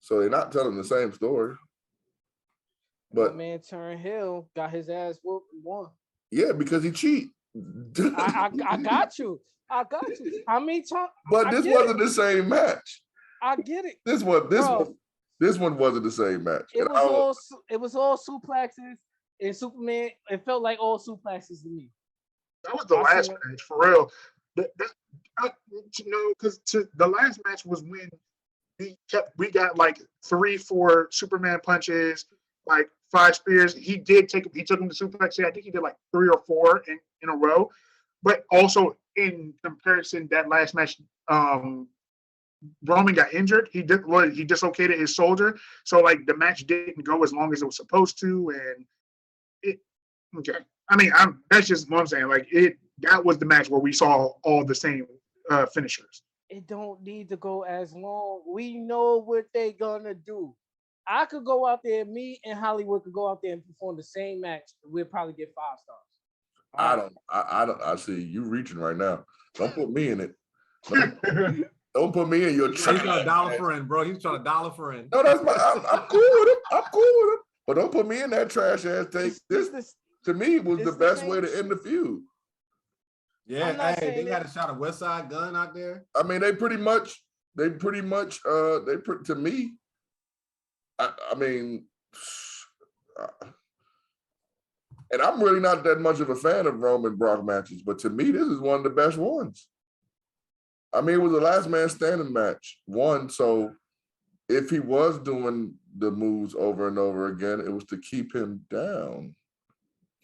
So they're not telling the same story. But man turned heel, got his ass whooped and won. yeah, because he cheat. I got you. I got you. How many times? But this wasn't the same match. I get it. This one wasn't the same match. It was all suplexes and Superman. It felt like all suplexes to me. That was the last match for real. Because the last match was when we got like 3-4 Superman punches, like 5 spears. He took him to suplex. I think he did like 3 or 4 in a row. But also in comparison, that last match, Roman got injured. He dislocated his shoulder, so like the match didn't go as long as it was supposed to. And okay. I mean, that's just what I'm saying. Like that was the match where we saw all the same finishers. It don't need to go as long. We know what they gonna do. I could go out there, me and Hollywood could go out there and perform the same match. We'll probably get 5 stars. I see you reaching right now. Don't put me in it. Don't put me in your He's trying to dollar friend, bro. He's trying to dollar friend. No, that's I'm cool with him. I'm cool with him. But don't put me in that trash ass take. This to me was the best way to end the feud. Yeah, hey, they got a shot of West Side Gun out there. I mean, to me, I mean, and I'm really not that much of a fan of Roman Brock matches, but to me, this is one of the best ones. I mean, it was a last man standing match. One, so if he was doing the moves over and over again, it was to keep him down.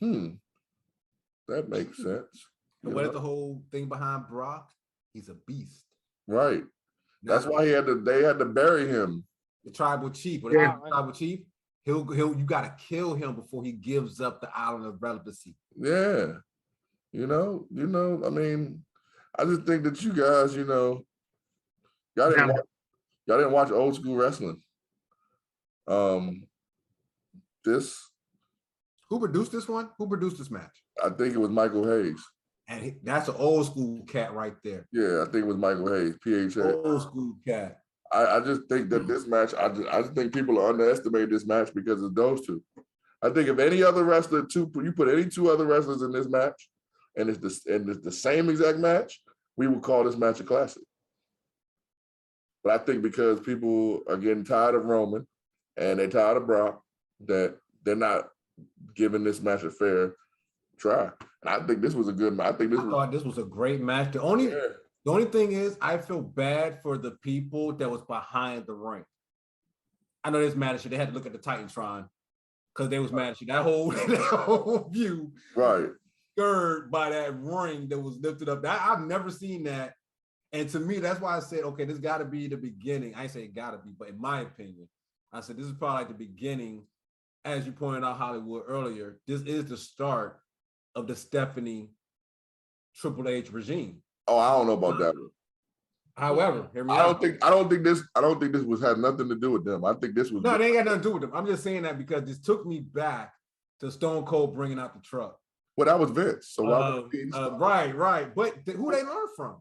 That makes sense. And what is the whole thing behind Brock? He's a beast. Right. That's why they had to bury him. The tribal chief, or Yeah. the tribal chief, you gotta kill him before he gives up the island of relevancy. Yeah. I mean, I just think that you guys, y'all didn't watch old school wrestling. Who produced this one? Who produced this match? I think it was Michael Hayes. And that's an old school cat right there. Yeah, I think it was Michael Hayes, PHA. Old school cat. I just think that this match, I just think people are underestimating this match because of those two. I think if any other wrestler, you put any two other wrestlers in this match, and it's the same exact match, we would call this match a classic. But I think because people are getting tired of Roman and they're tired of Brock, that they're not giving this match a fair try. And I think this was a good match. I thought this was a great match. The only thing is, I feel bad for the people that was behind the ring. I know this mad at you. They had to look at the Titantron because they was mad at you. That whole view, right, scared by that ring that was lifted up. I've never seen that. And to me, that's why I said, okay, this got to be the beginning. I ain't say it got to be, but in my opinion, I said this is probably like the beginning. As you pointed out, Hollywood, earlier, this is the start of the Stephanie Triple H regime. Oh, I don't know about that. However, hear me I don't think this had nothing to do with them. I think this was they ain't got nothing to do with them. I'm just saying that because this took me back to Stone Cold bringing out the truck. Well, that was Vince. So why right. But who they learned from?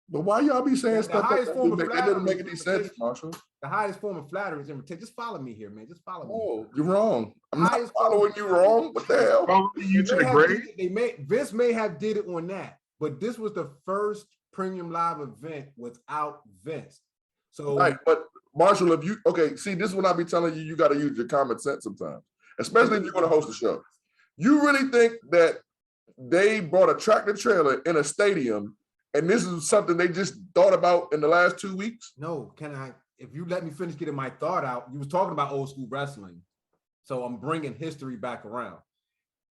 But why y'all be saying stuff like that? That doesn't make any sense, Marshall. The highest form of flattery is invitation. Just follow me here, man. Just follow me. Oh, you're wrong. I'm not following you wrong. What the hell? Following you to the grave. Vince may have did it on that, but this was the first premium live event without Vince. So right, but Marshall, see, this is what I be telling you. You got to use your common sense sometimes, especially if you're going to host a show. You really think that they brought a tractor trailer in a stadium, and this is something they just thought about in the last 2 weeks? No, if you let me finish getting my thought out, you was talking about old school wrestling. So I'm bringing history back around.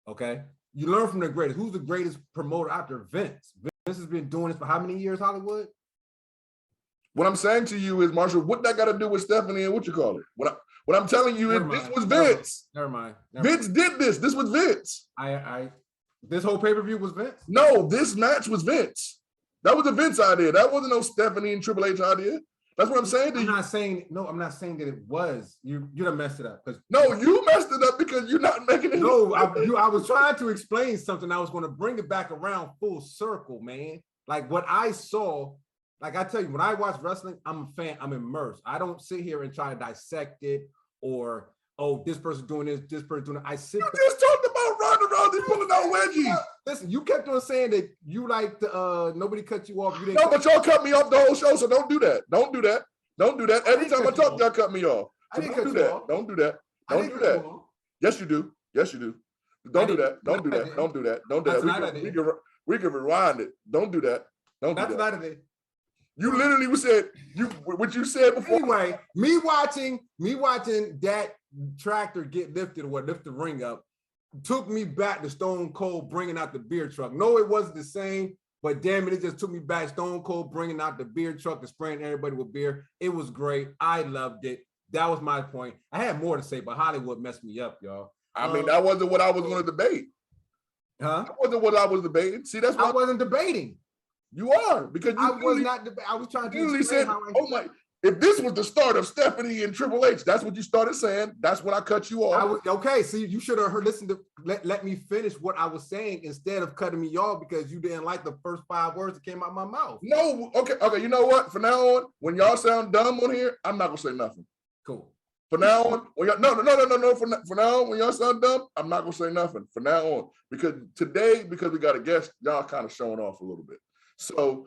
Okay. You learn from the greatest. Who's the greatest promoter out there? Vince. Vince has been doing this for how many years, Hollywood? What I'm saying to you is, Marshall, what that got to do with Stephanie and what you call it? What I'm telling you is this was Vince. Never mind. Vince did this. This was Vince. This whole pay-per-view was Vince? No, this match was Vince. That was a Vince idea. That wasn't no Stephanie and Triple H idea. That's what I'm saying to you. I'm not saying that it was. You done messed it up. No, you messed it up because you're not making it. No, I was trying to explain something. I was going to bring it back around full circle, man. Like what I saw, like I tell you, when I watch wrestling, I'm a fan. I'm immersed. I don't sit here and try to dissect it or, oh, this person doing this person doing that. I sit. You just talked about Ronda Rousey pulling out wedgies. Listen, you kept on saying that you like to, nobody cut you off. No, but y'all cut me off the whole show, so don't do that. Don't do that. Don't do that. Every time I talk, y'all cut me off. So don't do that. Don't do that. Don't do that. Yes, you do. Yes, you do. Don't do that. Don't do that. Don't do that. Don't do that. We can rewind it. Don't do that. Don't do that. That's not it. You literally said what you said before. Anyway, me watching that tractor get lifted or lift the ring up took me back to Stone Cold bringing out the beer truck. No, it wasn't the same, but damn it just took me back. Stone Cold bringing out the beer truck and spraying everybody with beer. It was great. I loved it. That was my point. I had more to say, but Hollywood messed me up, y'all. I mean, that wasn't what I was going to debate. Huh? That wasn't what I was debating. See, that's what I wasn't debating. You are, because I was not debating. I was trying to explain how I... Oh my. If this was the start of Stephanie and Triple H, that's what you started saying. That's when I cut you off. Okay, see, you should have listened to let me finish what I was saying instead of cutting me off because you didn't like the first 5 words that came out of my mouth. No, okay. You know what? From now on, when y'all sound dumb on here, I'm not gonna say nothing. Cool. From now on, when y'all no. For now on, when y'all sound dumb, I'm not gonna say nothing. From now on, because we got a guest, y'all kind of showing off a little bit. So.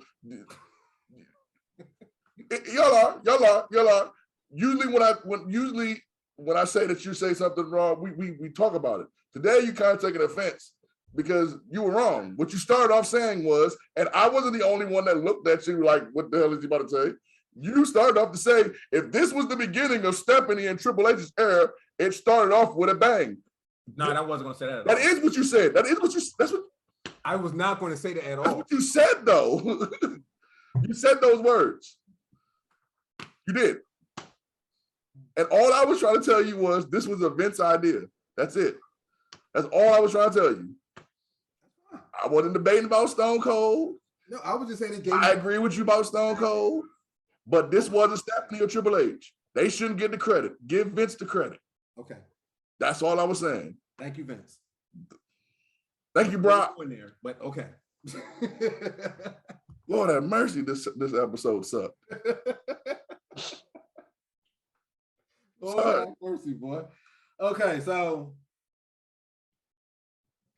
Y'all are. Usually when I say that you say something wrong, we talk about it. Today you kind of taking offense because you were wrong. What you started off saying was, and I wasn't the only one that looked at you like, what the hell is he about to say? You started off to say, if this was the beginning of Stephanie and Triple H's era, it started off with a bang. No, that wasn't gonna say that. That is what you said. That's what I was not going to say that at that's all. what you said, though. You said those words. You did. And all I was trying to tell you was this was a Vince idea. That's it. That's all I was trying to tell you. I wasn't debating about Stone Cold. No, I was just saying it gave I agree with you about Stone Cold, but this wasn't Stephanie or Triple H. They shouldn't get the credit. Give Vince the credit. Okay. That's all I was saying. Thank you, Vince. Thank you, Brock. In there, but okay. Lord have mercy, this episode sucked. Lord have mercy, boy. Okay, so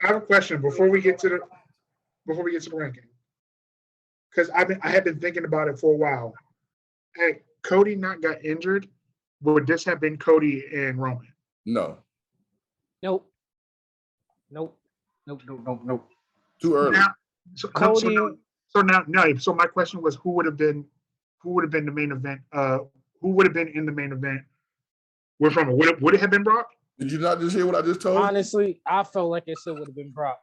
I have a question before we get to the ranking, because I have been thinking about it for a while. Had Cody not got injured, would this have been Cody and Roman? No, Nope. too early. Now, so my question was, who would have been the main event? Who would have been in the main event with Roman? Would it have been Brock? Did you not just hear what I just told you? Honestly, I felt like it still would have been Brock.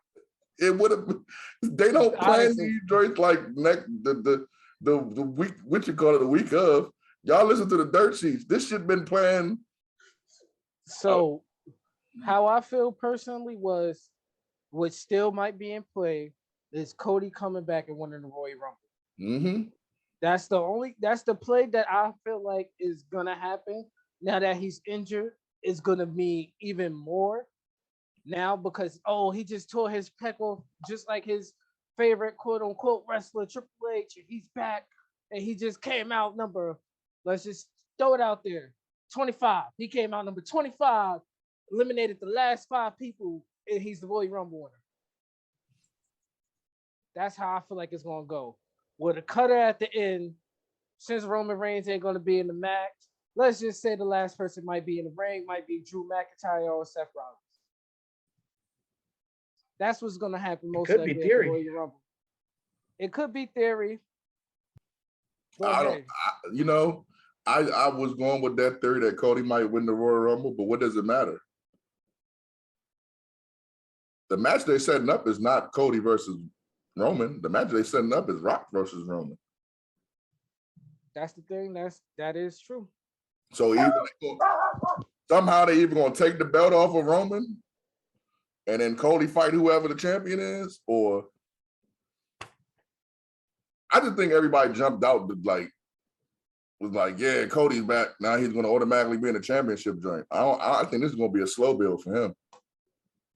It would have. They don't plan Honestly. these joints like the week, what you call it, the week of. Y'all listen to the dirt sheets. This shit been planned. So, how I feel personally was, what still might be in play is Cody coming back and winning the Royal Rumble. Mm-hmm. That's the play that I feel like is gonna happen now that he's injured. Is gonna be even more now because he just tore his pec off, just like his favorite quote unquote wrestler Triple H, and he's back and he just came out number, let's just throw it out there, 25. He came out number 25, eliminated the last 5 people, and he's the Royal Rumble winner. That's how I feel like it's gonna go. With a cutter at the end, since Roman Reigns ain't gonna be in the match, let's just say the last person might be in the ring, might be Drew McIntyre or Seth Rollins. That's what's gonna happen most could likely be at the Theory. Royal Rumble. It could be Theory. But I don't. hey, I was going with that theory that Cody might win the Royal Rumble, but what does it matter? The match they're setting up is not Cody versus Roman. The match they're setting up is Rock versus Roman. that's the thing. That is true. So somehow they either gonna take the belt off of Roman, and then Cody fight whoever the champion is, or I just think everybody jumped out was like, yeah, Cody's back. Now he's gonna automatically be in the championship joint. I think this is gonna be a slow build for him.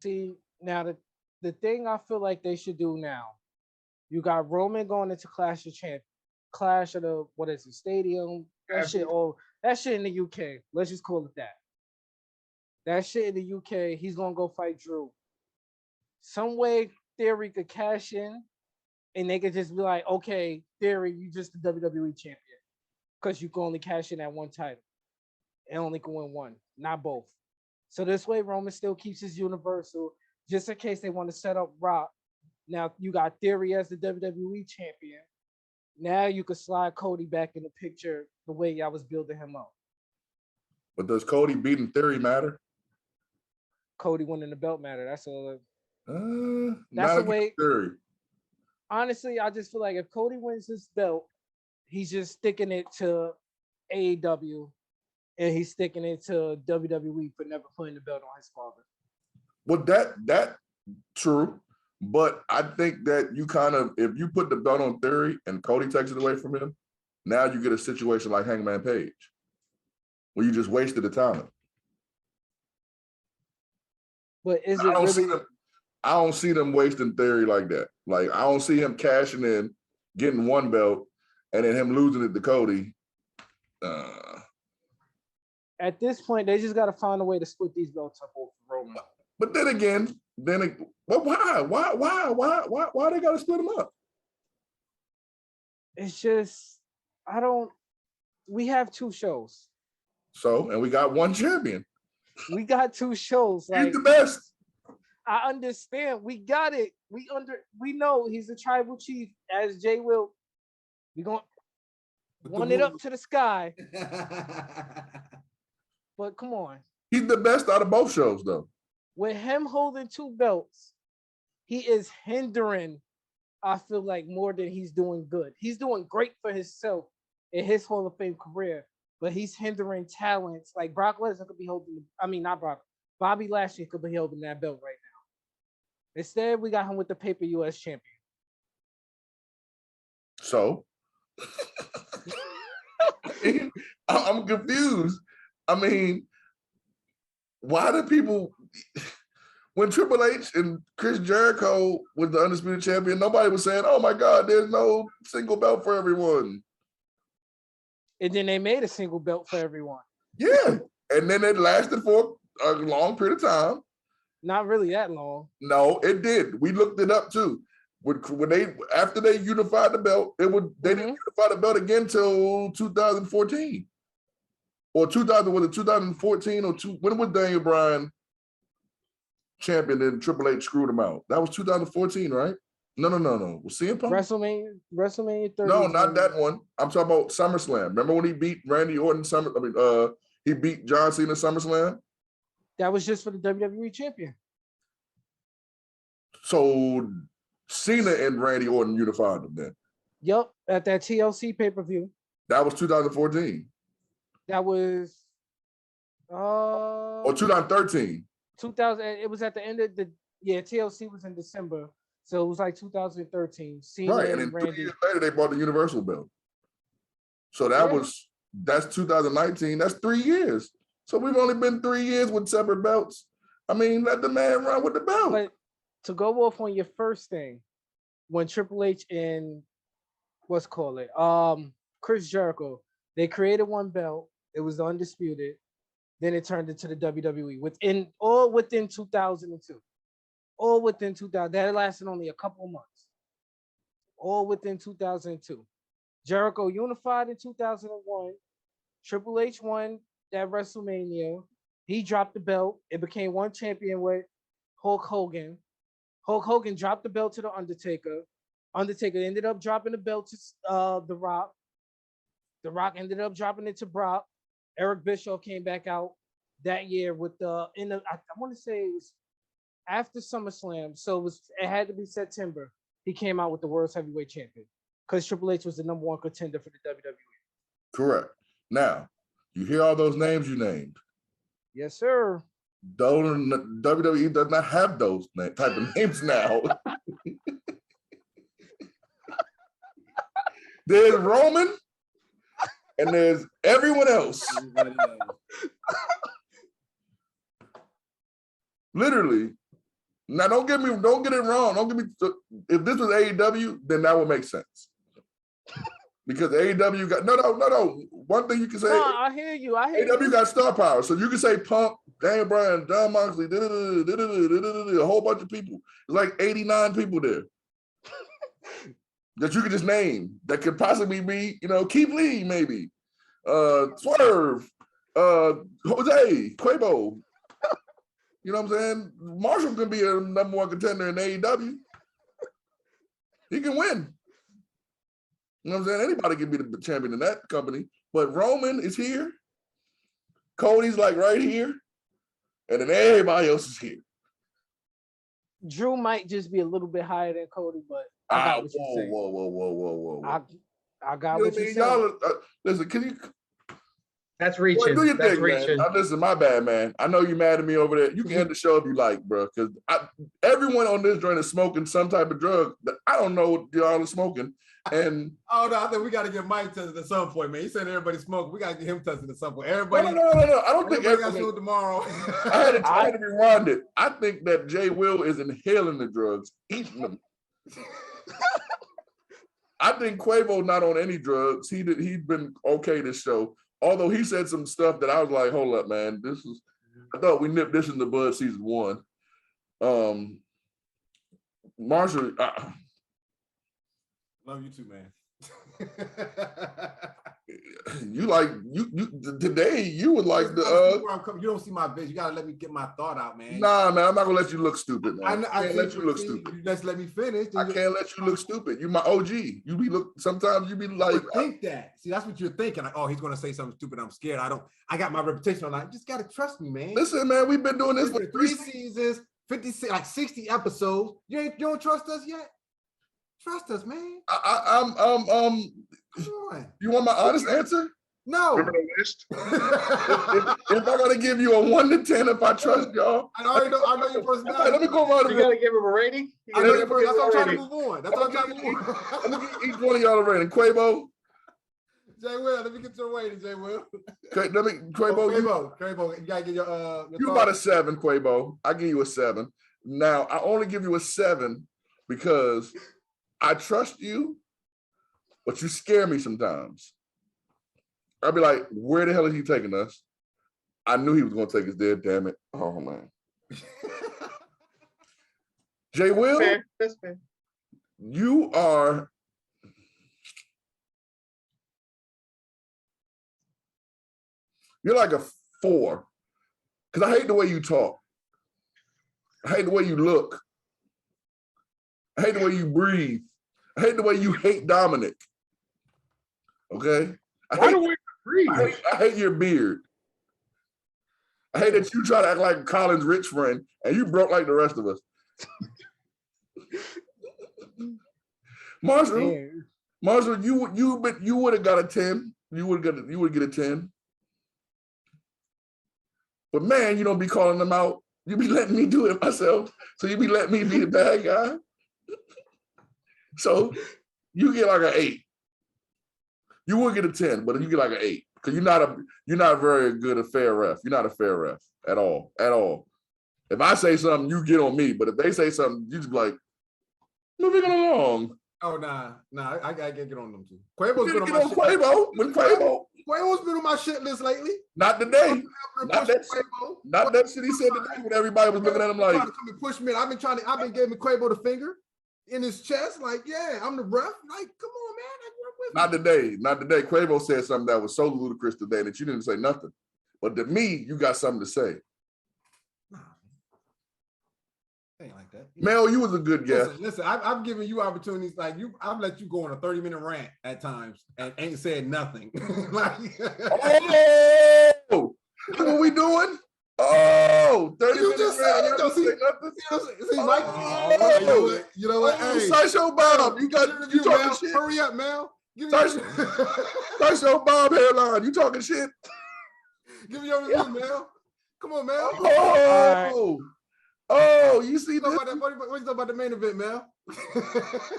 See, now the thing I feel like they should do now, you got Roman going into Clash of the what is it, Stadium? That shit in the UK. Let's just call it that. That shit in the UK, he's gonna go fight Drew. Some way Theory could cash in and they could just be like, okay, Theory, you just the WWE champion. Because you can only cash in at one title. And only can win one, not both. So this way Roman still keeps his universal, just in case they want to set up Rock. Now you got Theory as the WWE champion. Now you could slide Cody back in the picture the way I was building him up. But does Cody beating Theory matter? Cody winning the belt matter. That's all. Not That's the against way. Theory. Honestly, I just feel like if Cody wins this belt, he's just sticking it to AEW, and he's sticking it to WWE for never putting the belt on his father. Well, that true, but I think that you kind of, if you put the belt on Theory and Cody takes it away from him, now you get a situation like Hangman Page, where you just wasted the talent. But is it really? I don't see them wasting Theory like that. Like, I don't see him cashing in, getting one belt, and then him losing it to Cody. At this point, they just got to find a way to split these belts up over Roman. But then again, why they got to split them up? It's just, we have 2 shows. So, and we got one champion. We got 2 shows. He's Like, the best. I understand. We got it. We know he's a tribal chief, as Jay will. We gonna run it up to the sky. But come on. He's the best out of both shows, though. With him holding 2 belts, he is hindering, I feel like, more than he's doing good. He's doing great for himself in his Hall of Fame career, but he's hindering talents. Like Brock Lesnar could be holding, not Brock, Bobby Lashley could be holding that belt right now. Instead, we got him with the paper US champion. So I'm confused. I mean, why do people, when Triple H and Chris Jericho was the undisputed champion, nobody was saying, oh my God, there's no single belt for everyone. And then they made a single belt for everyone. Yeah. And then it lasted for a long period of time. Not really that long. No, it did. We looked it up too. When they after they unified the belt, they didn't unify the belt again till 2014. Or 2014 or when was Daniel Bryan champion and Triple H screwed him out? That was 2014, right? No. Was CM Punk? WrestleMania 30. No, not that one. I'm talking about SummerSlam. Remember when he beat Randy Orton he beat John Cena SummerSlam? That was just for the WWE champion. So Cena and Randy Orton unified them then. Yep, at that TLC pay-per-view. That was 2014. That was or 2013. 2000. It was at the end of TLC was in December. So it was like 2013. Cena Right, and then Randy. 3 years later they bought the Universal belt. So that's 2019. That's 3 years. So we've only been 3 years with separate belts. I mean, let the man run with the belt. But to go off on your first thing, when Triple H and Chris Jericho, they created one belt. It was the Undisputed. Then it turned into the WWE within 2002. All within 2000. That lasted only a couple of months. All within 2002. Jericho unified in 2001. Triple H won that WrestleMania. He dropped the belt. It became one champion with Hulk Hogan. Hulk Hogan dropped the belt to the Undertaker. Undertaker ended up dropping the belt to The Rock. The Rock ended up dropping it to Brock. Eric Bischoff came back out that year with I want to say it was after SummerSlam, so it had to be September. He came out with the World's Heavyweight Champion because Triple H was the #1 contender for the WWE. Correct. Now, you hear all those names you named. Yes, sir. WWE does not have those type of names now. There's Roman, and there's everyone else. Literally. Now, don't get it wrong. If this was AEW, then that would make sense. Because AEW got no. One thing you can say. No, I hear you. AEW got star power, so you can say Punk, Daniel Bryan, John Moxley, a whole bunch of people. There's like 89 people there that you could just name that could possibly be, Keith Lee, maybe, Swerve, Jose, Quabo. You know what I'm saying? Marshall can be a #1 contender in AEW. He can win. You know what I'm saying? Anybody can be the champion in that company. But Roman is here. Cody's like right here. And then everybody else is here. Drew might just be a little bit higher than Cody, but I got what you're saying. Whoa. I got what you're saying. Y'all, listen, can you... That's reaching. Do your That's thing, reaching. man. Listen, my bad, man. I know you're mad at me over there. You can end the show if you like, bro. Because everyone on this joint is smoking some type of drug that I don't know what y'all are smoking. And no, I think we got to get Mike tested at some point, man. He said everybody smoking. We got to get him tested at some point. Everybody. No. I don't think everybody got to do it tomorrow. I had to rewind it. I think that Jay Will is inhaling the drugs, eating them. I think Quavo not on any drugs. He'd been okay this show. Although he said some stuff that I was like, hold up, man. I thought we nipped this in the bud season 1. Marshall. Love you too, man. today you would like Listen, I see the where I'm coming. You don't see my vision. You gotta let me get my thought out, man. nah, man. I'm not gonna let you look stupid, man. I can't see, let you look see, stupid. you just let me finish. I can't let you look stupid. You my OG. You be look. Sometimes you be like, But think that. See, that's what you're thinking. Like, oh, he's gonna say something stupid. I'm scared. I got my reputation on that. You just gotta trust me, man. listen, man. We've been doing this for Listen, 3 seasons, 50, like 60 episodes. You don't trust us yet? Trust us, man. I'm Come on. You want my honest answer? No. Remember the list? If I gotta give you a 1 to 10, if I trust y'all, I already know. I know your personality. let me go around the You room. gotta give him a rating. You I gotta know give your him person. That's a why I'm trying to rating. move on. That's why I'm trying to move on. Let me get each one of y'all a rating. Quavo, Jay Will, let me get your rating, Jay Will. Quavo, Quavo, you gotta get your you about a 7, Quavo. I give you a 7. Now I only give you a 7 because I trust you, but you scare me sometimes. I'd be like, where the hell is he taking us? I knew he was gonna take us there, damn it. Oh man. Jay Will, Fair. That's fair. you are you're like a 4. Because I hate the way you talk. I hate the way you look. I hate the way you breathe. I hate the way you hate Dominic. Okay? Why do we agree? I hate your beard. I hate that you try to act like Colin's rich friend and you broke like the rest of us. Marshall, you would have got a 10. You would get a 10. But man, you don't be calling them out. You be letting me do it myself. So you be letting me be the bad guy. So you get like an 8. You would get a 10, but you get like an 8 because you're not very good at fair ref. You're not a fair ref at all. At all. If I say something, you get on me. But if they say something, you just be like, moving along. Oh nah, I gotta get on them too. Quavo's been on Get my on shit. Quavo. When Quavo. Quavo's been on my shit list lately. Not today. Not that Quavo. Not that shit he said today when everybody was looking at him like, trying to come and push me. I've been giving Quavo the finger in his chest, like, yeah, I'm the ref. Like, come on, man. I work with not today. Not today. Quavo said something that was so ludicrous today that you didn't say nothing. But to me, you got something to say. Nah, ain't like that. Mel, you was a good guest. Listen, I've given you opportunities like you. I've let you go on a 30-minute rant at times and ain't said nothing. Like, oh, what we doing? Oh, 30 you minutes just rant, said you it. don't say nothing. See, Mike. Oh, You know what? Hey, Sideshow Bob, you talking Mel. shit. Hurry up, Mel. Give me Sideshow Bob hairline, you talking shit. Give me your review, Mel. Come on, Mel. Oh, you see What this? you know about the main event, Mel?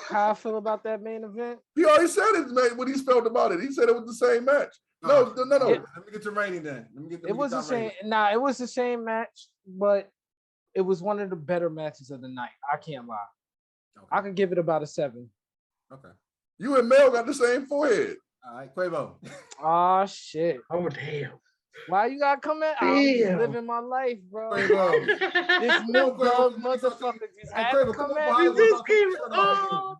How I feel about that main event? He already said it, man, what he felt about it. He said it was the same match. No. Let me get your rating then. It was the same. Nah, it was the same match, but it was one of the better matches of the night. I can't lie. Okay. I could give it about a 7. Okay. You and Mel got the same forehead. All right, Quavo. Oh shit! Oh damn. Why you gotta come at? I'm Damn. living my life, bro. Quavo. This milk dog motherfucker just had to come at me. You just came. Oh,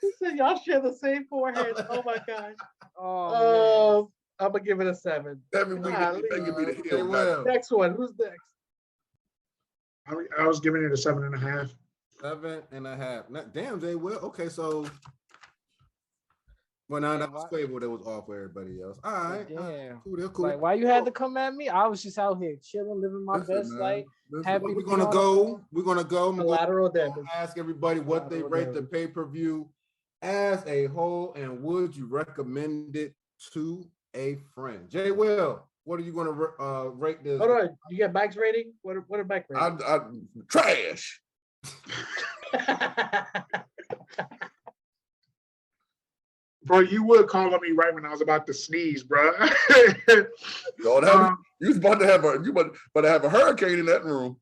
he said y'all share the same forehead. Oh my gosh. Oh, I'm gonna give it a 7. Every week Golly. they give me the Hey, heel. Will. Next one. Who's next? I was giving it a 7.5. 7.5. Damn, Jay Will. Okay, so. Well, now that was Quavo that was off for everybody else. All right. damn. Cool. Like, why you had to come at me? I was just out here chilling, living my best life. Happy We're to gonna be go. I'm Collateral gonna damage. ask everybody what they rate the pay-per-view as a whole, and would you recommend it to a friend? Jay Will, what are you gonna rate this? Hold on. You get Mike's rating? What are Mike's rating? I trash. Bro, you would call on me right when I was about to sneeze, bro. Lord, you was about to have a hurricane in that room.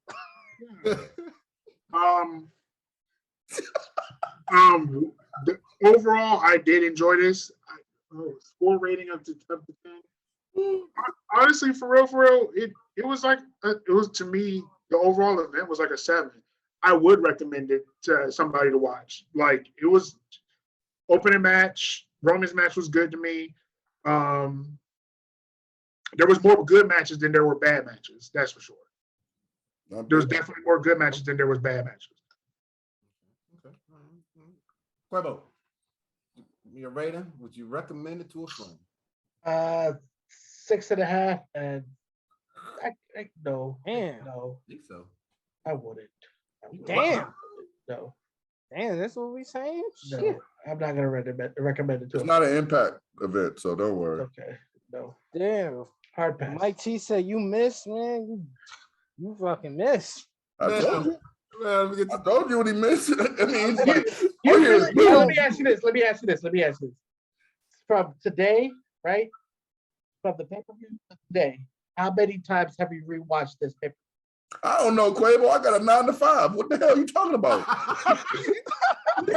Overall, I did enjoy this. Score rating up to 10. Honestly, for real, it was like it was, to me, the overall event was like a 7. I would recommend it to somebody to watch. Like, it was opening match. Roman's match was good to me. There was more good matches than there were bad matches. That's for sure. There was Okay. definitely more good matches than there was bad matches. Quabo, your rating, would you recommend it to a friend? 6.5, and no, Damn. no, I think so. I wouldn't. Damn. No, Damn, that's what we saying? no, Shit. I'm not gonna recommend it to. It's not an impact event, so don't worry. Okay, no, Damn. hard pass. Mike T said you missed, man. You fucking missed. I Man, told you. man, let me get I told you what he missed. I mean, it's like, You oh, here's really- Bill. let me ask you this. Let me ask you this. From today, right? From the pay-per-view to today, how many times have you rewatched this pay-per-view? I don't know, Quavo. I got a 9 to 5. What the hell are you talking about? What the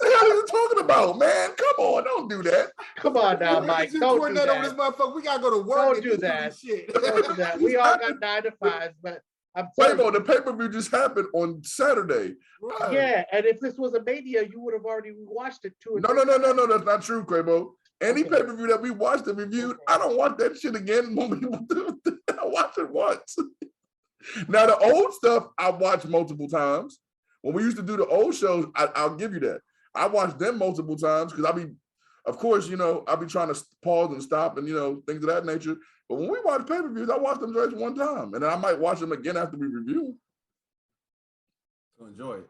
hell are you talking about, man? Come on, don't do that. Come on now, Mike. Don't do that on this that. motherfucker. We gotta go to work. Don't and do this that. Shit. Don't do that. We all got 9 to 5s, but I'm telling Quavo, you, the pay-per-view just happened on Saturday. Right. yeah. And if this was a Mania, you would have already watched it 2 or No, 3 no, no, no, times. no. That's not true, Quavo. Any Okay. pay-per-view that we watched and reviewed, I don't watch that shit again. When we I watch it once. Now the old stuff I watched multiple times. When we used to do the old shows, I'll give you that. I watched them multiple times because of course, I'll be trying to pause and stop and things of that nature. But when we watch pay-per-views, I watch them just one time, and then I might watch them again after we review. To enjoy it.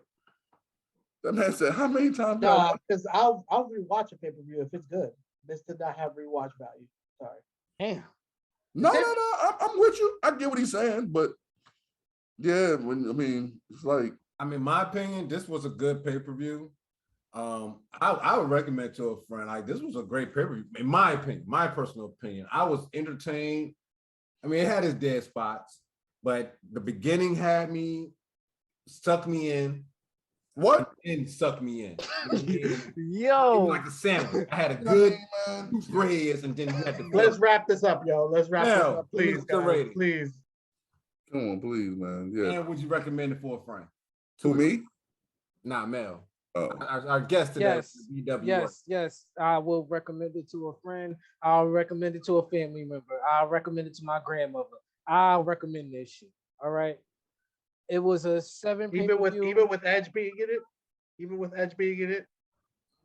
That man said, "How many times?" Nah, because I'll rewatch a pay-per-view if it's good. This did not have rewatch value. Sorry. Damn. No. I'm with you. I get what he's saying, but yeah, it's like. I mean, my opinion, this was a good pay-per-view. I would recommend to a friend, like, this was a great pay-per-view. In my opinion, my personal opinion, I was entertained. I mean, it had its dead spots, but the beginning had me, sucked me in. What? And sucked me in. It Yo. was like a sandwich. I had a good grades, and then you had to. Let's wrap this up, yo. Let's wrap this Now, up, please, who's the guys. rating? Please. Come on, please, man. Yeah. And would you recommend it for a friend? To me? Nah, Mel. Oh. Our guest today. Yes. is BW. Yes. I will recommend it to a friend. I'll recommend it to a family member. I'll recommend it to my grandmother. I'll recommend this shit. All right. It was a 7 Even with pay-per-view. Edge being in it? Even with Edge being in it?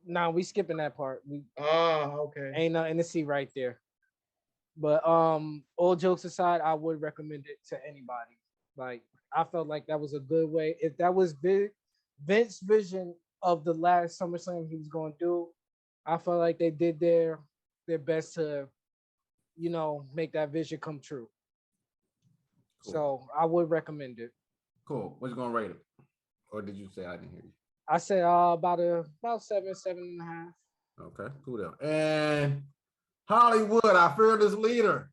Nah, we skipping that part. We Oh, okay. ain't nothing to see right there. But all jokes aside, I would recommend it to anybody. Like, I felt like that was a good way. If that was Vince's vision of the last SummerSlam he was going to do, I felt like they did their best to, make that vision come true. Cool. So I would recommend it. Cool. What you gonna rate it? Or did you say I didn't hear you? I say about 7.5. Okay, cool deal. And Hollywood, our fearless leader.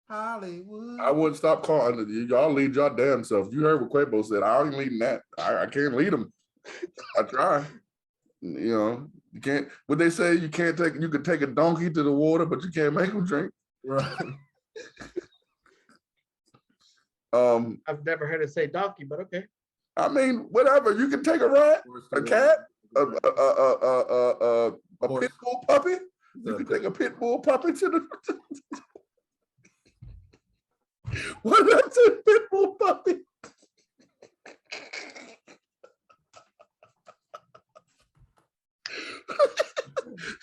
Hollywood. I wouldn't stop calling it. Y'all lead y'all damn self. You heard what Quavo said. I ain't leading that. I can't lead them. I try. You can't. What they say, you can take a donkey to the water, but you can't make them drink. Right. I've never heard it say donkey, but okay. I mean, whatever. You can take a rat, a cat, a pit bull puppy. You can take a pit bull puppy to the. What that's a pit bull puppy?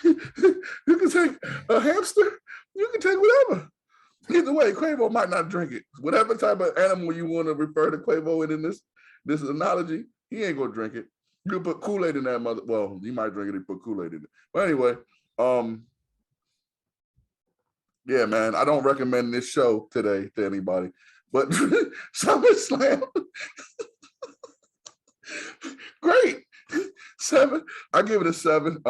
You can take a hamster. You can take whatever. Either way, Quavo might not drink it. Whatever type of animal you want to refer to Quavo in this analogy, he ain't gonna drink it. You can put Kool-Aid in that mother. Well, he might drink it and put Kool-Aid in it. But anyway, yeah, man, I don't recommend this show today to anybody. But SummerSlam, great. 7. I give it a 7.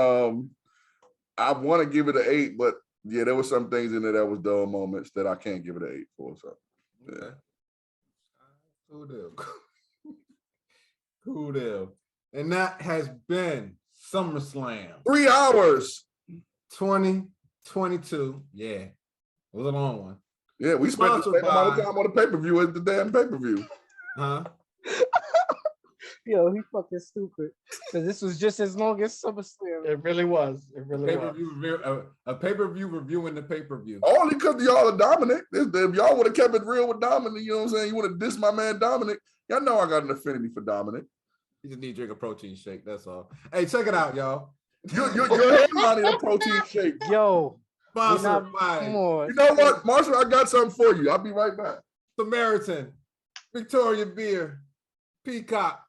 I want to give it an 8, but yeah, there were some things in there that was dull moments that I can't give it an 8 for. So, yeah. Cool deal. Cool deal. And that has been SummerSlam 3 hours. 2022. Yeah. It was a long one. Yeah, we spent the same amount of time on the pay-per-view as the damn pay-per-view. Huh? Yo, he fucking stupid. Cause this was just as long as SummerSlam. It really was. It really was. A pay-per-view reviewing the pay-per-view. Only because y'all are Dominic. If y'all would have kept it real with Dominic, you know what I'm saying? You would have dissed my man Dominic. Y'all know I got an affinity for Dominic. You just need to drink a protein shake. That's all. Hey, check it out, y'all. Your headline need a protein shake. Yo, Sponsored by come on. You know what, Marshall? I got something for you. I'll be right back. Samaritan, Victoria Beer, Peacock,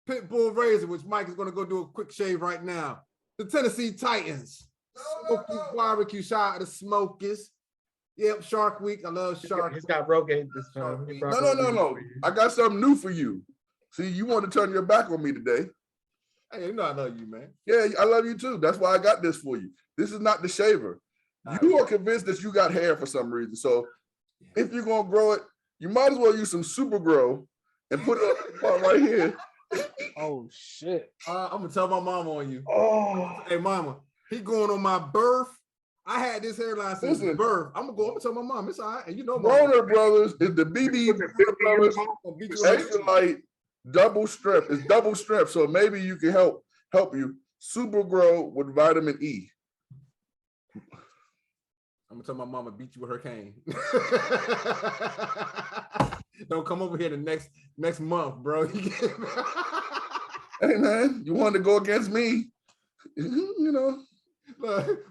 Pitbull Razor, which Mike is going to go do a quick shave right now. The Tennessee Titans, Smoky Barbecue, shout out to Smokies. Yep, Shark Week. I love Shark. He's got Rogaine this time. He brought Rogaine No. for you. I got something new for you. See, you want to turn your back on me today. Hey, you know I love you, man. Yeah, I love you too. That's why I got this for you. This is not the shaver. You are convinced that you got hair for some reason. So if you're going to grow it, you might as well use some Super Grow and put it on right here. Oh shit. I'm going to tell my mama on you. Oh, Hey, mama, he going on my birth. I had this hairline since Listen. birth. I'm going to tell my mom. It's all right. And you know, Warner Brothers is the BB Brothers Brothers. extra light double strip. It's double strip. So maybe you can help you. Super Grow with vitamin E. I'm gonna tell my mama beat you with her cane. Don't come over here the next month, bro. Hey man, you want to go against me? You know.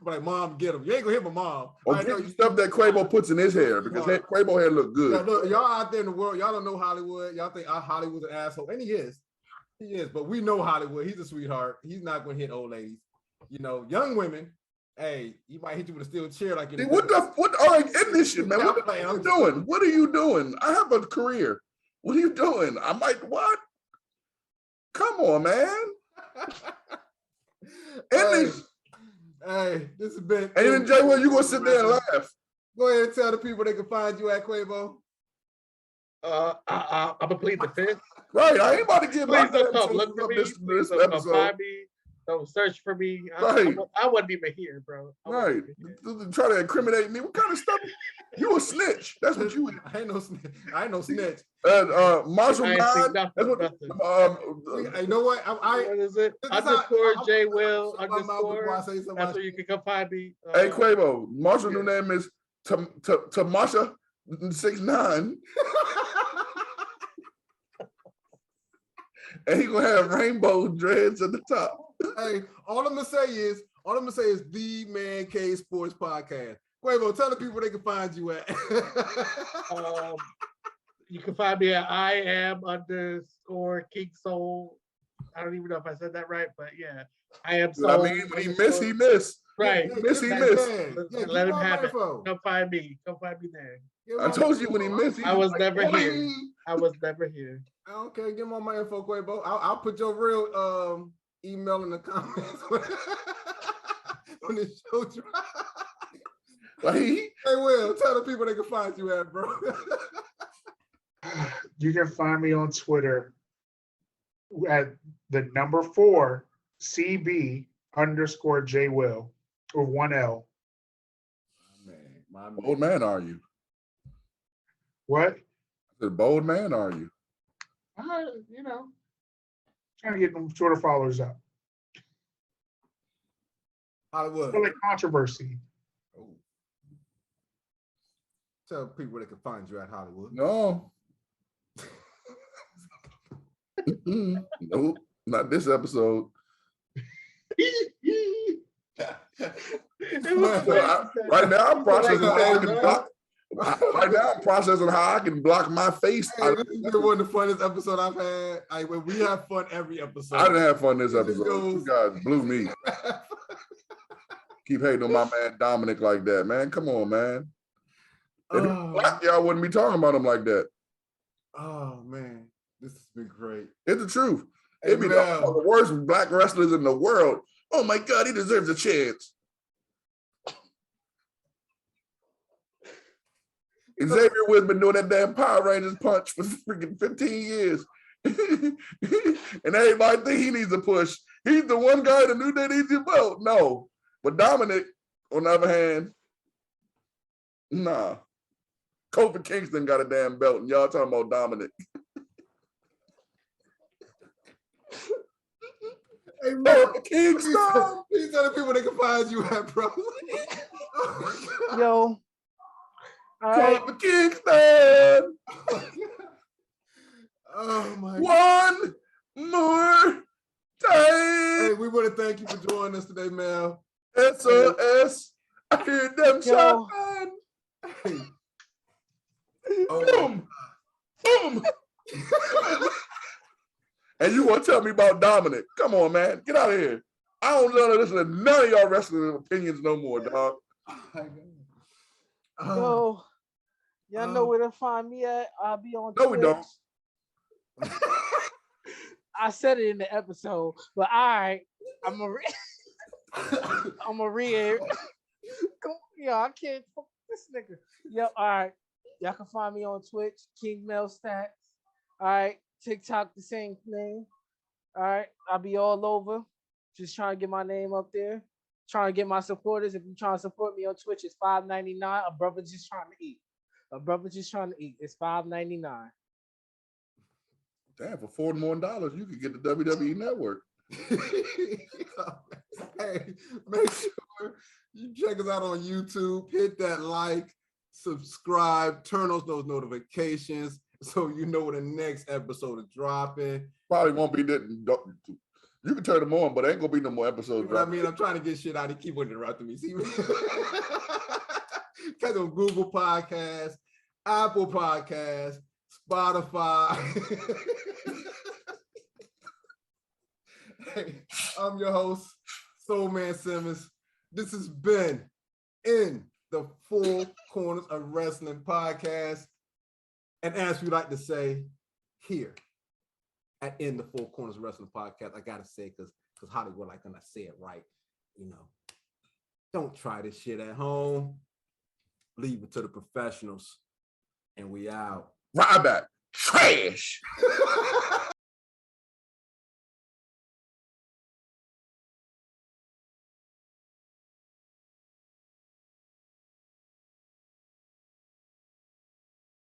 Like, mom, get him. You ain't gonna hit my mom. Or I know get the stuff that Quavo puts in his hair because Quavo hair look good. Yeah, look, y'all out there in the world, y'all don't know Hollywood. Y'all think Hollywood's an asshole, and he is. He is, but we know Hollywood. He's a sweetheart. He's not gonna hit old ladies. You know, young women. Hey, he might hit you with a steel chair like in What all right, in this shit, man? What are you doing? What are you doing? I have a career. What are you doing? I might what? Come on, man. Hey, this has been. And then Jay, well, you gonna sit there and laugh? Go ahead and tell the people they can find you at Quavo. I'm gonna plead the fifth. Right, I ain't about to get my Please don't come look for me. this Please don't come episode. find me. Don't search for me. Right. I wasn't even here, bro. Right, try to incriminate me. What kind of stuff? You a snitch? That's what you. I ain't no snitch. And Marshall I ain't Nine. seen That's nothing. You know what? What is it? This is Underscore how- J Will I'm before I underscore. say something. That's where you can come find me. Hey Quavo, Marshall new name is Tamasha 69, and he gonna have rainbow dreads at the top. Hey, all I'm gonna say is the Man Cave Sports Podcast. Quavo, tell the people they can find you at. You can find me at I am underscore King Soul. I don't even know if I said that right, but yeah, I am Soul. I mean, when he miss. Right. He miss. Let him have it. Come find me. Come find me there. I told you when he missed. I was never here. I was never here. Okay, give him all my info, Quavo. I'll put your real email in the comments when the show drops. Hey, Will, tell the people they can find you at, bro. You can find me on Twitter at the number 4 CB underscore J Will with 1 L. My man. Bold man, are you? What? The bold man, are you? You know, trying to get them Twitter followers up. Hollywood. Really controversy. Oh. Tell people they can find you at Hollywood. No. Nope, not this episode. Right now, I'm processing how I can block. Right now, I'm processing how I can block my face. Hey, this has been one of the funnest episodes I've had. We have fun every episode. I didn't have fun this It just episode. goes- You guys blew me. Keep hating on my man Dominic like that, man. Come on, man. If he was black, y'all wouldn't be talking about him like that. Oh man, this has been great. It's the truth. Hey, It'd be the worst black wrestlers in the world. Oh my God, he deserves a chance. Xavier Woods been doing that damn Power Rangers punch for freaking 15 years. And everybody think he needs a push. He's the one guy that knew that needs a belt. No. But Dominic, on the other hand, nah. Kofi Kingston got a damn belt, and y'all talking about Dominic. Hey, man. Kingston. These are the people they can find you at, bro. Yo. All right. Call for Kingston. Oh my God. One more Hey, time. we want to thank you for joining us today, Mel. SOS. I hear them Yo. shotgun. Hey. Oh, Boom. Boom. And you want to tell me about Dominic? Come on, man. Get out of here. I don't want to listen to none of y'all wrestling opinions no more, dog. Yo. Y'all know where to find me at. I'll be on No, Twitch. we don't. I said it in the episode, but all right. I'm a read. Yo, I can't fuck this nigga. Yo, all right. Y'all can find me on Twitch, King Mel Stats. All right. TikTok, the same thing. All right. I'll be all over. Just trying to get my name up there. Trying to get my supporters. If you're trying to support me on Twitch, it's $5.99. A brother just trying to eat. It's $5.99. Damn, for $4 more, you could get the WWE Network. Hey, make sure you check us out on YouTube. Hit that like, subscribe, turn on those notifications so you know when the next episode is dropping. Probably won't be that. You can turn them on, but ain't gonna be no more episodes. You know what I mean? I'm trying to get shit out. He keep interrupting me. See, catch on Google Podcasts, Apple Podcasts, Spotify. Hey, I'm your host, Soul Man Simmons. This has been In the Four Corners of Wrestling podcast. And as we like to say here at In the Four Corners of Wrestling podcast, I gotta say, because Hollywood like when I say it right, you know, don't try this shit at home. Leave it to the professionals. And we out. Ryback, trash.